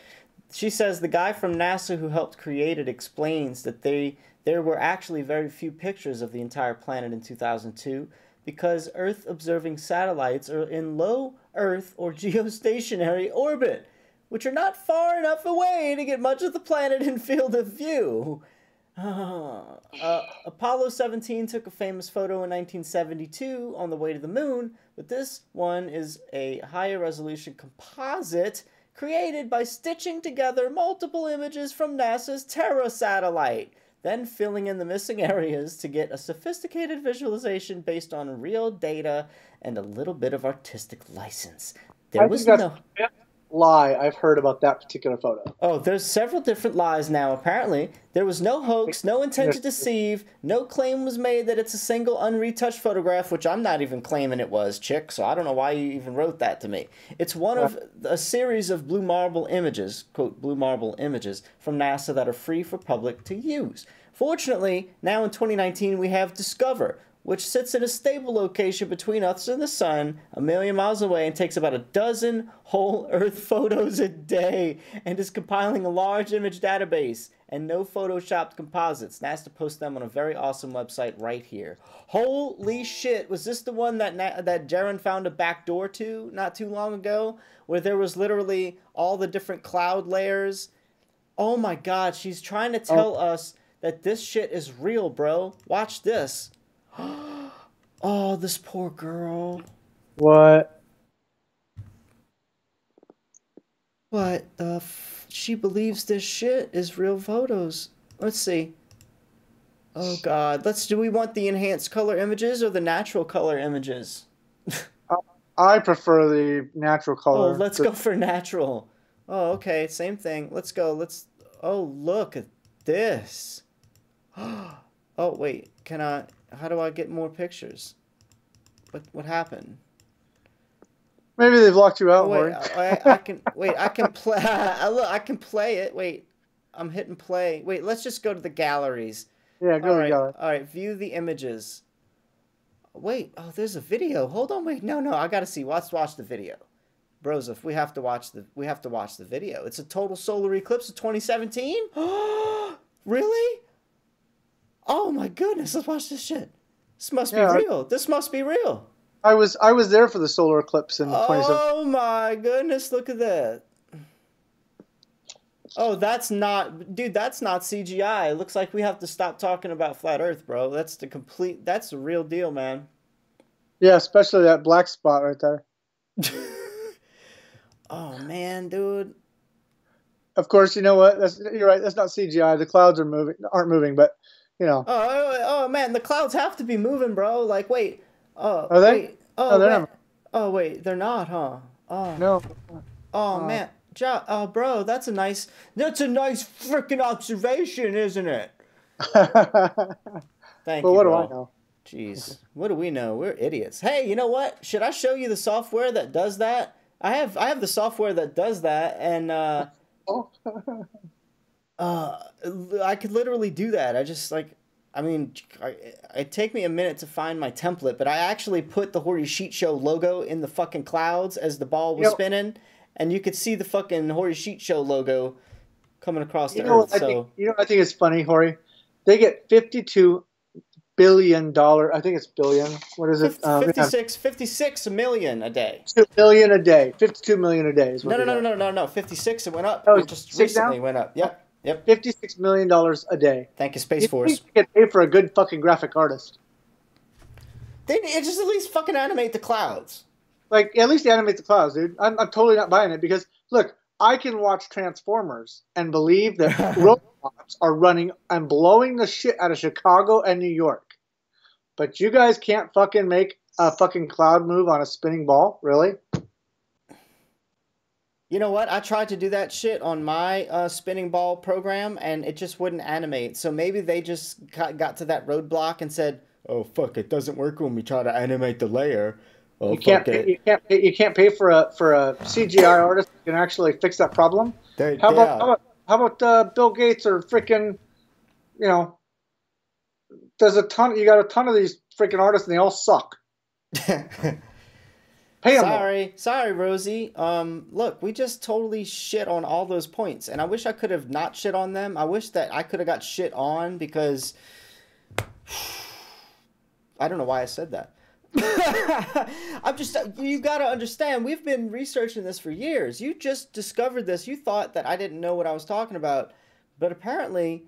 She says the guy from NASA who helped create it explains that there were actually very few pictures of the entire planet in 2002, because Earth-observing satellites are in low Earth or geostationary orbit, which are not far enough away to get much of the planet in field of view. Apollo 17 took a famous photo in 1972 on the way to the moon, but this one is a higher resolution composite created by stitching together multiple images from NASA's Terra satellite, then filling in the missing areas to get a sophisticated visualization based on real data and a little bit of artistic license. There was no
lie I've heard about that particular photo.
Oh, there's several different lies now, apparently. There was no hoax, no intent to deceive, no claim was made that it's a single unretouched photograph, which I'm not even claiming it was, chick, so I don't know why you even wrote that to me. It's one of a series of blue marble images, quote, blue marble images, from NASA that are free for public to use. Fortunately, now in 2019, we have Discover, which sits in a stable location between us and the sun, 1 million miles away, and takes about a dozen whole Earth photos a day, and is compiling a large image database, and no photoshopped composites. NASA posts them on a very awesome website right here. Holy shit, was this the one that Jaron found a back door to not too long ago, where there was literally all the different cloud layers? Oh my god, she's trying to tell us that this shit is real, bro. Watch this. Oh, this poor girl.
What?
What the she believes this shit is real photos. Let's see. Oh god. Do we want the enhanced color images or the natural color images?
I prefer the natural color.
Oh, let's go for natural. Oh, okay, same thing. Let's go. Oh, look at this. Oh, wait. How do I get more pictures? What happened?
Maybe they've locked you out.
Oh, wait, I can play. Look, I can play it. Wait, I'm hitting play. Wait, let's just go to the galleries.
Yeah, go to the gallery.
All right, view the images. Wait, oh, there's a video. Hold on, wait, no, I gotta see. Let's watch the video, bros. If we have to watch the video. It's a total solar eclipse of 2017. Really? Oh my goodness, let's watch this shit. This must be real. This must be real.
I was there for the solar eclipse in 2017.
Oh my goodness, look at that. Oh, that's not CGI. It looks like we have to stop talking about flat Earth, bro. That's the real deal, man.
Yeah, especially that black spot right there.
Oh man, dude.
Of course, you know what? You're right. That's not CGI. The clouds aren't moving, but you know.
Oh man, the clouds have to be moving, bro. Like, wait. Oh,
are they?
Wait. Oh, they're not. Oh, wait, they're not, huh? Oh.
No.
Oh man, oh bro, that's a nice freaking observation, isn't it? Thank you.
Well, what
bro.
do I know?
Jeez, what do we know? We're idiots. Hey, you know what? Should I show you the software that does that? I have the software that does that, and I could literally do that. I mean, it take me a minute to find my template, but I actually put the Hori Sheet Show logo in the fucking clouds as the ball was spinning, and you could see the fucking Hori Sheet Show logo coming across the Earth.
I think it's funny, Hori. They get $52 billion. I think it's billion. What is it?
56 million a day.
2 million a day. 52 million a day is what
No. 56. It went up.
Oh,
it just recently went up. Yep. Yep.
$56 million a day.
Thank you, Space Force.
You get paid for a good fucking graphic artist.
They just at least fucking animate the clouds.
Like, at least animate the clouds, dude. I'm totally not buying it because, look, I can watch Transformers and believe that robots are running and blowing the shit out of Chicago and New York. But you guys can't fucking make a fucking cloud move on a spinning ball? Really?
You know what? I tried to do that shit on my spinning ball program, and it just wouldn't animate. So maybe they just got to that roadblock and said, "Oh fuck, it doesn't work when we try to animate the layer." Oh,
you can't pay for a CGI artist who can actually fix that problem. How about Bill Gates or freaking, you know? There's you got a ton of these freaking artists, and they all suck. Pay them.
Sorry, Rosie. Look, we just totally shit on all those points, and I wish I could have not shit on them. I wish that I could have got shit on because I don't know why I said that. You gotta understand, we've been researching this for years. You just discovered this. You thought that I didn't know what I was talking about, but apparently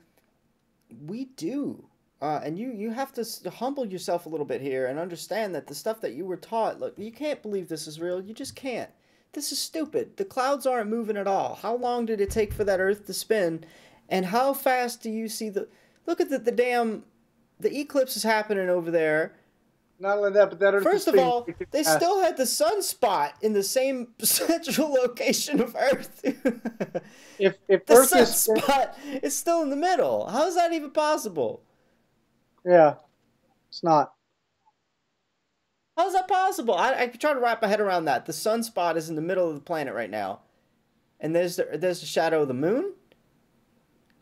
we do. And you have to humble yourself a little bit here and understand that the stuff that you were taught, look, you can't believe this is real. You just can't. This is stupid. The clouds aren't moving at all. How long did it take for that Earth to spin? And how fast do you see look at the eclipse is happening over there.
Not only that, but that Earth
First of all, they still had the sunspot in the same central location of Earth.
if
the
Earth
sunspot is still in the middle, how is that even possible?
Yeah, it's not.
How's that possible? I try to wrap my head around that. The sunspot is in the middle of the planet right now, and there's the shadow of the moon.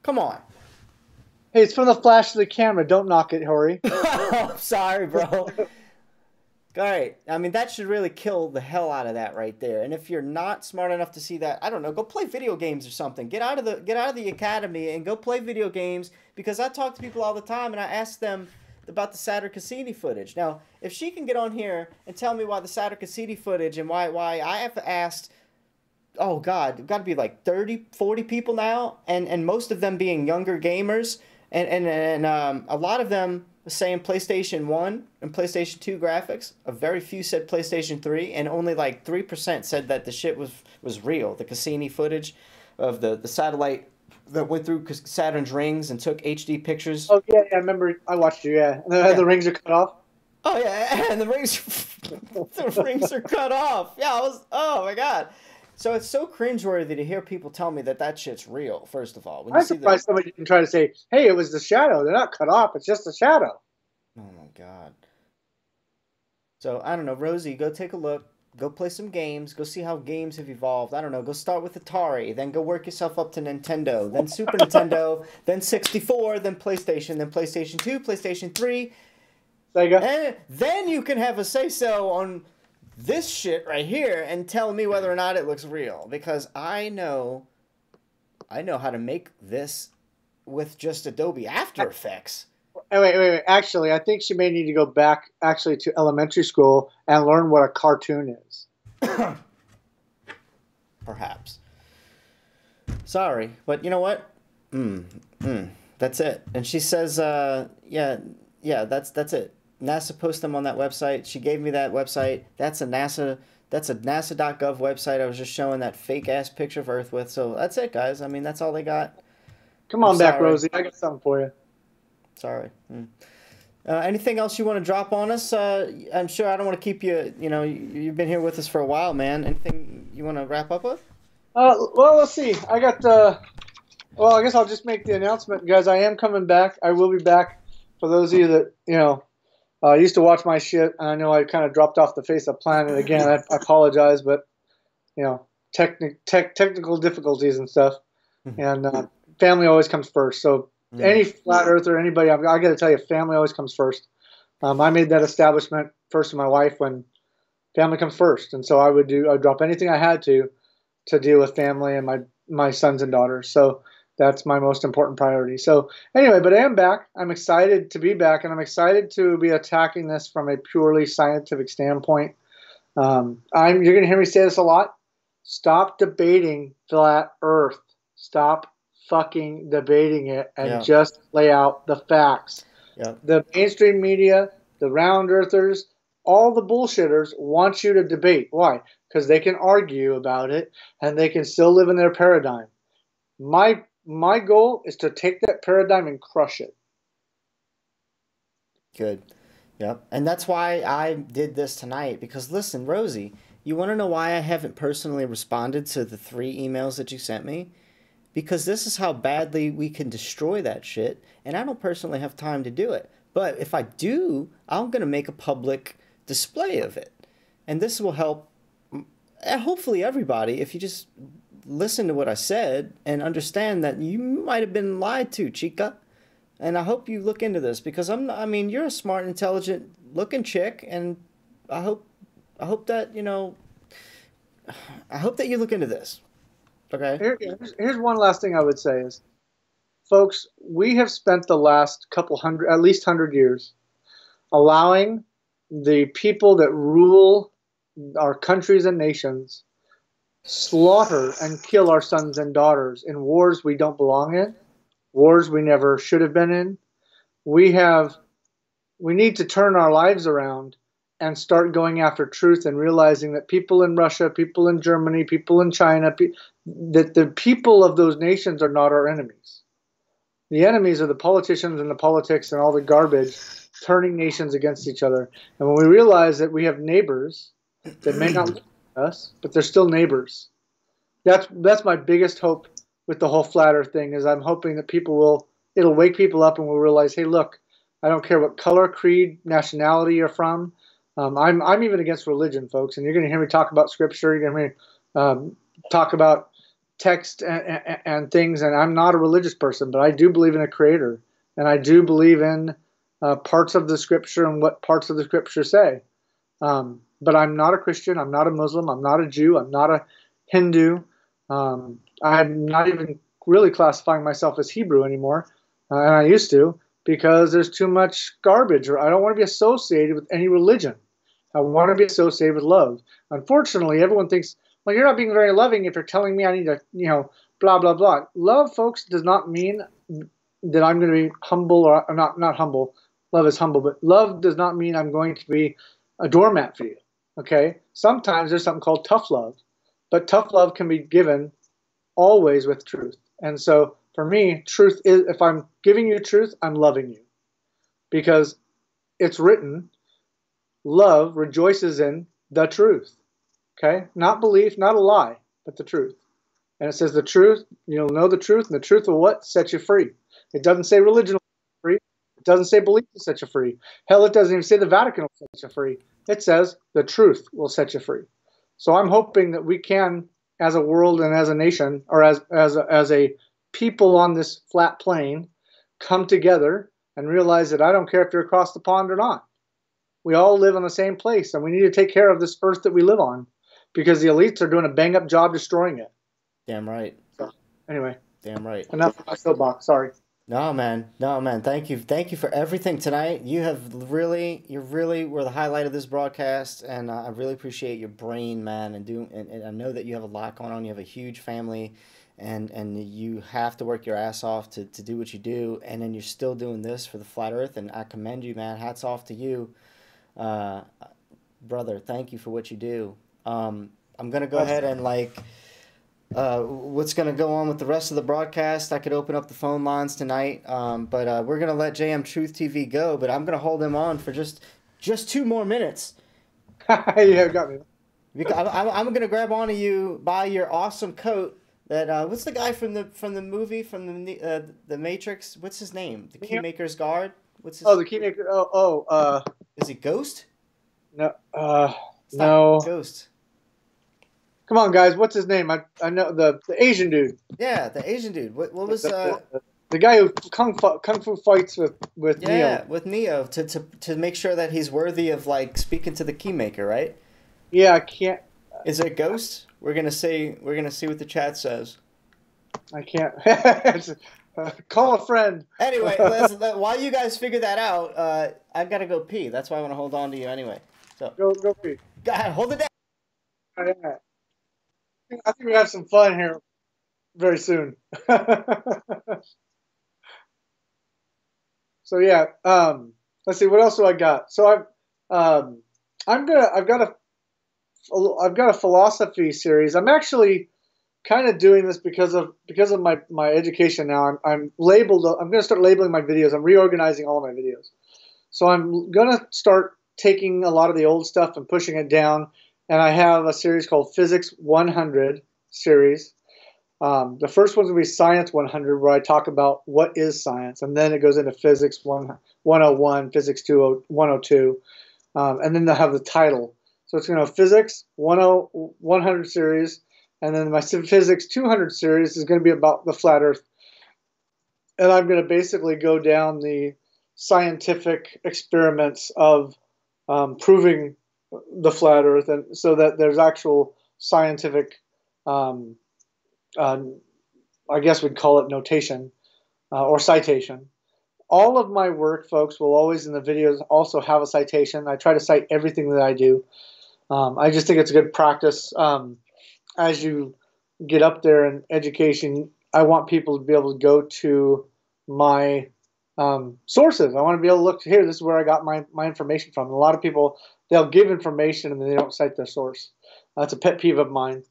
Come on.
Hey, it's from the flash of the camera. Don't knock it, Hori.
Oh, I'm sorry, bro. All right. I mean, that should really kill the hell out of that right there. And if you're not smart enough to see that, I don't know, go play video games or something. Get out of the academy and go play video games, because I talk to people all the time and I ask them about the Saturn Cassini footage. Now, if she can get on here and tell me why the Saturn Cassini footage and why I have asked, oh God, got to be like 30, 40 people now, and most of them being younger gamers. And a lot of them saying PlayStation 1 and PlayStation 2 graphics. A very few said PlayStation 3, and only like 3% said that the shit was real. The Cassini footage of the satellite that went through Saturn's rings and took HD pictures.
Oh, yeah, I remember. I watched you, yeah. And the rings are cut off.
Oh, yeah, and the rings are cut off. Yeah, oh, my God. So it's so cringeworthy to hear people tell me that shit's real, first of all. When
I'm surprised somebody can try to say, hey, it was the shadow. They're not cut off. It's just a shadow.
Oh, my God. So, I don't know. Rosie, go take a look. Go play some games. Go see how games have evolved. I don't know. Go start with Atari. Then go work yourself up to Nintendo. Then Super Nintendo. Then 64. Then PlayStation. Then PlayStation 2. PlayStation 3.
Sega.
And then you can have a say-so on this shit right here and tell me whether or not it looks real, because I know how to make this with just Adobe After Effects.
Wait. Actually, I think she may need to go back actually to elementary school and learn what a cartoon is.
Perhaps. Sorry, but you know what? That's it. And she says, yeah, that's it. NASA posts them on that website. She gave me that website. That's a NASA.gov website. I was just showing that fake ass picture of Earth with. So that's it, guys. I mean, that's all they got.
Come on back, Rosie. I got something for you.
Sorry. Anything else you want to drop on us? I'm sure I don't want to keep you. You know, you've been here with us for a while, man. Anything you want to wrap up with?
Well, let's see. I got. Well, I guess I'll just make the announcement, guys. I am coming back. I will be back. For those of you that used to watch my shit, and I know I kind of dropped off the face of the planet again. I apologize, but technical difficulties and stuff, and family always comes first. So any flat earther, anybody, I got to tell you, family always comes first. I made that establishment first with my wife when family comes first. And so I'd drop anything I had to deal with family and my sons and daughters. So that's my most important priority. So anyway, but I am back. I'm excited to be back, and I'm excited to be attacking this from a purely scientific standpoint. You're going to hear me say this a lot. Stop debating flat Earth. Stop fucking debating it and just lay out the facts.
Yeah.
The mainstream media, the round earthers, all the bullshitters want you to debate. Why? Because they can argue about it and they can still live in their paradigm. My goal is to take that paradigm and crush it.
Good. Yep. And that's why I did this tonight, because listen, Rosie, you want to know why I haven't personally responded to the 3 emails that you sent me? Because this is how badly we can destroy that shit, and I don't personally have time to do it. But if I do, I'm going to make a public display of it. And this will help hopefully everybody if you just listen to what I said and understand that you might have been lied to, chica. And I hope you look into this, because you're a smart, intelligent looking chick, and I hope that, I hope that you look into this. Okay.
Here's one last thing I would say is, folks, we have spent the last at least 100 years allowing the people that rule our countries and nations slaughter and kill our sons and daughters in wars we don't belong in, wars we never should have been in. We need to turn our lives around and start going after truth and realizing that people in Russia, people in Germany, people in China, that the people of those nations are not our enemies. The enemies are the politicians and the politics and all the garbage turning nations against each other. And when we realize that we have neighbors that may not look like us, but they're still neighbors, that's my biggest hope with the whole flat earth thing, is I'm hoping that it'll wake people up and we'll realize, hey, look, I don't care what color, creed, nationality you're from. I'm even against religion, folks, and you're going to hear me talk about scripture. You're going to hear me talk about text and things, and I'm not a religious person, but I do believe in a creator, and I do believe in parts of the scripture and what parts of the scripture say. But I'm not a Christian. I'm not a Muslim. I'm not a Jew. I'm not a Hindu. I'm not even really classifying myself as Hebrew anymore, and I used to, because there's too much garbage, or I don't want to be associated with any religion. I want to be associated with love. Unfortunately, everyone thinks, well, you're not being very loving if you're telling me I need to, blah, blah, blah. Love, folks, does not mean that I'm going to be humble, or not humble. Love is humble, but love does not mean I'm going to be a doormat for you, okay? Sometimes there's something called tough love, but tough love can be given always with truth. And so for me, truth is, if I'm giving you truth, I'm loving you, because it's written, love rejoices in the truth. Okay? Not belief, not a lie, but the truth. And it says the truth, you'll know the truth, and the truth will what? Set you free. It doesn't say religion will set you free. It doesn't say belief will set you free. Hell, it doesn't even say the Vatican will set you free. It says the truth will set you free. So I'm hoping that we can, as a world and as a nation, or as a people on this flat plane, come together and realize that I don't care if you're across the pond or not. We all live on the same place, and we need to take care of this earth that we live on, because the elites are doing a bang-up job destroying it.
Damn right.
So, anyway.
Damn right.
Enough of my soapbox. Sorry.
No, man. Thank you for everything tonight. You really were the highlight of this broadcast, and I really appreciate your brain, man. And I know that you have a lot going on. You have a huge family, and you have to work your ass off to do what you do, and then you're still doing this for the flat Earth, and I commend you, man. Hats off to you, brother. Thank you for what you do. I'm gonna go ahead and what's going to go on with the rest of the broadcast. I could open up the phone lines tonight, but we're going to let JM Truth TV go, but I'm going to hold him on for just 2 more minutes.
Yeah, got me.
I'm going to grab onto you, buy your awesome coat. That what's the guy from the movie, from the Matrix? What's his name? The Keymaker's guard. What's his?
Oh, the Keymaker.
Is it Ghost?
No. No.
Ghost.
Come on, guys. What's his name? I know the Asian dude.
Yeah, the Asian dude. What was
The guy who kung fu fights with Neo.
Yeah, with Neo to make sure that he's worthy of like speaking to the Keymaker, right?
Yeah, I can't.
Is it Ghost? We're gonna see what the chat says.
I can't. Call a friend.
Anyway, while you guys figure that out, I've got to go pee. That's why I want to hold on to you anyway. So
go pee.
Go ahead, hold it down.
All right. I think we have some fun here very soon. So yeah, let's see, what else do I got? So I've got a philosophy series. I'm actually kind of doing this because of my education now. I'm going to start labeling my videos. I'm reorganizing all of my videos. So I'm going to start taking a lot of the old stuff and pushing it down. And I have a series called Physics 100 series. The first one's going to be Science 100, where I talk about what is science. And then it goes into Physics 101, Physics 102. And then they'll have the title. So it's going to have Physics 100 series. And then my Physics 200 series is going to be about the flat Earth. And I'm going to basically go down the scientific experiments of proving the flat Earth, and so that there's actual scientific, I guess we'd call it notation or citation. All of my work, folks, will always in the videos also have a citation. I try to cite everything that I do. I just think it's a good practice. As you get up there in education, I want people to be able to go to my sources. I want to be able to look here. This is where I got my information from. A lot of people, they'll give information and then they don't cite their source. That's a pet peeve of mine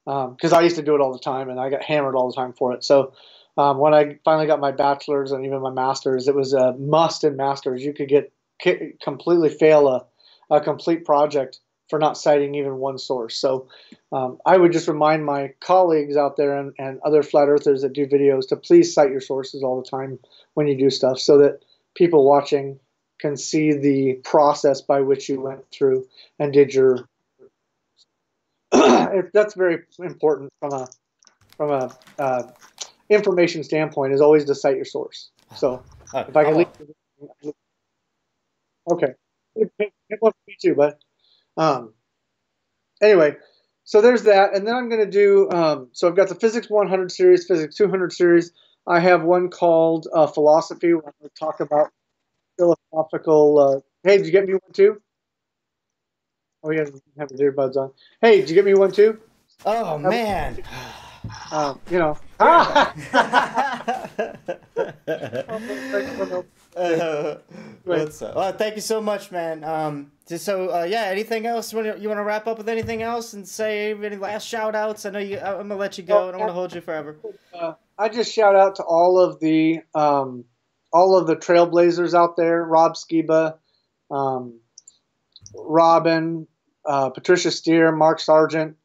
because I used to do it all the time and I got hammered all the time for it. So when I finally got my bachelor's and even my master's, it was a must in master's. You could completely fail a complete project for not citing even one source. So I would just remind my colleagues out there and other flat earthers that do videos to please cite your sources all the time when you do stuff, so that people watching can see the process by which you went through and did your that's very important from a information standpoint, is always to cite your source. So if I can leave, okay, it wants me too, but anyway, so there's that. And then I'm going to do, so I've got the Physics 100 series, Physics 200 series. I have one called Philosophy, where I'm going to talk about philosophical. Hey, did you get me one too? Oh, yeah, have his earbuds on. Hey, did you get me one too?
Oh, man.
You know.
What's up? Well, thank you so much, man. Yeah, anything else? You want to wrap up with anything else and say any last shout outs? I know I'm going to let you go. I don't want to hold you forever.
I just shout out to all of the trailblazers out there: Rob Skiba, Robin, Patricia Steer, Mark Sargent,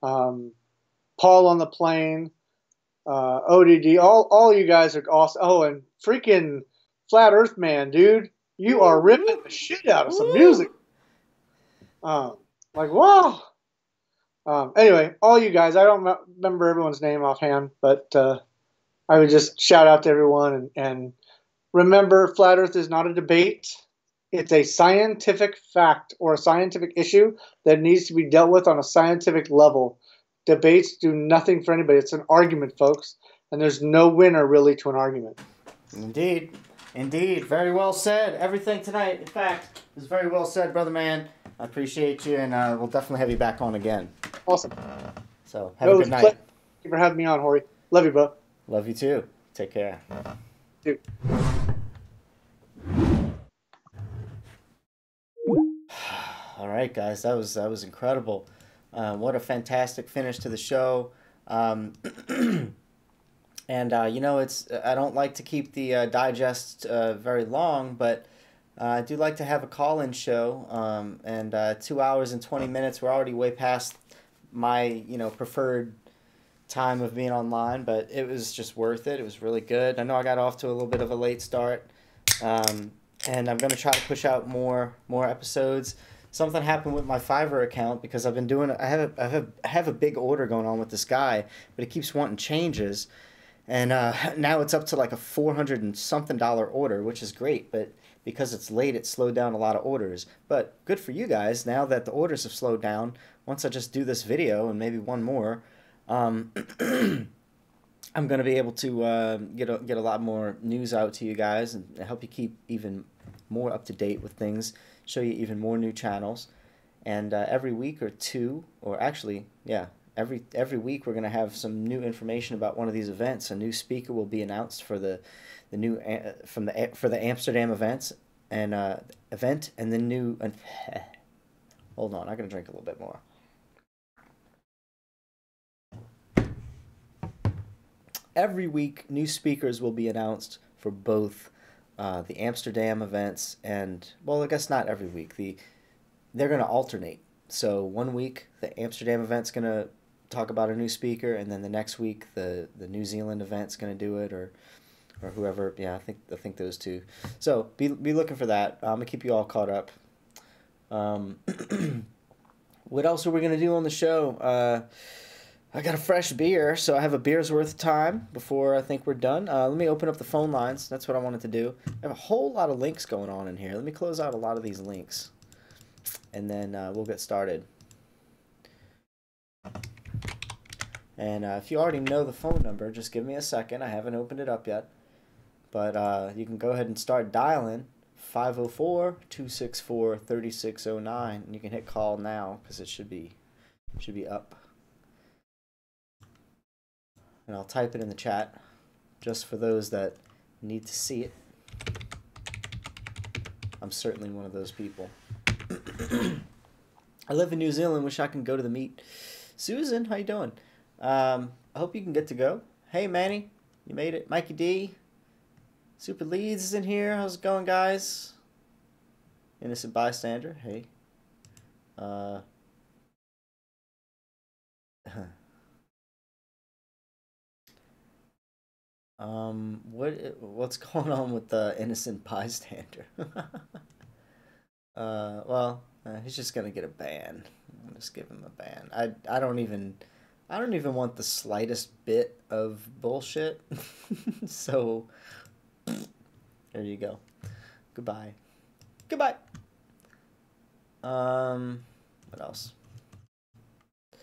Paul on the Plane, ODD. All you guys are awesome. Oh, and freaking Flat Earth Man, dude, you are ripping the shit out of some music. Like, wow. Anyway, all you guys, I don't remember everyone's name offhand, but I would just shout out to everyone and remember, Flat Earth is not a debate. It's a scientific fact or a scientific issue that needs to be dealt with on a scientific level. Debates do nothing for anybody. It's an argument, folks, and there's no winner really to an argument.
Indeed. Very well said. Everything tonight, in fact, is very well said, brother man. I appreciate you, and we'll definitely have you back on again.
Awesome.
So have a good night.
Thank you for having me on, Hori. Love you, bro.
Love you too. Take care.
Dude.
All right, guys, that was incredible. What a fantastic finish to the show. And you know, I don't like to keep the digest very long, but I do like to have a call-in show. And 2 hours and 20 minutes. We're already way past my preferred time of being online, but it was just worth it. It was really good. I know I got off to a little bit of a late start, and I'm gonna try to push out more episodes. Something happened with my Fiverr account because I've been doing. I have a big order going on with this guy, but he keeps wanting changes. And now it's up to like a $400 and something order, which is great, but because it's late, it slowed down a lot of orders. But good for you guys. Now that the orders have slowed down, once I just do this video and maybe one more, I'm going to be able to get a lot more news out to you guys and help you keep even more up to date with things, show you even more new channels. And every week or two, or actually, yeah, every week we're going to have some new information about one of these events. A new speaker will be announced for the new for the Amsterdam event, and the new. Hold on, I'm going to drink a little bit more. Every week, new speakers will be announced for both the Amsterdam events and, well, I guess not every week. They're going to alternate. So one week, the Amsterdam event's going to talk about a new speaker, and then the next week, the New Zealand event's going to do it, or whoever. Yeah, I think those two. So be looking for that. I'm going to keep you all caught up. What else are we going to do on the show? I got a fresh beer, so I have a beer's worth of time before I think we're done. Let me open up the phone lines. That's what I wanted to do. I have a whole lot of links going on in here. Let me close out a lot of these links, and then we'll get started. And if you already know the phone number, just give me a second. I haven't opened it up yet. But you can go ahead and start dialing 504-264-3609, and you can hit call now because it should be up. And I'll type it in the chat just for those that need to see it. I'm certainly one of those people. I live in New Zealand. Wish I can go to the meet. Susan, how you doing? I hope you can get to go. Hey, Manny, you made it. Mikey D. Super Leads is in here. How's it going, guys? Innocent bystander. Hey. What's going on with the innocent bystander? He's just gonna get a ban. I'll just give him a ban. I don't even want the slightest bit of bullshit. So there you go. Goodbye. Goodbye. What else? I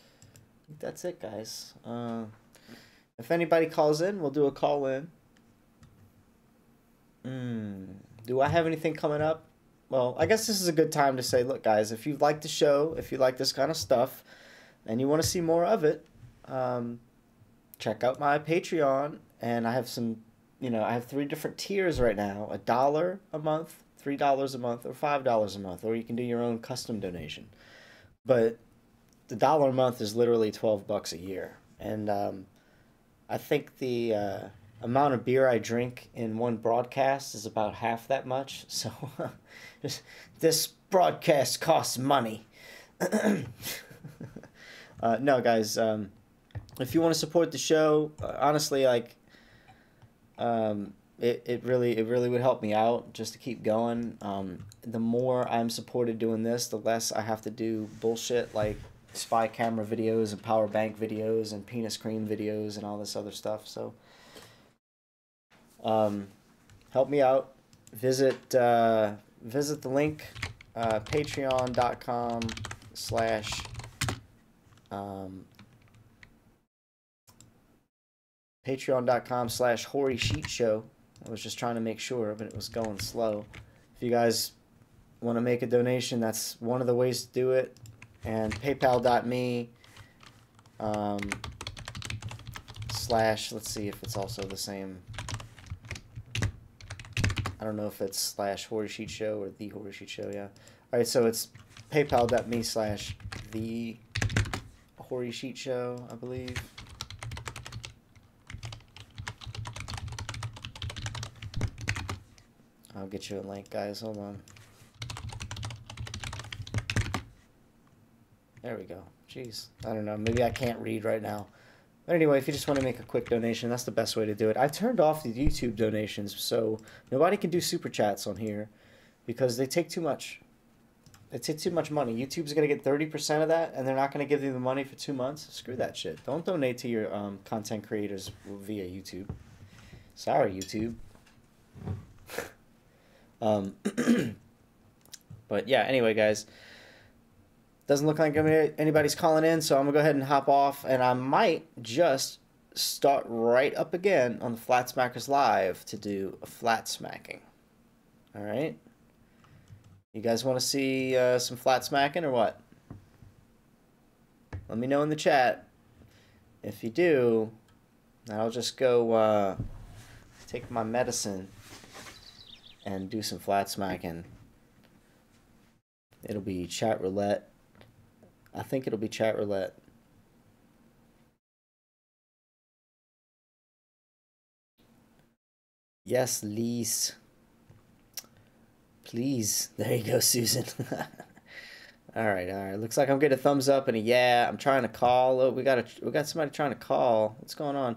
think that's it, guys. If anybody calls in, we'll do a call in. Do I have anything coming up? Well, I guess this is a good time to say, look, guys, if you like the show, if you like this kind of stuff, and you want to see more of it, check out my Patreon. And I have some, I have 3 different tiers right now: $1 a month, $3 a month, or $5 a month, or you can do your own custom donation. But the $1 a month is literally $12 a year, and I think the amount of beer I drink in one broadcast is about half that much. So this broadcast costs money. No, guys, if you want to support the show, honestly, like, it really would help me out just to keep going. The more I'm supported doing this, the less I have to do bullshit like spy camera videos and power bank videos and penis cream videos and all this other stuff. So help me out. Visit the link, patreon.com/ patreon.com/Hoary Sheet Show. I was just trying to make sure, but it was going slow. If you guys want to make a donation, that's one of the ways to do it. And paypal.me / let's see if it's also the same. I don't know if it's /Hoary Sheet Show or the Hoary Sheet Show. Yeah. All right. So it's paypal.me / the Hoary Sheet Show, I believe. I'll get you a link, guys. Hold on. There we go. Jeez. I don't know. Maybe I can't read right now. But anyway, if you just want to make a quick donation, that's the best way to do it. I've turned off the YouTube donations, so nobody can do super chats on here because they take too much. It's too much money. YouTube's gonna get 30% of that, and they're not gonna give you the money for 2 months. Screw that shit. Don't donate to your content creators via YouTube. Sorry, YouTube. But yeah. Anyway, guys, doesn't look like anybody's calling in, so I'm gonna go ahead and hop off, and I might just start right up again on the Flat Smackers Live to do a flat smacking. All right. You guys want to see some flat smacking or what? Let me know in the chat. If you do, I'll just go take my medicine and do some flat smacking. It'll be chat roulette. I think it'll be chat roulette. Yes, Lise. Please. There you go, Susan. All right. Looks like I'm getting a thumbs up and a yeah. I'm trying to call. Oh, we got somebody trying to call. What's going on?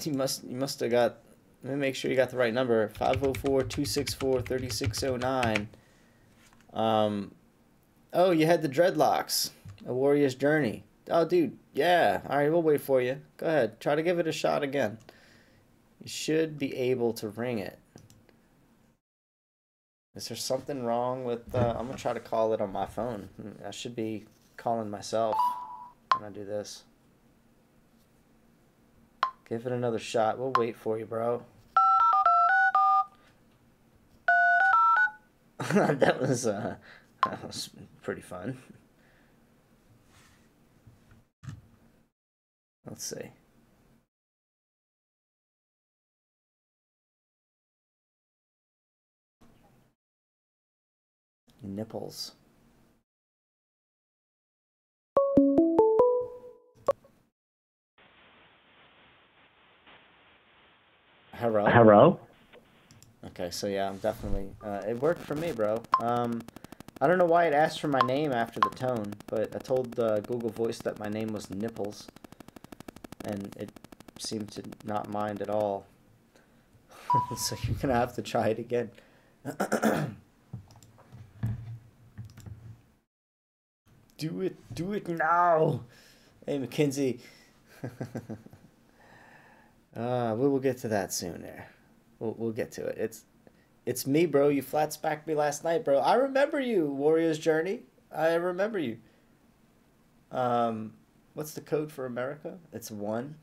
You must have got. Let me make sure you got the right number. 504-264-3609. Oh, you had the dreadlocks. A Warrior's Journey. Oh, dude. Yeah. All right, we'll wait for you. Go ahead. Try to give it a shot again. You should be able to ring it. Is there something wrong with... I'm going to try to call it on my phone. I should be calling myself when I do this. Give it another shot. We'll wait for you, bro. That was pretty fun. Let's see. Nipples. Hello?
Hello?
Okay, so yeah, I'm definitely... it worked for me, bro. I don't know why it asked for my name after the tone, but I told Google Voice that my name was Nipples, and it seemed to not mind at all. So you're gonna have to try it again. Do it now! Hey, Mackenzie. We will get to that soon there. We'll get to it. It's me, bro. You flat spacked me last night, bro. I remember you, Warrior's Journey. I remember you. What's the code for America? It's 1.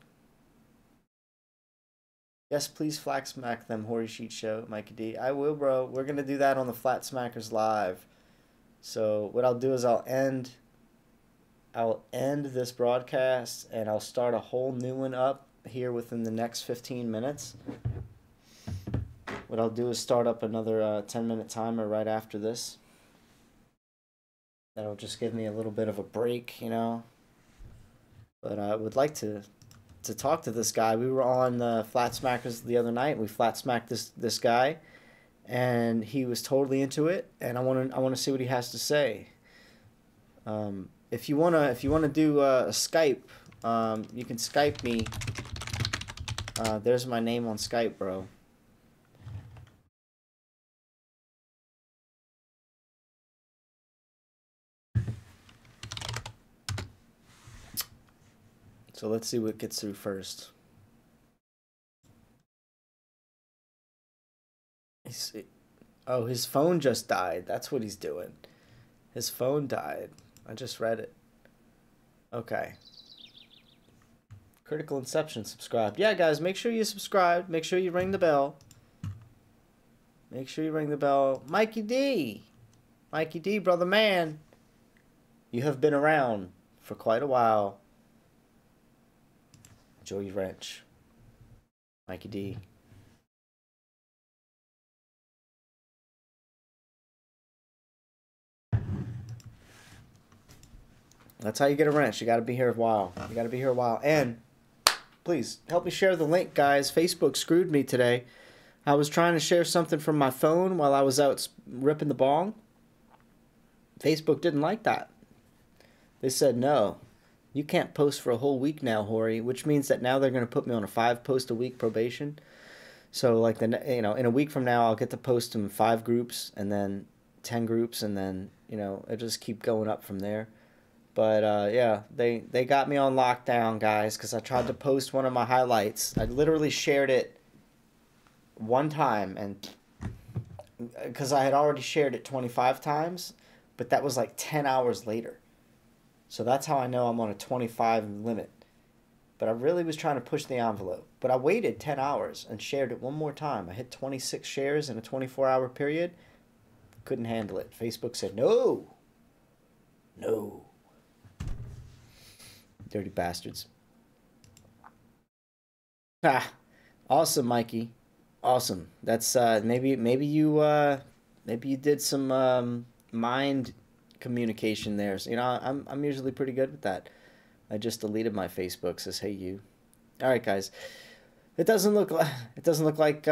Yes, please flat smack them, Hoary Sheet Show, Mikey D. I will, bro. We're gonna do that on the Flat Smackers Live. So what I'll do is I'll end this broadcast and I'll start a whole new one up here within the next 15 minutes. What I'll do is start up another 10-minute timer right after this. That'll just give me a little bit of a break, you know. But I would like to talk to this guy. We were on Flat Smackers the other night. We flat smacked this guy, and he was totally into it. And I want to see what he has to say. If you wanna do a Skype, you can Skype me. There's my name on Skype, bro. So let's see what gets through first. Oh, his phone just died. That's what he's doing. His phone died. I just read it. Okay. Critical Inception subscribed. Yeah, guys, make sure you subscribe. Make sure you ring the bell. Make sure you ring the bell. Mikey D. Mikey D, brother man. You have been around for quite a while. Enjoy your wrench. Mikey D. That's how you get a wrench. You got to be here a while. You got to be here a while. And please help me share the link, guys. Facebook screwed me today. I was trying to share something from my phone while I was out ripping the bong. Facebook didn't like that. They said, no, you can't post for a whole week now, Hori, which means that now they're going to put me on a 5-post-a-week probation. So, like, in a week from now, I'll get to post in 5 groups, and then 10 groups, and then, you know, it just keep going up from there. But yeah, they got me on lockdown, guys, because I tried to post one of my highlights. I literally shared it one time, and because I had already shared it 25 times, but that was like 10 hours later. So that's how I know I'm on a 25 limit. But I really was trying to push the envelope. But I waited 10 hours and shared it one more time. I hit 26 shares in a 24-hour period. Couldn't handle it. Facebook said, no. No. Dirty bastards. Ah, awesome, Mikey. Awesome. That's maybe you did some mind communication there. So, you know, I'm usually pretty good with that. I just deleted my Facebook. Says, hey you. All right, guys. It doesn't look like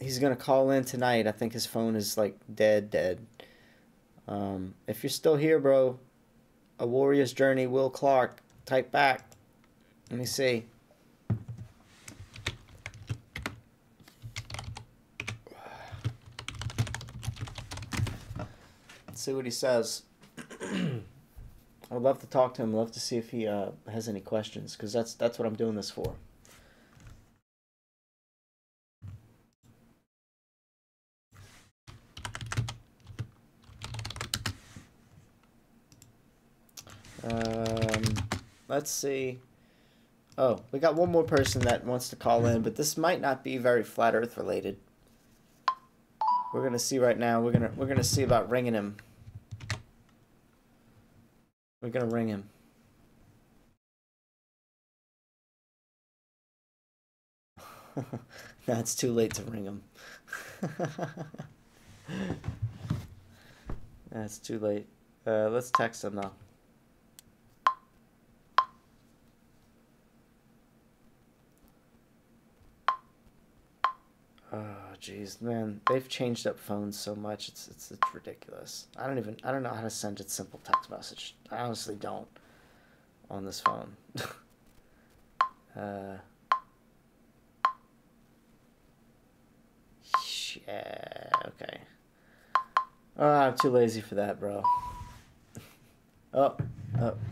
he's gonna call in tonight. I think his phone is like dead. If you're still here, bro, A Warrior's Journey, Will Clark, type back. Let me see. Let's see what he says. I'd love to talk to him. Love to see if he has any questions, because that's what I'm doing this for. Let's see. Oh, we got one more person that wants to call in, but this might not be very flat Earth related. We're gonna see right now. We're gonna see about ringing him. We're gonna ring him. No, it's too late to ring him. That's too late. Let's text him though. Oh, jeez, man, they've changed up phones so much. It's ridiculous. I don't know how to send a simple text message. I honestly don't on this phone. Yeah, okay. Oh, I'm too lazy for that, bro. Oh,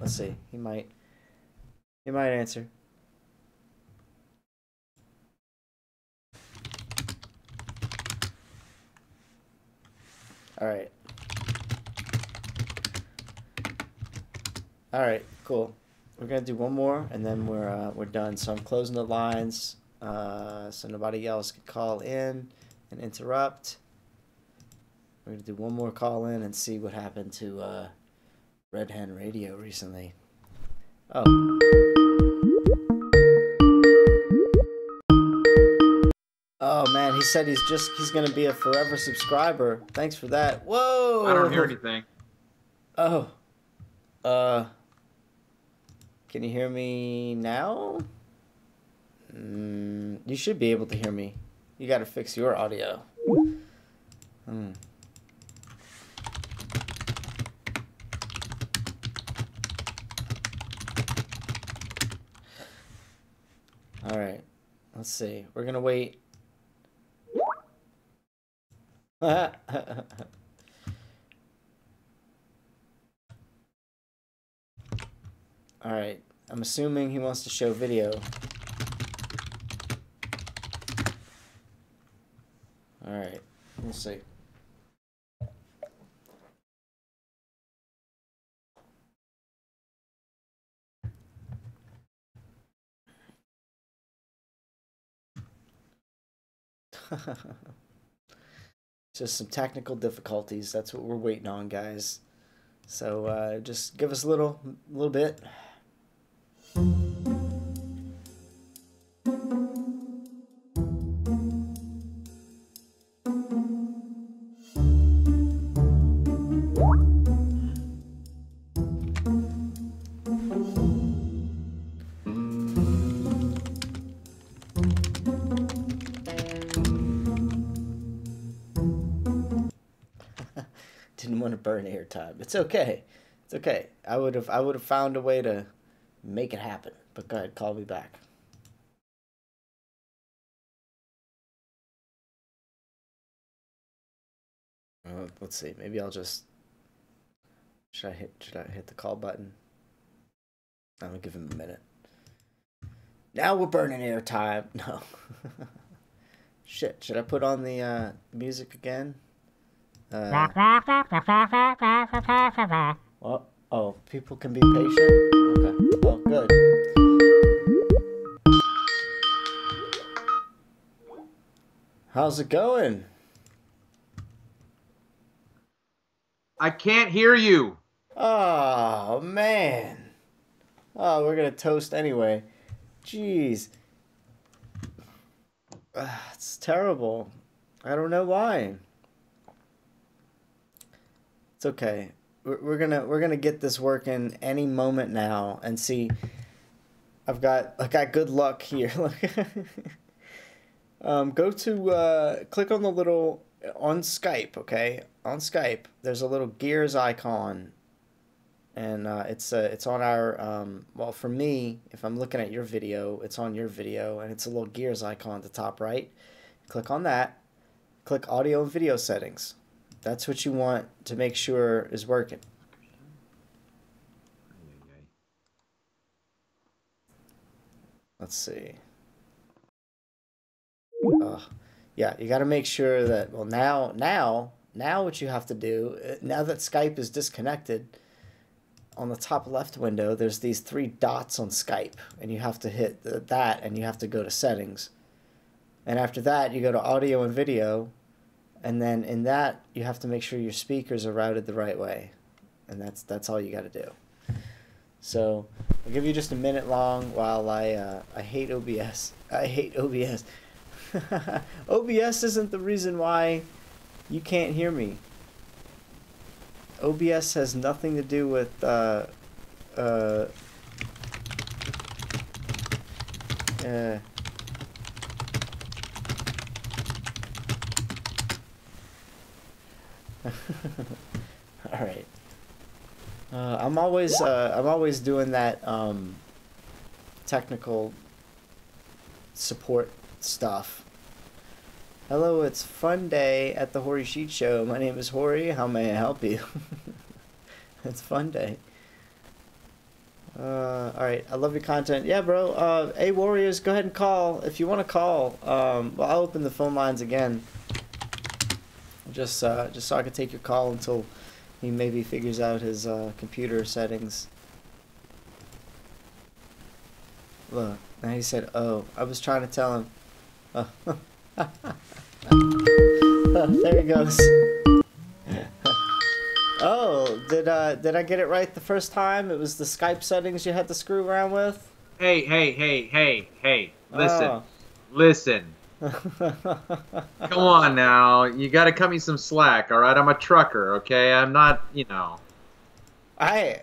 let's see. He might answer. All right. All right, cool. We're gonna do one more, and then we're done. So I'm closing the lines, so nobody else can call in and interrupt. We're gonna do one more call in and see what happened to Red Hen Radio recently. Oh. Oh man, he said he's gonna be a forever subscriber. Thanks for that. Whoa!
I don't hear anything.
Oh. Can you hear me now? You should be able to hear me. You gotta fix your audio. Alright. Let's see. We're gonna wait. Alright, I'm assuming he wants to show video. Alright, we'll see. Just some technical difficulties. That's what we're waiting on, guys. So just give us a little bit. Didn't want to burn airtime. It's okay. It's okay. I would have found a way to make it happen. But go ahead, call me back. Let's see. Maybe I'll just. Should I hit the call button? I'm gonna give him a minute. Now we're burning air time. No. Shit. Should I put on the music again? Oh, people can be patient. Okay. Oh, good. How's it going?
I can't hear you.
Oh, man. Oh, we're going to toast anyway. Jeez. It's terrible. I don't know why. It's okay. We're gonna get this working any moment now and see. I got good luck here. Look. Go to click on the little on Skype, okay? On Skype, there's a little gears icon, and it's on our well, for me, if I'm looking at your video, it's on your video, and it's a little gears icon at the top right. Click on that. Click audio and video settings. That's what you want to make sure is working. Let's see. Yeah, you got to make sure that, well, now what you have to do, now that Skype is disconnected, on the top left window, there's these 3 dots on Skype, and you have to hit that, and you have to go to settings. And after that, you go to audio and video, and then in that, you have to make sure your speakers are routed the right way. And that's all you got to do. So I'll give you just a minute long while I hate OBS. I hate OBS. OBS isn't the reason why you can't hear me. OBS has nothing to do with all right. I'm always doing that technical support stuff. Hello, it's fun day at the Hori Sheet Show. My name is Hori. How may I help you? It's fun day. All right, I love your content. Yeah, bro. Hey, Warriors, go ahead and call if you want to call. Well, I'll open the phone lines again. Just so I can take your call until he maybe figures out his computer settings. Look, now he said, "Oh, I was trying to tell him." There he goes. Oh, did I get it right the first time? It was the Skype settings you had to screw around with?
Hey. Listen. Come on now. You got to cut me some slack, all right? I'm a trucker, okay? I'm not, you know.
I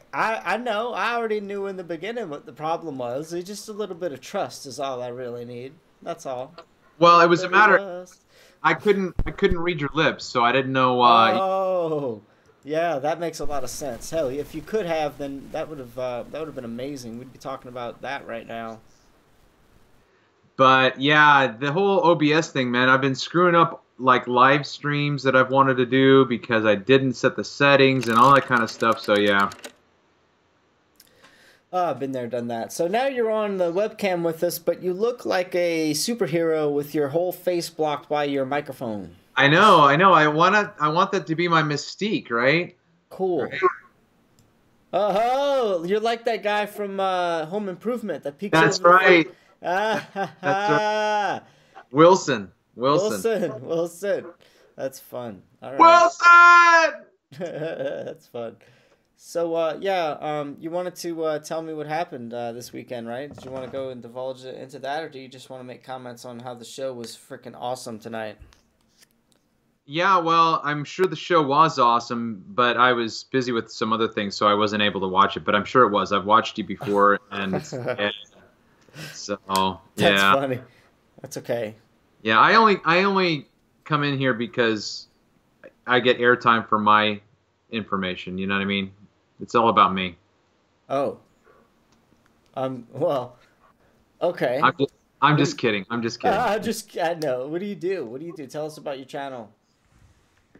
know. I already knew in the beginning what the problem was. It's just a little bit of trust is all I really need. That's all.
Well, it was a matter. I couldn't read your lips, so I didn't know.
Oh, yeah, that makes a lot of sense. Hell, if you could have, then that would have been amazing. We'd be talking about that right now.
But yeah, the whole OBS thing, man, I've been screwing up like live streams that I've wanted to do because I didn't set the settings and all that kind of stuff. So yeah.
Oh, I've been there, done that. So now you're on the webcam with us, but you look like a superhero with your whole face blocked by your microphone. I
know. I want that to be my mystique, right?
Cool. Right. Oh, you're like that guy from Home Improvement that peeks.
That's right. That's right. Wilson.
That's fun. All right.
Wilson.
That's fun. So, you wanted to tell me what happened this weekend, right? Did you want to go and divulge into that, or do you just want to make comments on how the show was freaking awesome tonight?
Yeah, well, I'm sure the show was awesome, but I was busy with some other things, so I wasn't able to watch it. But I'm sure it was. I've watched you before, and yeah. So
that's funny. That's okay.
Yeah, I only come in here because I get airtime for my information. You know what I mean? It's all about me.
Oh. Well. Okay.
I'm just kidding.
I know. What do you do? Tell us about your channel.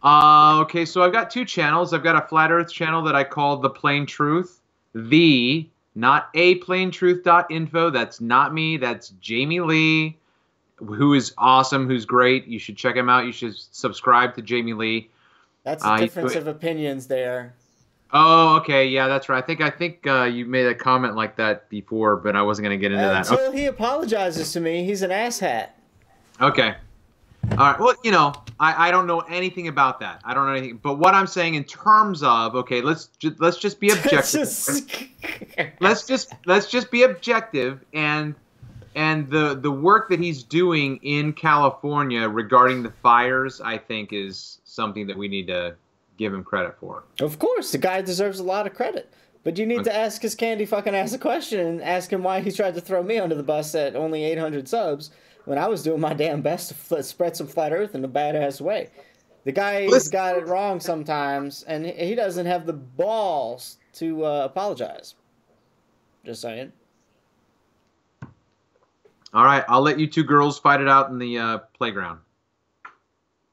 Okay, so I've got two channels. I've got a Flat Earth channel that I call The Plain Truth. Not aplaintruth.info. That's not me. That's Jamie Lee, who is awesome, who's great. You should check him out. You should subscribe to Jamie Lee.
That's a difference of opinions there.
Oh, okay. Yeah, that's right. I think you made a comment like that before, but I wasn't going to get into that.
Until he apologizes to me, he's an asshat.
Okay. All right. Well, you know, I don't know anything about that. I don't know anything. But what I'm saying in terms of, okay, let's just be objective. let's just be objective, and the work that he's doing in California regarding the fires, I think, is something that we need to give him credit for.
Of course, the guy deserves a lot of credit. But you need to ask his candy fucking ass a question and ask him why he tried to throw me under the bus at only 800 subs when I was doing my damn best to spread some flat earth in a badass way. The guy's got it wrong sometimes, and he doesn't have the balls to apologize. Just saying.
All right, I'll let you two girls fight it out in the playground.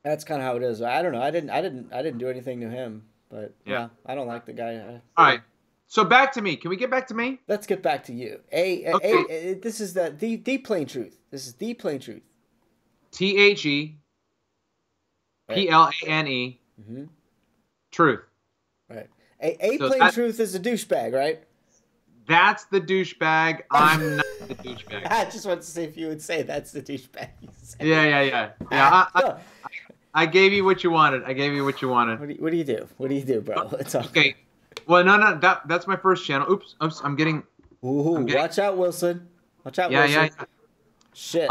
That's kind of how it is. I don't know. I didn't do anything to him, but yeah, I don't like the guy.
All right. So back to me. Can we get back to me?
Let's get back to you. This is the plain truth. This is the plain truth.
THEPLANE. Truth.
Right. Plain truth is a douchebag, right?
That's the douchebag. I'm not the douchebag.
I just wanted to see if you would say that's the douchebag.
Yeah. I gave you what you wanted. I gave you what you wanted.
What do you do? What do you do, bro? It's
okay. Well, no. That's my first channel. Oops. I'm getting.
Watch out, Wilson. Watch out, Wilson. Yeah. Shit.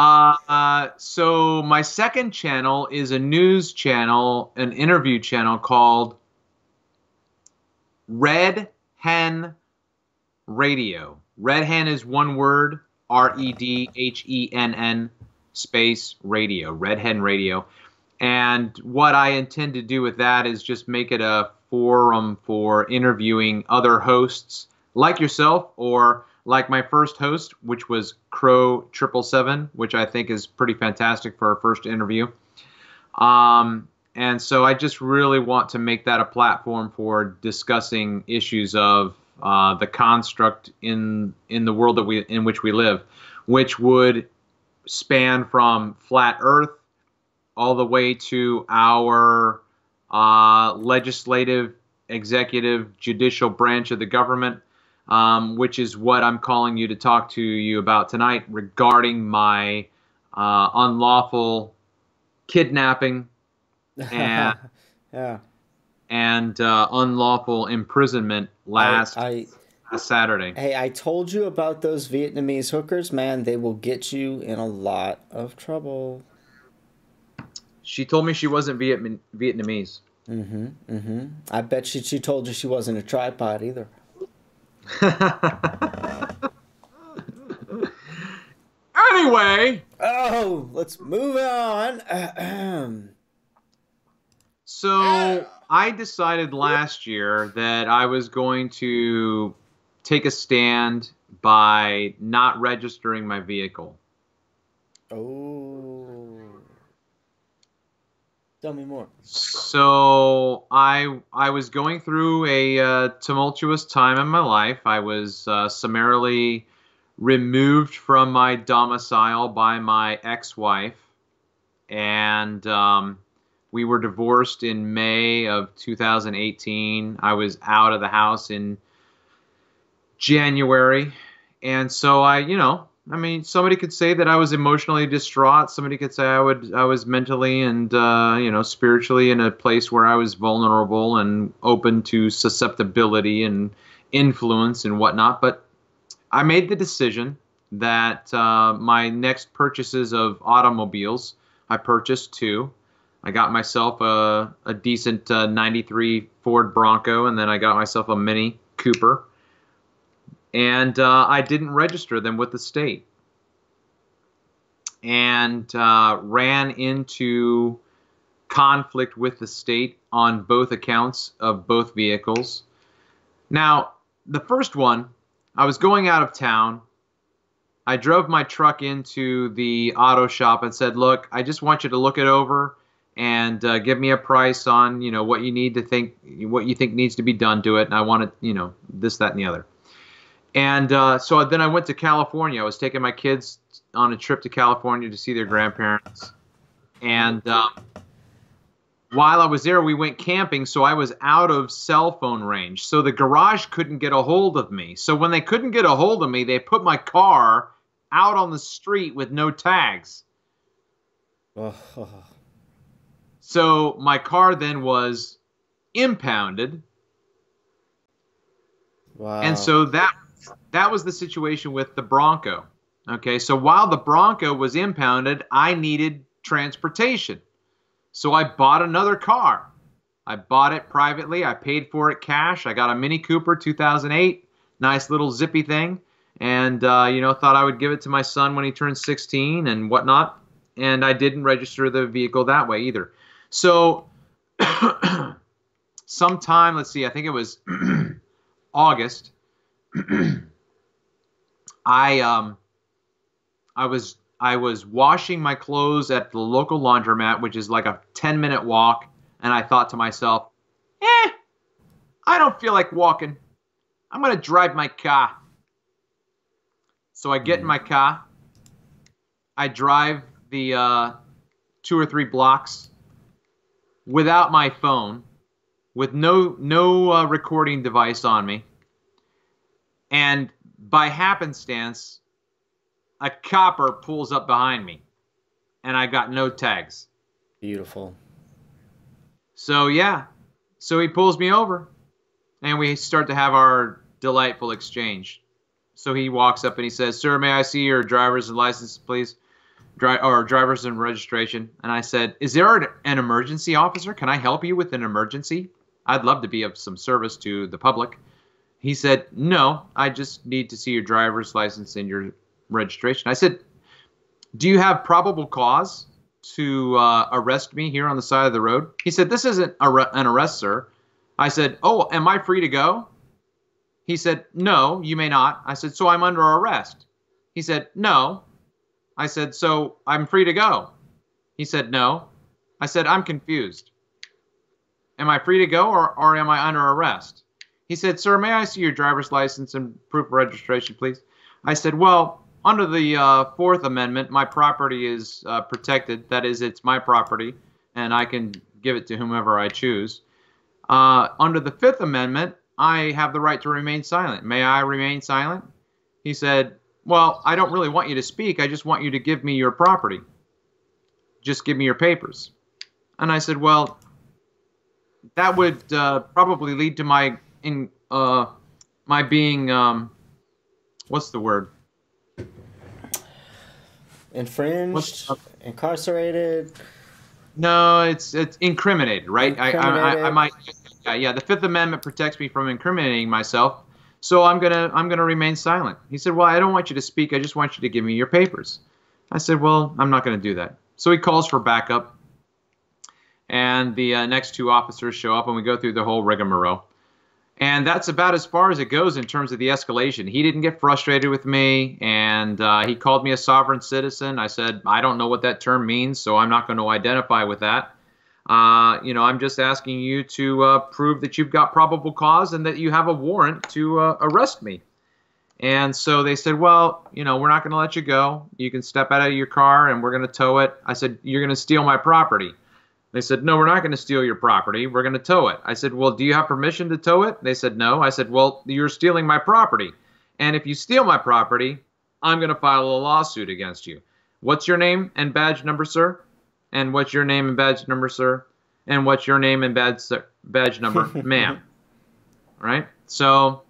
So my second channel is a news channel, an interview channel called Red Hen Radio. Red Hen is one word. REDHENN space radio. Red Hen Radio. And what I intend to do with that is just make it a forum for interviewing other hosts like yourself, or like my first host, which was Crow777, which I think is pretty fantastic for our first interview. And so I just really want to make that a platform for discussing issues of the construct in the world in which we live, which would span from flat Earth all the way to our legislative, executive, judicial branch of the government, which is what I'm calling you to talk to you about tonight regarding my unlawful kidnapping and unlawful imprisonment last Saturday.
Hey, I told you about those Vietnamese hookers, man. They will get you in a lot of trouble.
She told me she wasn't Vietnamese.
I bet she told you she wasn't a tripod either.
Anyway.
Oh, let's move on.
So I decided last year that I was going to take a stand by not registering my vehicle.
Oh. Tell me more.
So I was going through a tumultuous time in my life. I was summarily removed from my domicile by my ex-wife, and we were divorced in May of 2018. I was out of the house in January, and so I mean, somebody could say that I was emotionally distraught. Somebody could say I was mentally and spiritually in a place where I was vulnerable and open to susceptibility and influence and whatnot. But I made the decision that my next purchases of automobiles, I purchased two. I got myself a decent 93 Ford Bronco, and then I got myself a Mini Cooper. And I didn't register them with the state, and ran into conflict with the state on both accounts of both vehicles. Now, the first one, I was going out of town. I drove my truck into the auto shop and said, look, I just want you to look it over and give me a price on, you know, what you think needs to be done to it. And I want it, you know, this, that, and the other. And so then I went to California. I was taking my kids on a trip to California to see their grandparents. And while I was there, we went camping, so I was out of cell phone range. So the garage couldn't get a hold of me. So when they couldn't get a hold of me, they put my car out on the street with no tags. So my car then was impounded.
Wow.
And so that was the situation with the Bronco. Okay, so while the Bronco was impounded, I needed transportation. So I bought another car. I bought it privately. I paid for it cash. I got a Mini Cooper 2008, nice little zippy thing. And, you know, thought I would give it to my son when he turned 16 and whatnot. And I didn't register the vehicle that way either. So sometime, let's see, I think it was August, I was washing my clothes at the local laundromat, which is like a 10-minute walk, and I thought to myself, I don't feel like walking. I'm going to drive my car. So I get in my car. I drive the 2 or 3 blocks without my phone, with no recording device on me. And by happenstance, a copper pulls up behind me, and I got no tags.
Beautiful.
So yeah, so he pulls me over, and we start to have our delightful exchange. So he walks up and he says, "Sir, may I see your driver's license, please? Or driver's and registration?" And I said, "Is there an emergency, officer? Can I help you with an emergency? I'd love to be of some service to the public." He said, "No, I just need to see your driver's license and your registration." I said, "Do you have probable cause to arrest me here on the side of the road?" He said, "This isn't an arrest, sir." I said, "Oh, am I free to go?" He said, "No, you may not." I said, "So I'm under arrest?" He said, "No." I said, "So I'm free to go?" He said, "No." I said, "I'm confused. Am I free to go or am I under arrest?" He said, "Sir, may I see your driver's license and proof of registration, please?" I said, "Well, under the 4th Amendment, my property is protected. That is, it's my property, and I can give it to whomever I choose. Under the 5th Amendment, I have the right to remain silent. May I remain silent?" He said, "Well, I don't really want you to speak. I just want you to give me your property. Just give me your papers." And I said, "Well, that would probably lead to my being, what's the word?
Infringed, incarcerated.
No, it's incriminated, right?
Incriminated.
I might, yeah. The 5th Amendment protects me from incriminating myself, so I'm gonna remain silent." He said, "Well, I don't want you to speak. I just want you to give me your papers." I said, "Well, I'm not gonna do that." So he calls for backup, and the next 2 officers show up, and we go through the whole rigmarole. And that's about as far as it goes in terms of the escalation. He didn't get frustrated with me, and he called me a sovereign citizen. I said, "I don't know what that term means, so I'm not going to identify with that. You know, I'm just asking you to prove that you've got probable cause and that you have a warrant to arrest me." And so they said, "Well, you know, we're not going to let you go. You can step out of your car, and we're going to tow it." I said, "You're going to steal my property." They said, "No, we're not going to steal your property. We're going to tow it." I said, "Well, do you have permission to tow it?" They said, "No." I said, "Well, you're stealing my property. And if you steal my property, I'm going to file a lawsuit against you. What's your name and badge number, sir? And what's your name and badge number, sir? And what's your name and badge number, ma'am?" Right? So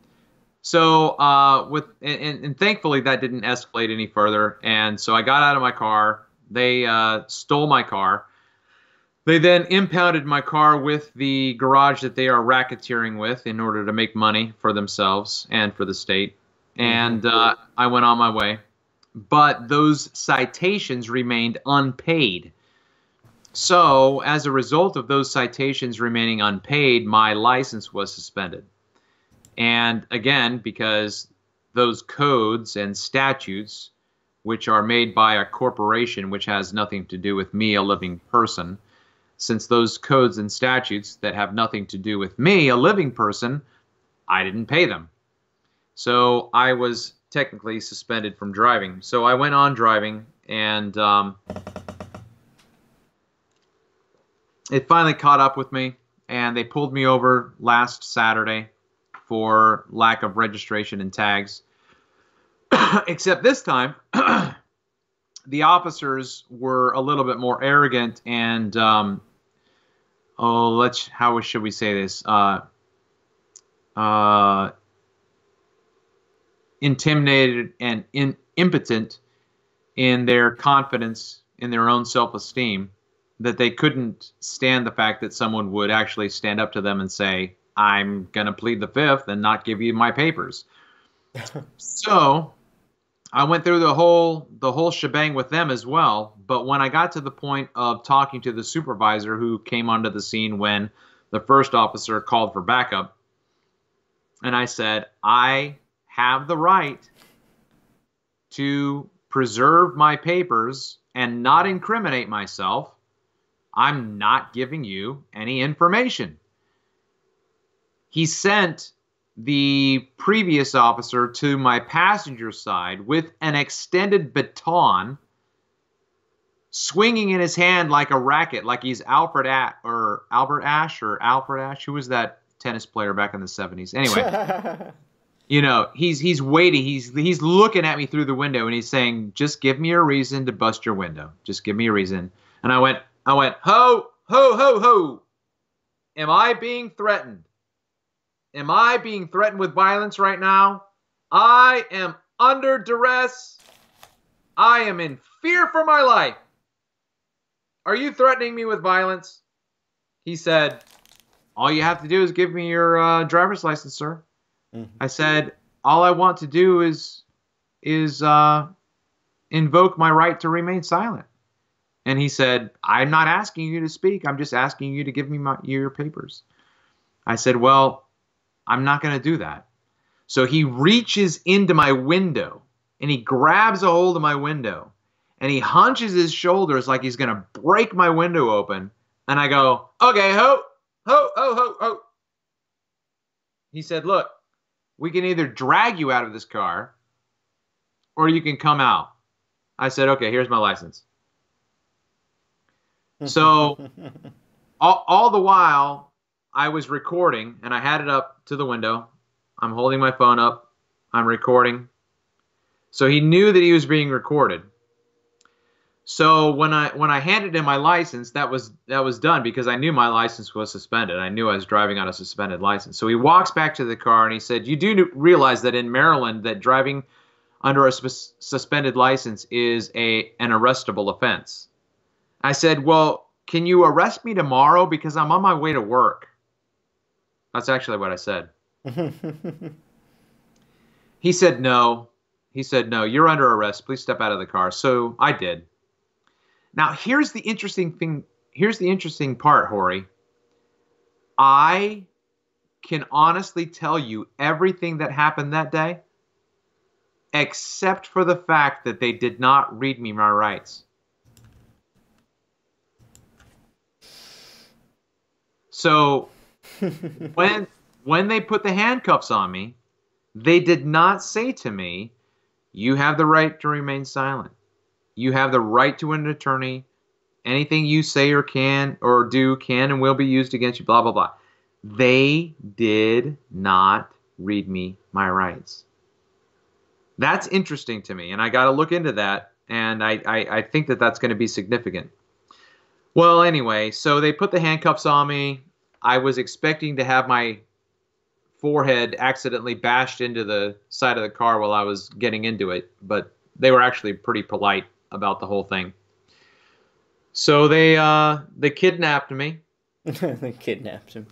thankfully that didn't escalate any further. And so I got out of my car. They stole my car. They then impounded my car with the garage that they are racketeering with in order to make money for themselves and for the state. And I went on my way. But those citations remained unpaid. So as a result of those citations remaining unpaid, my license was suspended. And again, because those codes and statutes, which are made by a corporation which has nothing to do with me, a living person, since those codes and statutes that have nothing to do with me, a living person, I didn't pay them. So I was technically suspended from driving. So I went on driving, and it finally caught up with me, and they pulled me over last Saturday for lack of registration and tags. Except this time, the officers were a little bit more arrogant and, how should we say this? Intimidated and impotent in their confidence in their own self-esteem, that they couldn't stand the fact that someone would actually stand up to them and say, I'm going to plead the fifth and not give you my papers. So I went through the whole shebang with them as well. But when I got to the point of talking to the supervisor who came onto the scene when the first officer called for backup, and I said, I have the right to preserve my papers and not incriminate myself. I'm not giving you any information. He sent the previous officer to my passenger side with an extended baton, swinging in his hand like a racket, like he's Albert Ashe. Who was that tennis player back in the 70s? Anyway, you know, he's waiting. He's looking at me through the window, and he's saying, "Just give me a reason to bust your window. Just give me a reason." And I went, ho, ho, ho, ho. Am I being threatened? Am I being threatened with violence right now? I am under duress. I am in fear for my life. Are you threatening me with violence? He said, all you have to do is give me your driver's license, sir. Mm-hmm. I said, all I want to do is invoke my right to remain silent. And he said, I'm not asking you to speak. I'm just asking you to give me your papers. I said, well, I'm not going to do that. So he reaches into my window, and he grabs a hold of my window, and he hunches his shoulders like he's going to break my window open. And I go, okay, ho, ho, ho, ho, ho. He said, look, we can either drag you out of this car or you can come out. I said, okay, here's my license. So all the while I was recording, and I had it up to the window. I'm holding my phone up. I'm recording. So he knew that he was being recorded. So when I handed him my license, that was done, because I knew my license was suspended. I knew I was driving on a suspended license. So he walks back to the car, and he said, you do realize that in Maryland that driving under a suspended license is an arrestable offense. I said, well, can you arrest me tomorrow because I'm on my way to work? That's actually what I said. He said, no. He said, no, you're under arrest. Please step out of the car. So I did. Now, here's the interesting thing. Here's the interesting part, Hori. I can honestly tell you everything that happened that day, except for the fact that they did not read me my rights. So when they put the handcuffs on me, they did not say to me, you have the right to remain silent. You have the right to an attorney. Anything you say or can or do can and will be used against you, blah, blah, blah. They did not read me my rights. That's interesting to me, and I got to look into that, and I think that that's going to be significant. Well, anyway, so they put the handcuffs on me. I was expecting to have my forehead accidentally bashed into the side of the car while I was getting into it, but they were actually pretty polite about the whole thing. So they kidnapped me.
They kidnapped him.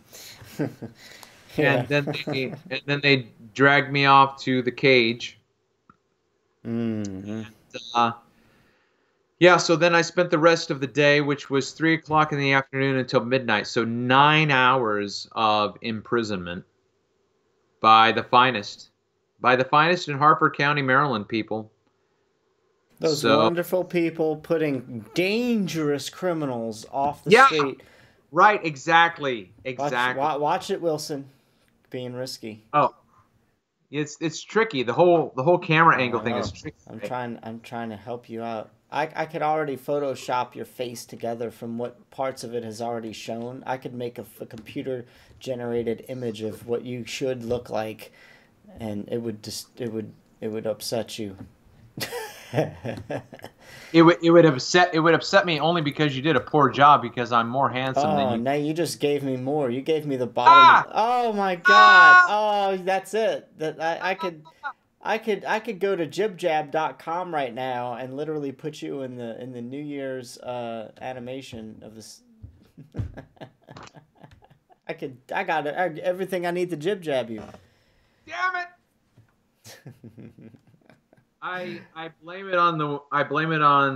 And then they dragged me off to the cage.
Mm-hmm.
And, yeah, so then I spent the rest of the day, which was 3 o'clock in the afternoon until midnight. So 9 hours of imprisonment by the finest in Harford County, Maryland, people.
Those wonderful people putting dangerous criminals off the street
Right, exactly. Exactly.
Watch it, Wilson. Being risky.
Oh. It's tricky. The whole camera angle thing is tricky.
I'm trying to help you out. I could already Photoshop your face together from what parts of it has already shown. I could make a computer generated image of what you should look like, and it would upset you.
It would upset me only because you did a poor job because I'm more handsome than you.
Now you just gave me more. You gave me the bottom. Oh my God. Oh, that's it. That I could go to jibjab.com right now and literally put you in the New Year's animation of this. I got everything I need to jib-jab you.
Damn it. I blame it on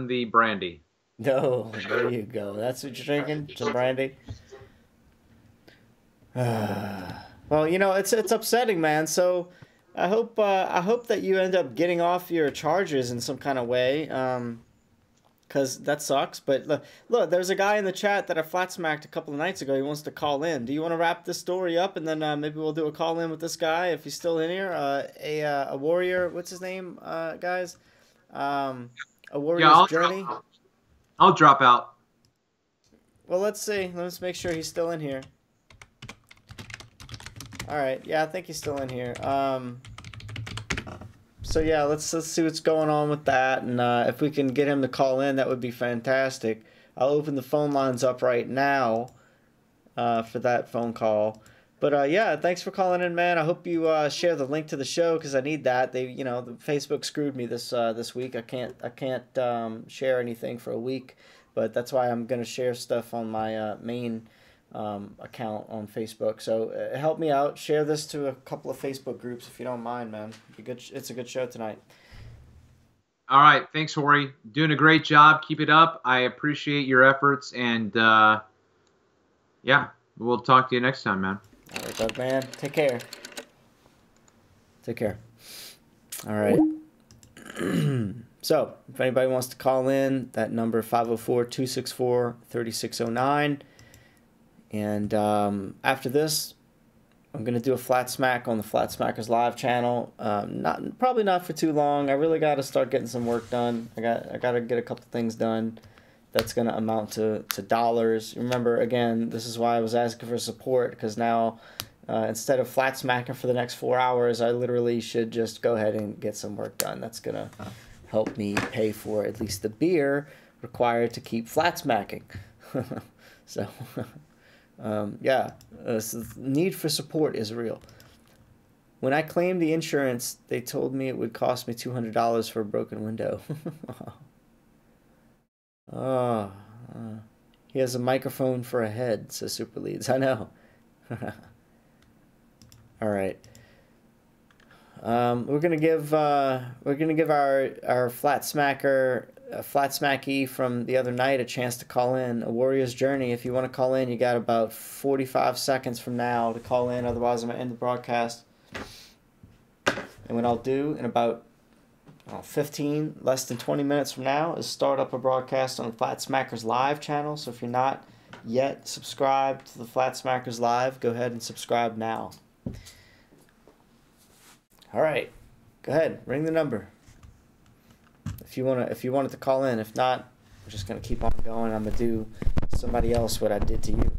the brandy.
No, there you go. That's what you're drinking? Some brandy? Well, you know, it's upsetting, man. So I hope that you end up getting off your charges in some kind of way. Because that sucks. But look, there's a guy in the chat that I flat smacked a couple of nights ago. He wants to call in. Do you want to wrap this story up, and then maybe we'll do a call in with this guy if he's still in here? A warrior. What's his name, guys? A warrior's journey.
I'll drop out.
Well, let's see. Let's make sure he's still in here. All right. Yeah, I think he's still in here. So yeah, let's see what's going on with that, and if we can get him to call in, that would be fantastic. I'll open the phone lines up right now for that phone call. But yeah, thanks for calling in, man. I hope you share the link to the show because I need that. The Facebook screwed me this week. I can't share anything for a week, but that's why I'm gonna share stuff on my main account on Facebook. So help me out. Share this to a couple of Facebook groups if you don't mind, man. It's a good show tonight.
All right. Thanks, Hori. Doing a great job. Keep it up. I appreciate your efforts. And yeah, we'll talk to you next time, man.
All right, bud, man. Take care. Take care. All right. So if anybody wants to call in, that number 504-264-3609. And after this, I'm gonna do a flat smack on the Flat Smackers Live channel. Probably not for too long. I really got to start getting some work done. I got to get a couple things done. That's gonna amount to dollars. Remember, again, this is why I was asking for support, because now instead of flat smacking for the next 4 hours, I literally should just go ahead and get some work done. That's gonna help me pay for at least the beer required to keep flat smacking. So. Yeah, the need for support is real. When I claimed the insurance, they told me it would cost me $200 for a broken window. He has a microphone for a head, says Super Leads. I know. All right. We're gonna give our flat smacker. Flat Smacky from the other night a chance to call in. A Warrior's Journey. If you want to call in, you got about 45 seconds from now to call in. Otherwise, I'm going to end the broadcast. And what I'll do in about 15, less than 20 minutes from now is start up a broadcast on the Flat Smackers Live channel. So if you're not yet subscribed to the Flat Smackers Live, go ahead and subscribe now. All right. Go ahead. Ring the number. If you wanted to call in. If not, I'm just gonna keep on going. I'm gonna do somebody else what I did to you.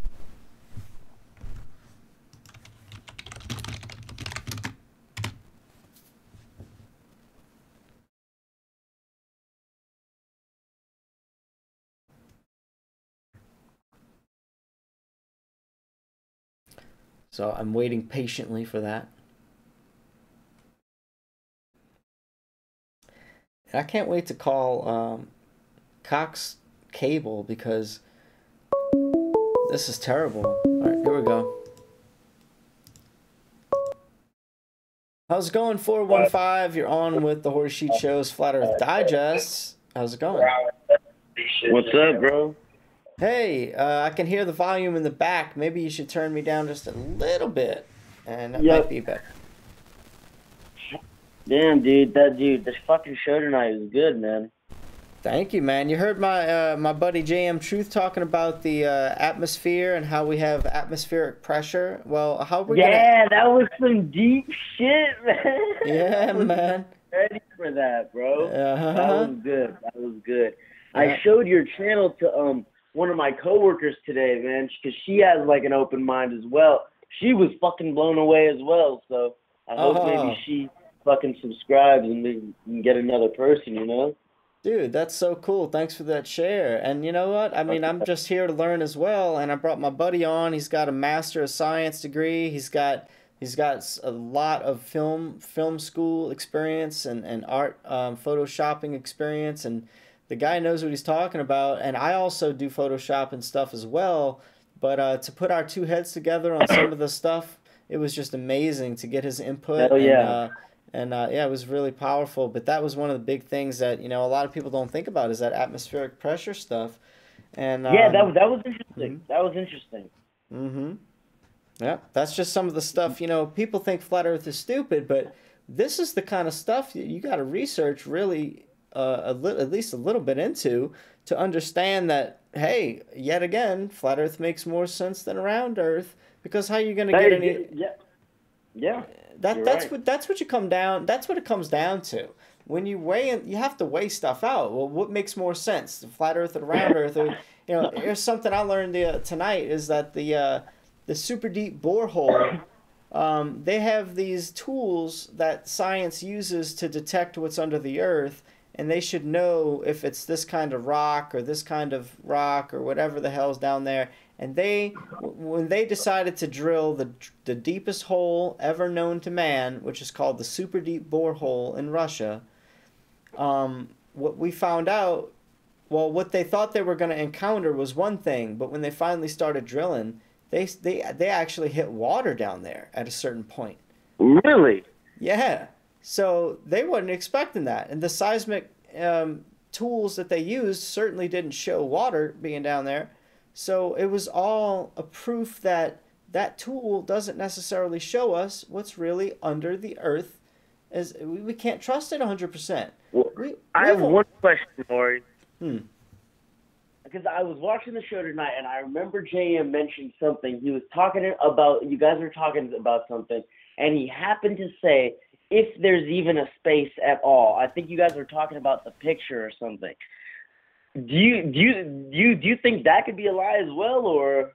So I'm waiting patiently for that. I can't wait to call Cox Cable because this is terrible. All right, here we go. How's it going, 415? You're on with the Horseshoe Show's Flat Earth Digest. How's it going?
What's up, bro?
Hey, I can hear the volume in the back. Maybe you should turn me down just a little bit, and that might be better.
Damn, dude, this fucking show tonight was good, man.
Thank you, man. You heard my my buddy JME Truth talking about the atmosphere and how we have atmospheric pressure. Well, how are we
Yeah, that was some deep shit, man.
Yeah, man.
Ready for that, bro.
Uh-huh.
That was good. That was good.
Yeah.
I showed your channel to one of my coworkers today, man, because she has like an open mind as well. She was fucking blown away as well. So I hope maybe she fucking subscribes and we can get another person, you know?
Dude, that's so cool. Thanks for that share. And you know what? I mean, I'm just here to learn as well. And I brought my buddy on. He's got a Master of Science degree. He's got a lot of film school experience and art photoshopping experience. And the guy knows what he's talking about. And I also do Photoshop and stuff as well. But to put our two heads together on some of the stuff, it was just amazing to get his input.
Hell yeah.
And yeah, it was really powerful. But that was one of the big things that, you know, a lot of people don't think about is that atmospheric pressure stuff. And
yeah, that was interesting. That was interesting.
Mm-hmm. Yeah, that's just some of the stuff, you know, people think Flat Earth is stupid, but this is the kind of stuff you got to research really at least a little bit into to understand that, hey, yet again, Flat Earth makes more sense than round Earth, because how are you going to get any...
Yeah.
That's what you come down. That's what it comes down to. When you weigh in, you have to weigh stuff out. Well, what makes more sense, the flat Earth or the round Earth? Or, you know, here's something I learned tonight is that the super deep borehole, they have these tools that science uses to detect what's under the Earth, and they should know if it's this kind of rock or this kind of rock or whatever the hell's down there. And when they decided to drill the deepest hole ever known to man, which is called the super deep borehole in Russia, what we found out, well, what they thought they were going to encounter was one thing, but when they finally started drilling, they actually hit water down there at a certain point.
Really?
Yeah. So they wasn't expecting that, and the seismic tools that they used certainly didn't show water being down there. So it was all a proof that that tool doesn't necessarily show us what's really under the Earth. As we can't trust it 100%.
Well, I have one question, Maury. Because I was watching the show tonight, and I remember JM mentioned something. He was talking about, you guys were talking about something, and he happened to say, if there's even a space at all. I think you guys were talking about the picture or something. Do you think that could be a lie as well, or?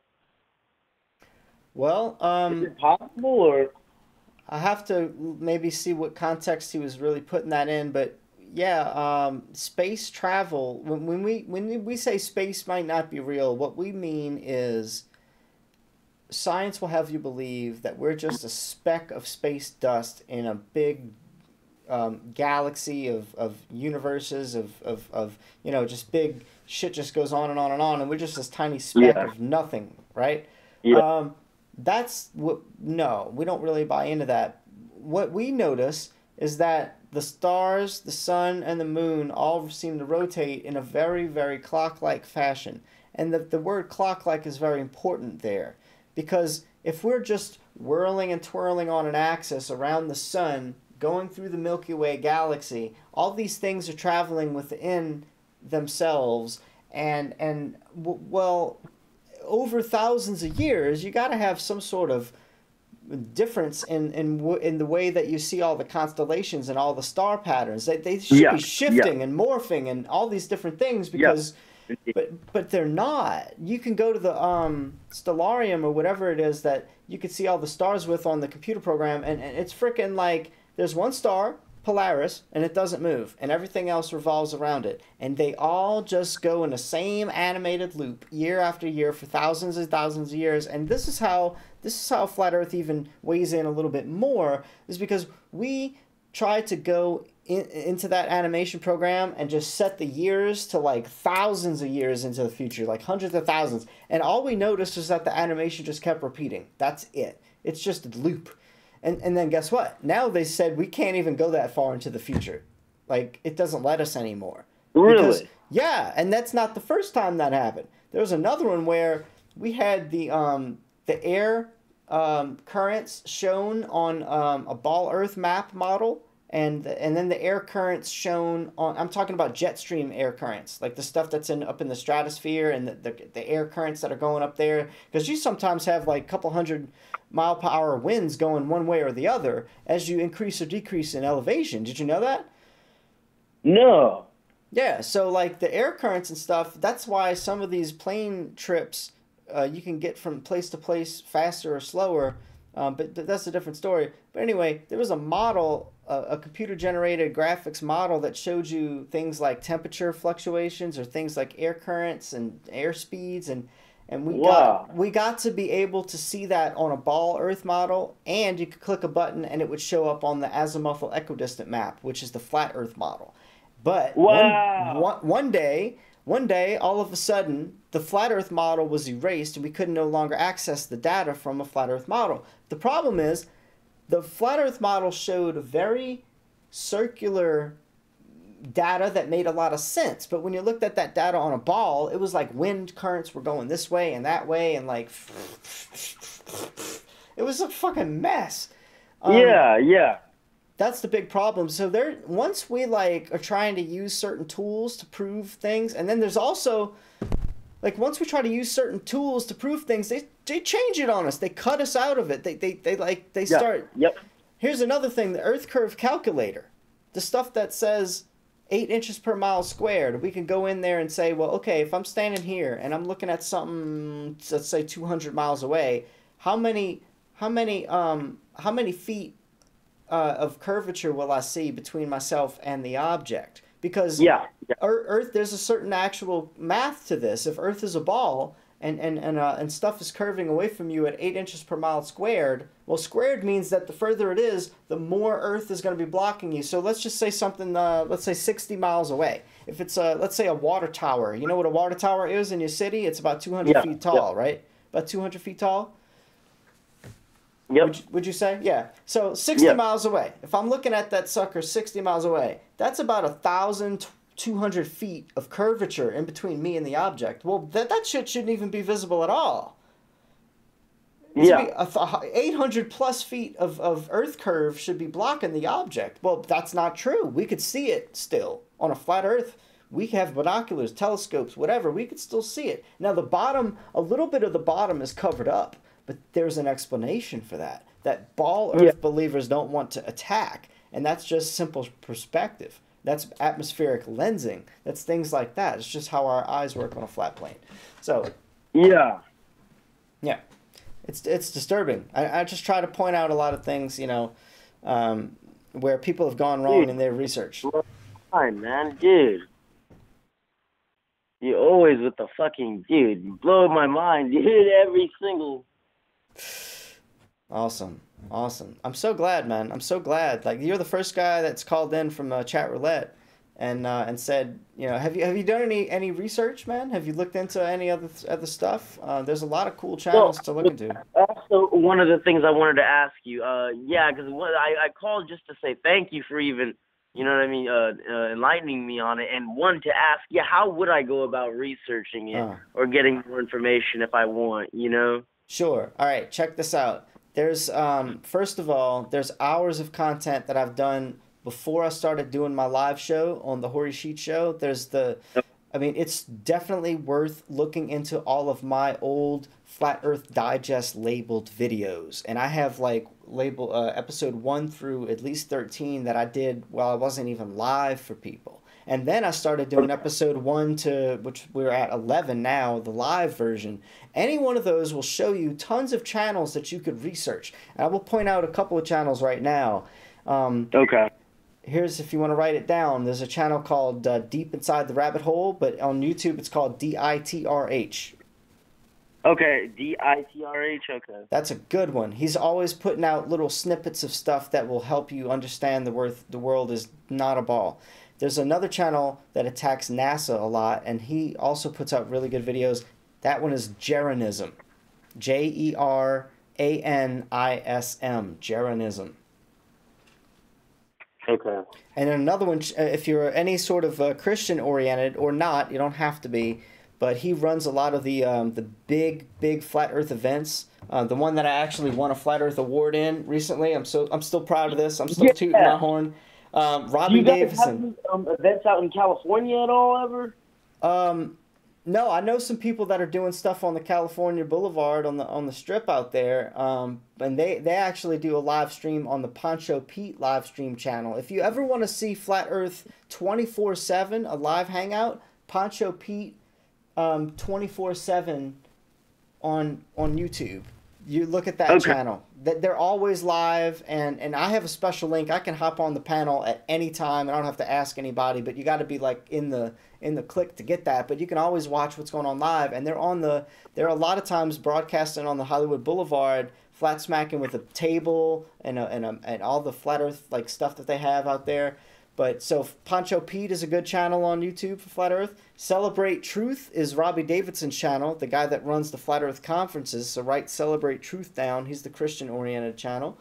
Well,
is it possible, or?
I have to maybe see what context he was really putting that in, but yeah, space travel. When we say space might not be real, what we mean is science will have you believe that we're just a speck of space dust in a big galaxy of universes of you know, just big shit just goes on and on and on, and we're just this tiny speck of nothing, right?
Yeah.
That's what. No, we don't really buy into that. What we notice is that the stars, the sun, and the moon all seem to rotate in a very, very clock-like fashion, and the word clock-like is very important there, because if we're just whirling and twirling on an axis around the sun, going through the Milky Way galaxy, all these things are traveling within themselves, and well, over thousands of years, you got to have some sort of difference in the way that you see all the constellations and all the star patterns. They should be shifting and morphing and all these different things, because but they're not. You can go to the stellarium or whatever it is that you could see all the stars with on the computer program, and it's freaking like there's one star, Polaris, and it doesn't move, and everything else revolves around it, and they all just go in the same animated loop year after year for thousands and thousands of years. And this is how Flat Earth even weighs in a little bit more, is because we try to go into that animation program and just set the years to like thousands of years into the future, like hundreds of thousands, and all we noticed was that the animation just kept repeating. That's it. It's just a loop. And then guess what? Now they said we can't even go that far into the future. Like, it doesn't let us anymore.
Really?
Because, yeah, and that's not the first time that happened. There was another one where we had the air currents shown on a ball Earth map model, and then the air currents shown on, I'm talking about jet stream air currents, like the stuff that's up in the stratosphere, and the air currents that are going up there, because you sometimes have like a couple 100-mile-per-hour winds going one way or the other as you increase or decrease in elevation. Did you know that?
No.
Yeah, so like the air currents and stuff, that's why some of these plane trips you can get from place to place faster or slower, but that's a different story. But anyway, there was a model, a computer-generated graphics model that showed you things like temperature fluctuations or things like air currents and air speeds, and we got to be able to see that on a ball Earth model, and you could click a button and it would show up on the azimuthal equidistant map, which is the flat Earth model. But one day, all of a sudden, the flat Earth model was erased and we could no longer access the data from a flat Earth model. The problem is, the flat Earth model showed very circular data that made a lot of sense. But when you looked at that data on a ball, it was like wind currents were going this way and that way, and like, it was a fucking mess.
Yeah.
That's the big problem. So once we like are trying to use certain tools to prove things, and then there's also like once we try to use certain tools to prove things, they change it on us. They cut us out of it. They start.
Yep.
Here's another thing: the Earth curve calculator, the stuff that says 8 inches per mile squared. We can go in there and say, well, okay, if I'm standing here and I'm looking at something, let's say 200 miles away, how many feet of curvature will I see between myself and the object? Because Earth, there's a certain actual math to this. If Earth is a ball and stuff is curving away from you at 8 inches per mile squared, well, squared means that the further it is, the more Earth is going to be blocking you. So let's just say something, let's say 60 miles away. If it's let's say a water tower. You know what a water tower is in your city? It's about 200 feet tall, right? About 200 feet tall?
Yep.
Would you say? Yeah. So 60 miles away. If I'm looking at that sucker 60 miles away, that's about 1,200 feet of curvature in between me and the object. Well, that shit shouldn't even be visible at all. It should be 800 plus feet of Earth curve should be blocking the object. Well, that's not true. We could see it still on a flat Earth. We have binoculars, telescopes, whatever. We could still see it. Now the bottom, a little bit of the bottom is covered up. But there's an explanation for that. That ball Earth believers don't want to attack. And that's just simple perspective. That's atmospheric lensing. That's things like that. It's just how our eyes work on a flat plane. So.
Yeah.
It's disturbing. I just try to point out a lot of things, where people have gone wrong in their research.
Fine, man. Dude. You're always with the fucking dude. You blow my mind, dude, every single...
Awesome. I'm so glad, man. I'm so glad. Like, you're the first guy that's called in from Chat Roulette and said, have you done any research, man? Have you looked into any other stuff? There's a lot of cool channels to look into.
Also, one of the things I wanted to ask you, because I called just to say thank you for even, enlightening me on it, and one to ask, how would I go about researching it or getting more information if I want,
Sure. All right. Check this out. There's, first of all, there's hours of content that I've done before I started doing my live show on the Hori Sheet Show. It's definitely worth looking into all of my old Flat Earth Digest labeled videos. And I have episode 1 through at least 13 that I did while I wasn't even live for people. And then I started doing episode 1 to, which we're at 11 now, the live version. Any one of those will show you tons of channels that you could research. And I will point out a couple of channels right now. Here's, if you want to write it down, there's a channel called Deep Inside the Rabbit Hole, but on YouTube it's called DITRH.
Okay, DITRH, okay.
That's a good one. He's always putting out little snippets of stuff that will help you understand the world is not a ball. There's another channel that attacks NASA a lot, and he also puts out really good videos. That one is Jeranism. Jeranism. Jeranism.
Okay.
And then another one, if you're any sort of Christian-oriented or not, you don't have to be, but he runs a lot of the big Flat Earth events. The one that I actually won a Flat Earth award in recently. I'm still proud of this. I'm still tooting my horn.
Do
Robbie
you guys
Davison.
have events out in California at all ever?
No, I know some people that are doing stuff on the California Boulevard on the strip out there. And they actually do a live stream on the Poncho Pete live stream channel. If you ever want to see Flat Earth 24/7, a live hangout, Poncho Pete 24/7 on YouTube. You look at that channel. They're always live, and I have a special link. I can hop on the panel at any time. I don't have to ask anybody, but you got to be like in the click to get that. But you can always watch what's going on live, and they're a lot of times broadcasting on the Hollywood Boulevard, flat smacking with a table and all the flat Earth like stuff that they have out there. But so Poncho Pete is a good channel on YouTube for Flat Earth. Celebrate Truth is Robbie Davidson's channel, the guy that runs the Flat Earth conferences. So write Celebrate Truth down. He's the Christian-oriented channel.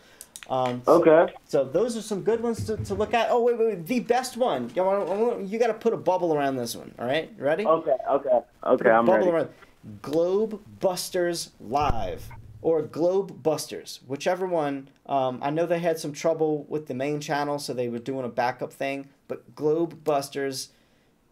So those are some good ones to look at. Oh, wait. The best one. You got to put a bubble around this one. All right? You ready?
Okay, I'm ready.
Around. Globe Busters Live. Or Globe Busters, whichever one. I know they had some trouble with the main channel, so they were doing a backup thing. But Globe Busters,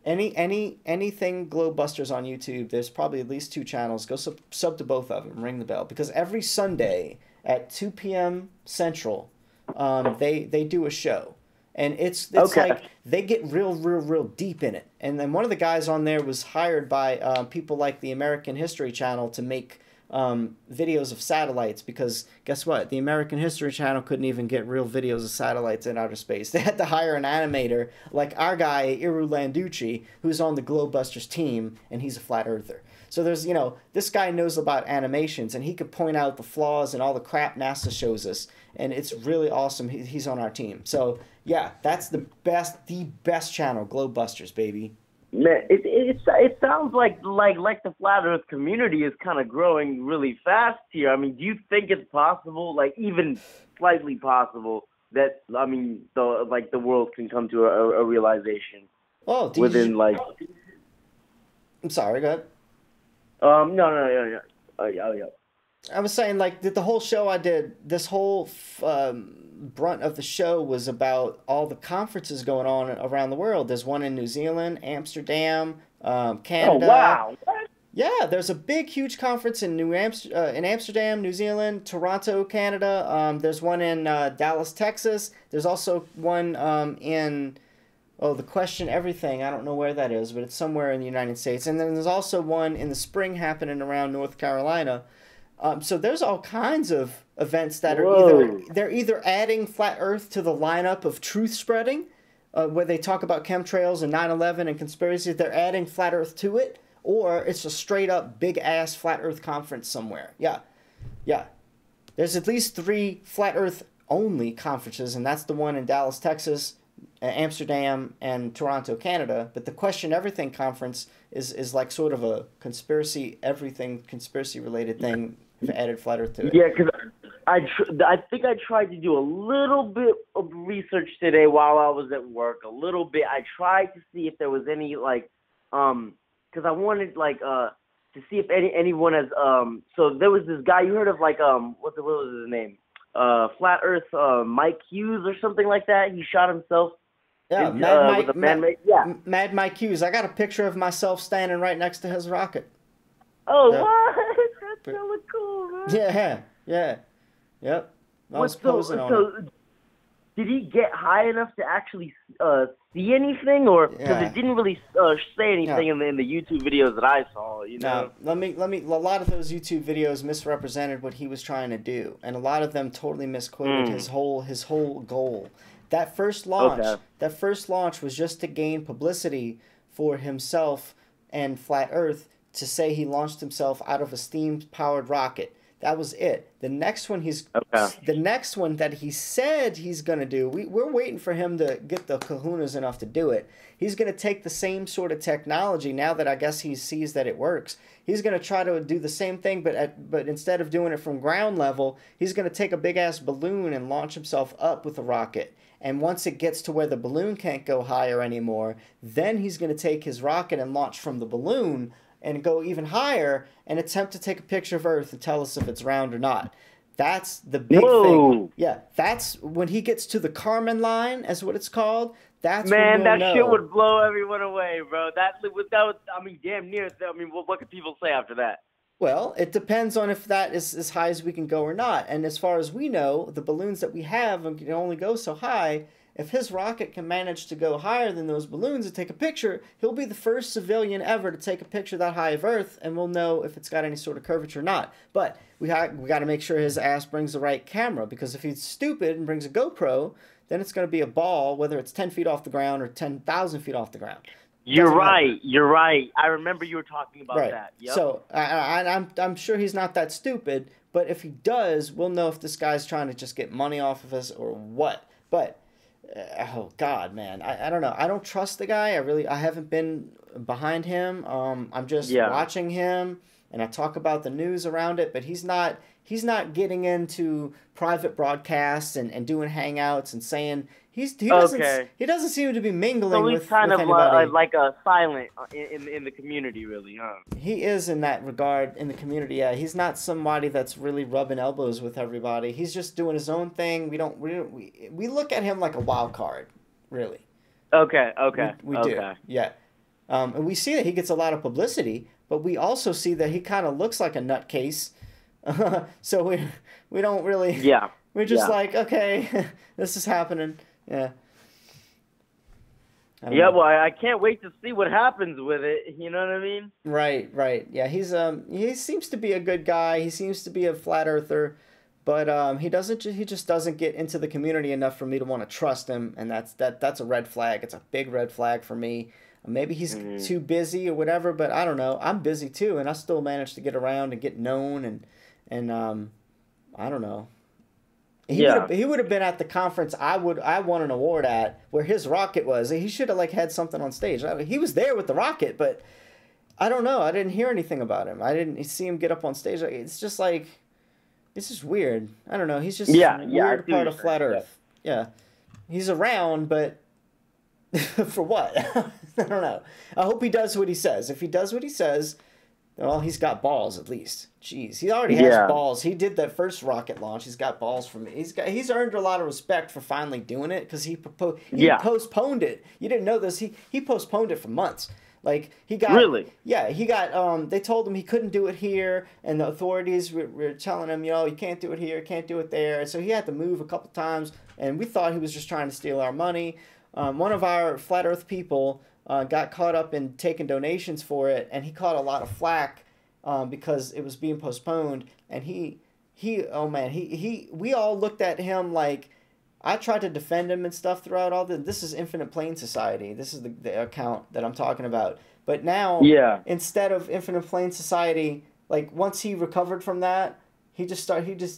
anything Globe Busters on YouTube, there's probably at least 2 channels. Go sub to both of them. Ring the bell, because every Sunday at 2 p.m. Central, they do a show, and it's like they get real deep in it. And then one of the guys on there was hired by people like the American History Channel to make videos of satellites, because guess what? The American History Channel couldn't even get real videos of satellites in outer space. They had to hire an animator like our guy, Iru Landucci, who's on the Globebusters team, and he's a flat earther. So there's, this guy knows about animations, and he could point out the flaws and all the crap NASA shows us, and it's really awesome. He's on our team. So yeah, that's the best channel, Globebusters, baby.
Man, it sounds like the flat Earth community is kind of growing really fast here. I mean, do you think it's possible, like even slightly possible, that the world can come to a realization?
Oh,
within
I'm sorry, go ahead.
No. Yeah.
I was saying, like, the whole show I did, this whole brunt of the show was about all the conferences going on around the world. There's one in New Zealand, Amsterdam, Canada.
Oh, wow.
Yeah, there's a big, huge conference in Amsterdam, New Zealand, Toronto, Canada. There's one in Dallas, Texas. There's also one in... the Question Everything. I don't know where that is, but it's somewhere in the United States. And then there's also one in the spring happening around North Carolina. So there's all kinds of events that are either adding Flat Earth to the lineup of truth spreading, where they talk about chemtrails and 9/11 and conspiracies. They're adding Flat Earth to it, or it's a straight up big ass Flat Earth conference somewhere. Yeah. There's at least 3 Flat Earth only conferences, and that's the one in Dallas, Texas, Amsterdam, and Toronto, Canada. But the Question Everything conference is like sort of a conspiracy related thing. We've added Flat Earth to it.
Yeah, because I think I tried to do a little bit of research today while I was at work. A little bit. I tried to see if there was any because I wanted to see if anyone has So there was this guy you heard of what was his name? Flat Earth Mike Hughes or something like that. He shot himself.
Yeah, Mad Mike Hughes. I got a picture of myself standing right next to his rocket.
Oh, what? That's really cool, man.
Yeah. Yep. I was posing on it.
Did he get high enough to actually see anything, or because it didn't really say anything in the YouTube videos that I saw?
No, let me. A lot of those YouTube videos misrepresented what he was trying to do, and a lot of them totally misquoted his whole goal. That first launch was just to gain publicity for himself and Flat Earth, to say he launched himself out of a steam-powered rocket. That was it. The next one that he said he's gonna do, we're waiting for him to get the kahunas enough to do it. He's gonna take the same sort of technology now that I guess he sees that it works. He's gonna try to do the same thing, but instead of doing it from ground level, he's gonna take a big ass balloon and launch himself up with a rocket. And once it gets to where the balloon can't go higher anymore, then he's gonna take his rocket and launch from the balloon and go even higher and attempt to take a picture of Earth and tell us if it's round or not. That's the big
Whoa.
thing. Yeah, that's when he gets to the Kármán line, as what it's called. That's
Man,
when
that
we'll
shit
know.
would blow everyone away, bro. That was, I mean, damn near. I mean, what could people say after that?
Well, it depends on if that is as high as we can go or not. And as far as we know, the balloons that we have can only go so high. If his rocket can manage to go higher than those balloons and take a picture, he'll be the first civilian ever to take a picture that high of Earth, and we'll know if it's got any sort of curvature or not. But we got to make sure his ass brings the right camera, because if he's stupid and brings a GoPro, then it's going to be a ball, whether it's 10 feet off the ground or 10,000 feet off the ground.
You're right. You're right. I remember you were talking about that. Yep.
So I'm sure he's not that stupid, but if he does, we'll know if this guy's trying to just get money off of us or what. But oh God, man, I don't know. I don't trust the guy. I haven't been behind him. I'm just watching him, and I talk about the news around it, but he's not getting into private broadcasts and doing hangouts and saying he doesn't seem to be mingling with anybody. So he's kind of
like a silent in the community, really, huh?
He is in that regard in the community. Yeah, he's not somebody that's really rubbing elbows with everybody. He's just doing his own thing. We look at him like a wild card, really.
Okay.
We do. Yeah. And we see that he gets a lot of publicity, but we also see that he kind of looks like a nutcase. So we don't really.
Yeah.
We're just like, okay, this is happening. Yeah.
Yeah, well, I can't wait to see what happens with it. You know what I mean?
Right. Yeah, he seems to be a good guy. He seems to be a flat earther, but he just doesn't get into the community enough for me to want to trust him, and that's a red flag. It's a big red flag for me. Maybe he's too busy or whatever, but I don't know. I'm busy too, and I still manage to get around and get known, and I don't know. He would have been at the conference I won an award at, where his rocket was. He should have had something on stage. He was there with the rocket, but I don't know. I didn't hear anything about him. I didn't see him get up on stage. It's just weird. I don't know. He's just a weird part of flat Earth. Yeah. He's around, but for what? I don't know. I hope he does what he says. If he does what he says, well, he's got balls at least. Jeez, he already has balls. He did that first rocket launch. He's got balls from it. He's earned a lot of respect for finally doing it, because he postponed it. You didn't know this. He postponed it for months. Like he got they told him he couldn't do it here, and the authorities were telling him, you can't do it here, can't do it there. So he had to move a couple times, and we thought he was just trying to steal our money. One of our flat Earth people got caught up in taking donations for it, and he caught a lot of flack because it was being postponed. And we all looked at him like, I tried to defend him and stuff throughout all this. This is Infinite Plane Society. This is the account that I'm talking about. But now, instead of Infinite Plane Society, like once he recovered from that, he just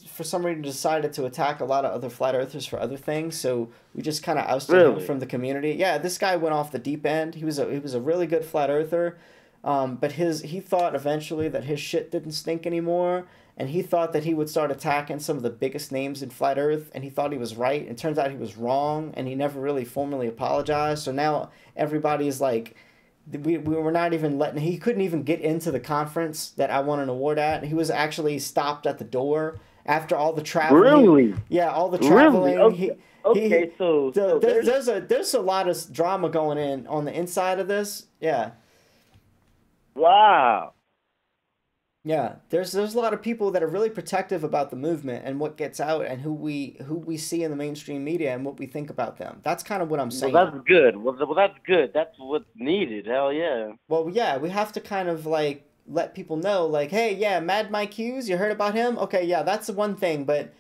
for some reason decided to attack a lot of other flat earthers for other things. So we just kind of ousted him from the community. Yeah, this guy went off the deep end. He was a really good flat earther, but he thought eventually that his shit didn't stink anymore, and he thought that he would start attacking some of the biggest names in flat Earth, and he thought he was right. And it turns out he was wrong, and he never really formally apologized. So now everybody is like, we were not even letting. He couldn't even get into the conference that I won an award at. He was actually stopped at the door after all the traveling.
Really?
Yeah, all the traveling.
Really? So
there's a lot of drama going on the inside of this. Yeah.
Wow.
Yeah, there's a lot of people that are really protective about the movement and what gets out and who we see in the mainstream media and what we think about them. That's kind of what I'm saying.
Well, that's good. Well, that's good. That's what's needed. Hell yeah.
Well, yeah, we have to kind of let people know, hey, yeah, Mad Mike Hughes, you heard about him? Okay, yeah, that's the one thing. But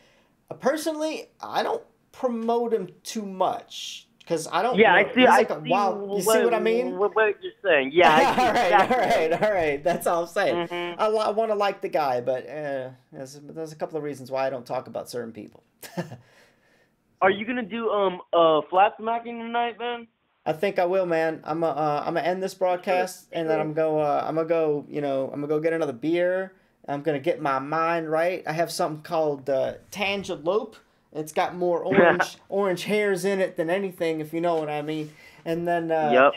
personally, I don't promote him too much. Because I don't.
Yeah, I see.
You see what I mean?
What you're saying? Yeah.
All right. That's all I'm saying. Mm-hmm. I want to like the guy, but there's a couple of reasons why I don't talk about certain people.
Are you gonna do flat smacking tonight, then?
I think I will, man. I'm gonna end this broadcast, and then I'm gonna go get another beer. I'm gonna get my mind right. I have something called Tangelope. It's got more orange hairs in it than anything, if you know what I mean. And then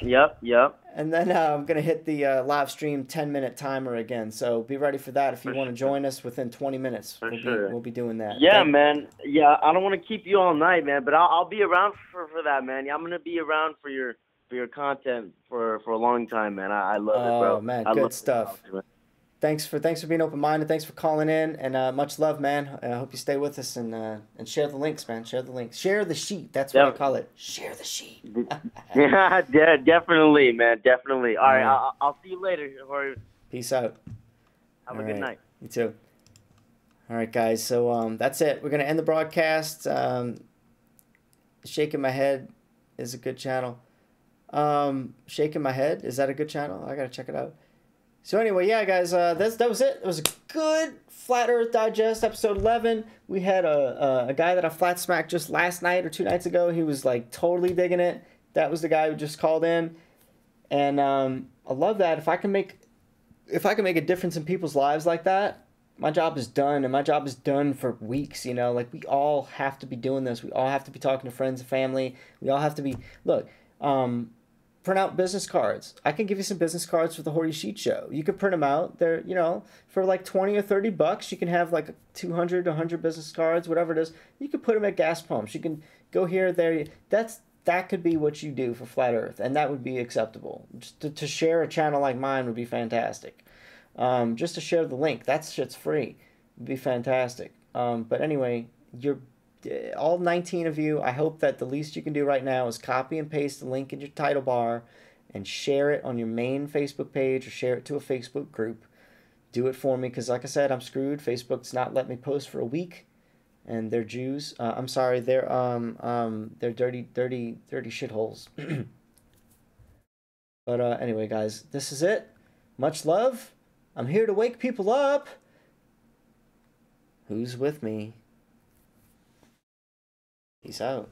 Yep.
And then I'm gonna hit the live stream 10-minute timer again. So be ready for that if you want to join us within 20 minutes. We'll be doing that.
Yeah, man. Yeah, I don't want to keep you all night, man, but I'll be around for that, man. Yeah, I'm gonna be around for your content for a long time, man. I love it, bro.
Oh man, good stuff. Thanks for being open-minded. Thanks for calling in, and much love, man. I hope you stay with us and share the links, man. Share the links. Share the sheet. That's what I call it. Share the sheet.
Yeah, definitely, man. Definitely. All right, I'll see you later, Jorge.
Peace out.
Have a good night.
You too. All right, guys. So that's it. We're gonna end the broadcast. Shaking My Head is a good channel. Shaking My Head, is that a good channel? I gotta check it out. So anyway, yeah, guys, that was it. It was a good Flat Earth Digest, episode 11. We had a guy that I flat smacked just last night or 2 nights ago. He was like totally digging it. That was the guy who just called in, and I love that. If I can make a difference in people's lives like that, my job is done, and my job is done for weeks. You know, like we all have to be doing this. We all have to be talking to friends and family. We all have to be print out business cards. I can give you some business cards for the Horty Sheet Show. You could print them out. They're, you know, for like 20 or 30 bucks. You can have like 200 to 100 business cards, whatever it is. You could put them at gas pumps. You can go here, there. That could be what you do for Flat Earth, and that would be acceptable. Just to share a channel like mine would be fantastic. Just to share the link. That shit's free. Would be fantastic. But anyway, all 19 of you, I hope that the least you can do right now is copy and paste the link in your title bar and share it on your main Facebook page or share it to a Facebook group. Do it for me, because like I said, I'm screwed. Facebook's not let me post for a week, and they're Jews. I'm sorry, they're dirty shitholes. But anyway, guys, this is it. Much love. I'm here to wake people up. Who's with me? Peace out.